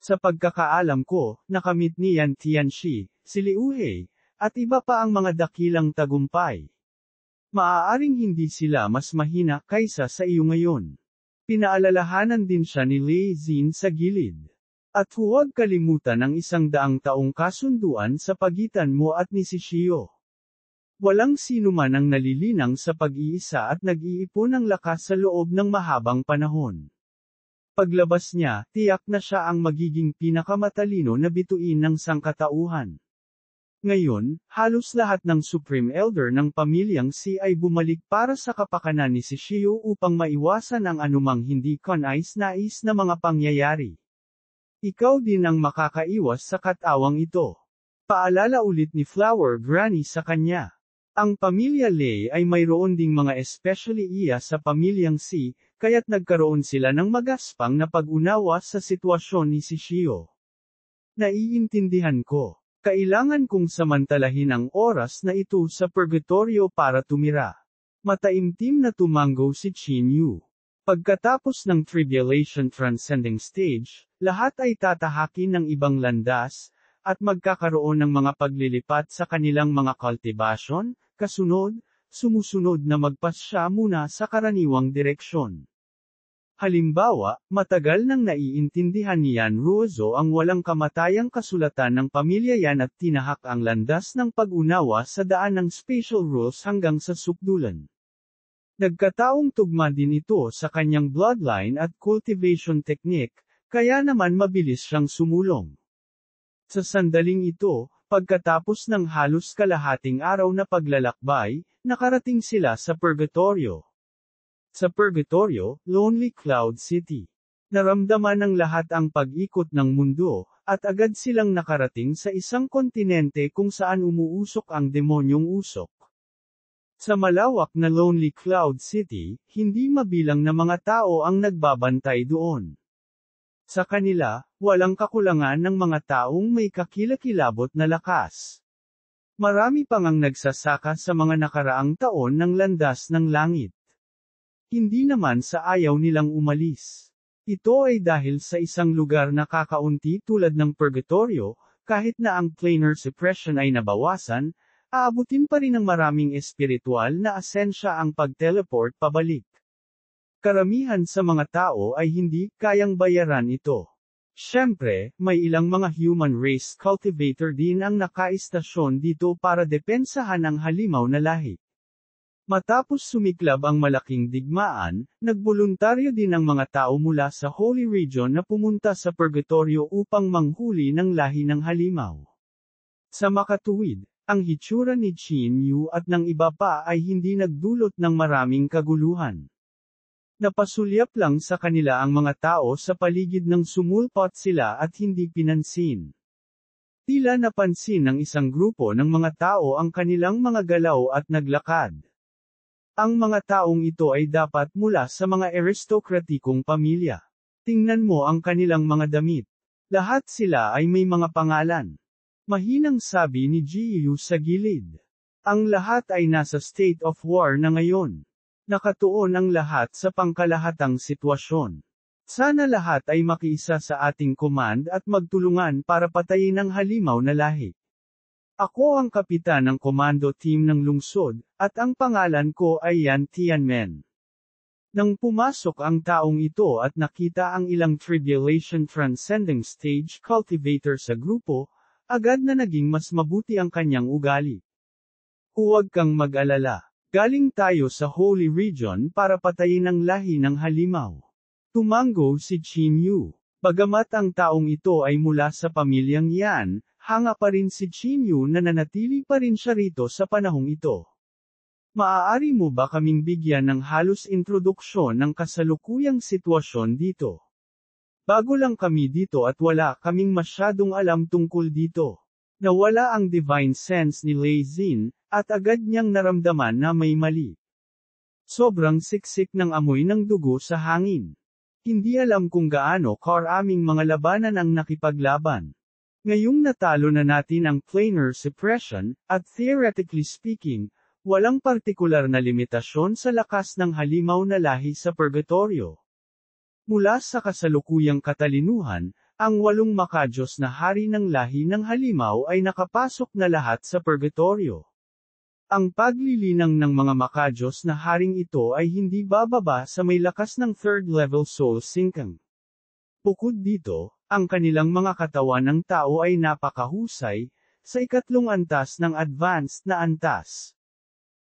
Sa pagkakaalam ko, nakamit ni Yan Tianxi, si Liu He, at iba pa ang mga dakilang tagumpay. Maaaring hindi sila mas mahina kaysa sa iyo ngayon. Pinaalalahanan din siya ni Lei Xin sa gilid. At huwag kalimutan ang 100 taong kasunduan sa pagitan mo at ni Shishio. Walang sino man ang nalilinang sa pag-iisa at nag-iipon ng lakas sa loob ng mahabang panahon. Paglabas niya, tiyak na siya ang magiging pinakamatalino na bituin ng sangkatauhan. Ngayon, halos lahat ng Supreme Elder ng pamilyang Si ay bumalik para sa kapakanan ni Shishio upang maiwasan ang anumang hindi kanais-nais na mga pangyayari. Ikaw din ang makakaiwas sa katawang ito. Paalala ulit ni Flower Granny sa kanya. Ang pamilya Lei ay mayroon ding mga especially iya sa pamilyang Si, kaya't nagkaroon sila ng magaspang na pag-unawa sa sitwasyon ni Shishio. Naiintindihan ko. Kailangan kong samantalahin ang oras na ito sa purgatorio para tumira. Mataimtim na tumanggo si Chinyu. Pagkatapos ng Tribulation Transcending Stage, lahat ay tatahakin ng ibang landas, at magkakaroon ng mga paglilipat sa kanilang mga cultivation, kasunod, sumusunod na magpasya muna sa karaniwang direksyon. Halimbawa, matagal nang naiintindihan ni Jan Ruozo ang walang kamatayang kasulatan ng pamilya Yan at tinahak ang landas ng pag-unawa sa daan ng spatial rules hanggang sa sukdulan. Nagkataong tugma din ito sa kanyang bloodline at cultivation technique, kaya naman mabilis siyang sumulong. Sa sandaling ito, pagkatapos ng halos kalahating araw na paglalakbay, nakarating sila sa Purgatorio. Sa Purgatorio, Lonely Cloud City. Naramdaman ng lahat ang pag-ikot ng mundo, at agad silang nakarating sa isang kontinente kung saan umuusok ang demonyong usok. Sa malawak na Lonely Cloud City, hindi mabilang na mga tao ang nagbabantay doon. Sa kanila, walang kakulangan ng mga taong may kakilakilabot na lakas. Marami pang ang nagsasaka sa mga nakaraang taon ng landas ng langit. Hindi naman sa ayaw nilang umalis. Ito ay dahil sa isang lugar na kakaunti tulad ng Purgatorio, kahit na ang planar suppression ay nabawasan, aabutin pa rin ng maraming espiritual na asensya ang pag-teleport pabalik. Karamihan sa mga tao ay hindi kayang bayaran ito. Siyempre, may ilang mga human race cultivator din ang nakaistasyon dito para depensahan ang halimaw na lahi. Matapos sumiklab ang malaking digmaan, nagboluntaryo din ang mga tao mula sa Holy Region na pumunta sa Purgatorio upang manghuli ng lahi ng halimaw. Sa makatuwid, ang hitsura ni Qin Yu at ng iba pa ay hindi nagdulot ng maraming kaguluhan. Napasulyap lang sa kanila ang mga tao sa paligid ng sumulpot sila at hindi pinansin. Tila napansin ng isang grupo ng mga tao ang kanilang mga galaw at naglakad. Ang mga taong ito ay dapat mula sa mga aristokratikong pamilya. Tingnan mo ang kanilang mga damit. Lahat sila ay may mga pangalan. Mahinang sabi ni Jiyu sa gilid. Ang lahat ay nasa state of war na ngayon. Nakatuon ang lahat sa pangkalahatang sitwasyon. Sana lahat ay makiisa sa ating command at magtulungan para patayin ang halimaw na lahi. Ako ang kapitan ng komando team ng lungsod, at ang pangalan ko ay Yan Tianmen. Nang pumasok ang taong ito at nakita ang ilang tribulation transcending stage cultivator sa grupo, agad na naging mas mabuti ang kanyang ugali. Huwag kang mag-alala. Galing tayo sa Holy Region para patayin ang lahi ng halimaw. Tumango si Qin Yu. Bagamat ang taong ito ay mula sa pamilyang Yan, hanga pa rin si Qin Yu na nanatili pa rin siya rito sa panahong ito. Maaari mo ba kaming bigyan ng halos introduksyon ng kasalukuyang sitwasyon dito? Bago lang kami dito at wala kaming masyadong alam tungkol dito. Nawala ang divine sense ni Lei Xin, at agad niyang naramdaman na may mali. Sobrang siksik ng amoy ng dugo sa hangin. Hindi alam kung gaano karaming mga labanan ang nakipaglaban. Ngayong natalo na natin ang planar suppression, at theoretically speaking, walang partikular na limitasyon sa lakas ng halimaw na lahi sa Purgatorio. Mula sa kasalukuyang katalinuhan, ang 8 makajos na hari ng lahi ng halimaw ay nakapasok na lahat sa Purgatorio. Ang paglilinang ng mga makajos na haring ito ay hindi bababa sa may lakas ng 3rd level soul sinking. Bukod dito, ang kanilang mga katawan ng tao ay napakahusay, sa 2 antas ng advanced na antas.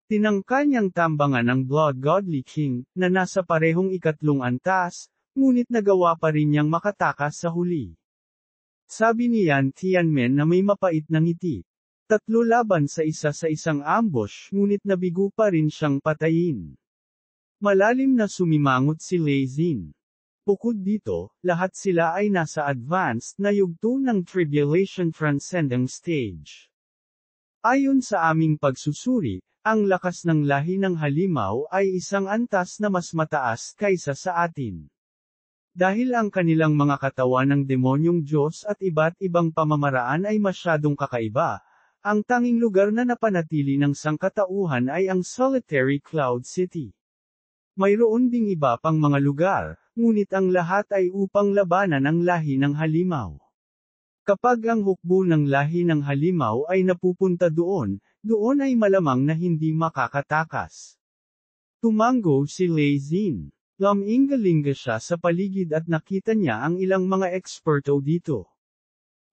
Tinangka niyang tambangan ng Blood Godly King, na nasa parehong 3 antas, ngunit nagawa pa rin niyang makatakas sa huli. Sabi ni Yan Tianmen na may mapait na ngiti. 3 laban sa isang ambush ngunit nabigo pa rin siyang patayin. Malalim na sumimangot si Lei Xin. Bukod dito, lahat sila ay nasa advanced na yugto ng tribulation transcending stage. Ayon sa aming pagsusuri, ang lakas ng lahi ng halimaw ay 1 antas na mas mataas kaysa sa atin. Dahil ang kanilang mga katawan ng demonyong Diyos at iba't ibang pamamaraan ay masyadong kakaiba, ang tanging lugar na napanatili ng sangkatauhan ay ang Solitary Cloud City. Mayroon ding iba pang mga lugar, ngunit ang lahat ay upang labanan ang lahi ng halimaw. Kapag ang hukbo ng lahi ng halimaw ay napupunta doon ay malamang na hindi makakatakas. Tumango si Lei Xin. Lumingalinga siya sa paligid at nakita niya ang ilang mga eksperto dito.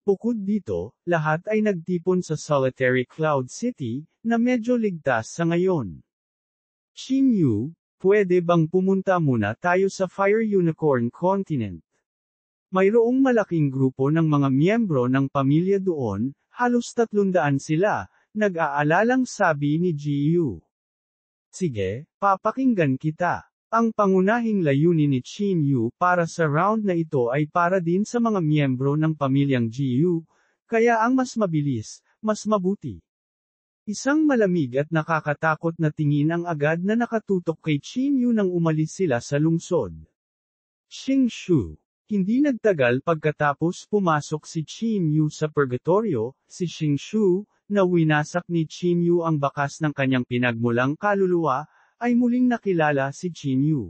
Bukod dito, lahat ay nagtipon sa solitary Cloud City, na medyo ligtas sa ngayon. Xinyu, pwede bang pumunta muna tayo sa Fire Unicorn Continent? Mayroong malaking grupo ng mga miyembro ng pamilya doon, halos 300 sila, nag-aalalang sabi ni Jiyu. Sige, papakinggan kita. Ang pangunahing layunin ni Xinyu para sa round na ito ay para din sa mga miyembro ng pamilyang Jiyu, kaya ang mas mabilis, mas mabuti. Isang malamig at nakakatakot na tingin ang agad na nakatutok kay Xinyu nang umalis sila sa lungsod. Xingshu. Hindi nagtagal pagkatapos pumasok si Xinyu sa purgatorio, si Xingshu, na winasak ni Xinyu ang bakas ng kanyang pinagmulang kaluluwa, ay muling nakilala si Xinyu.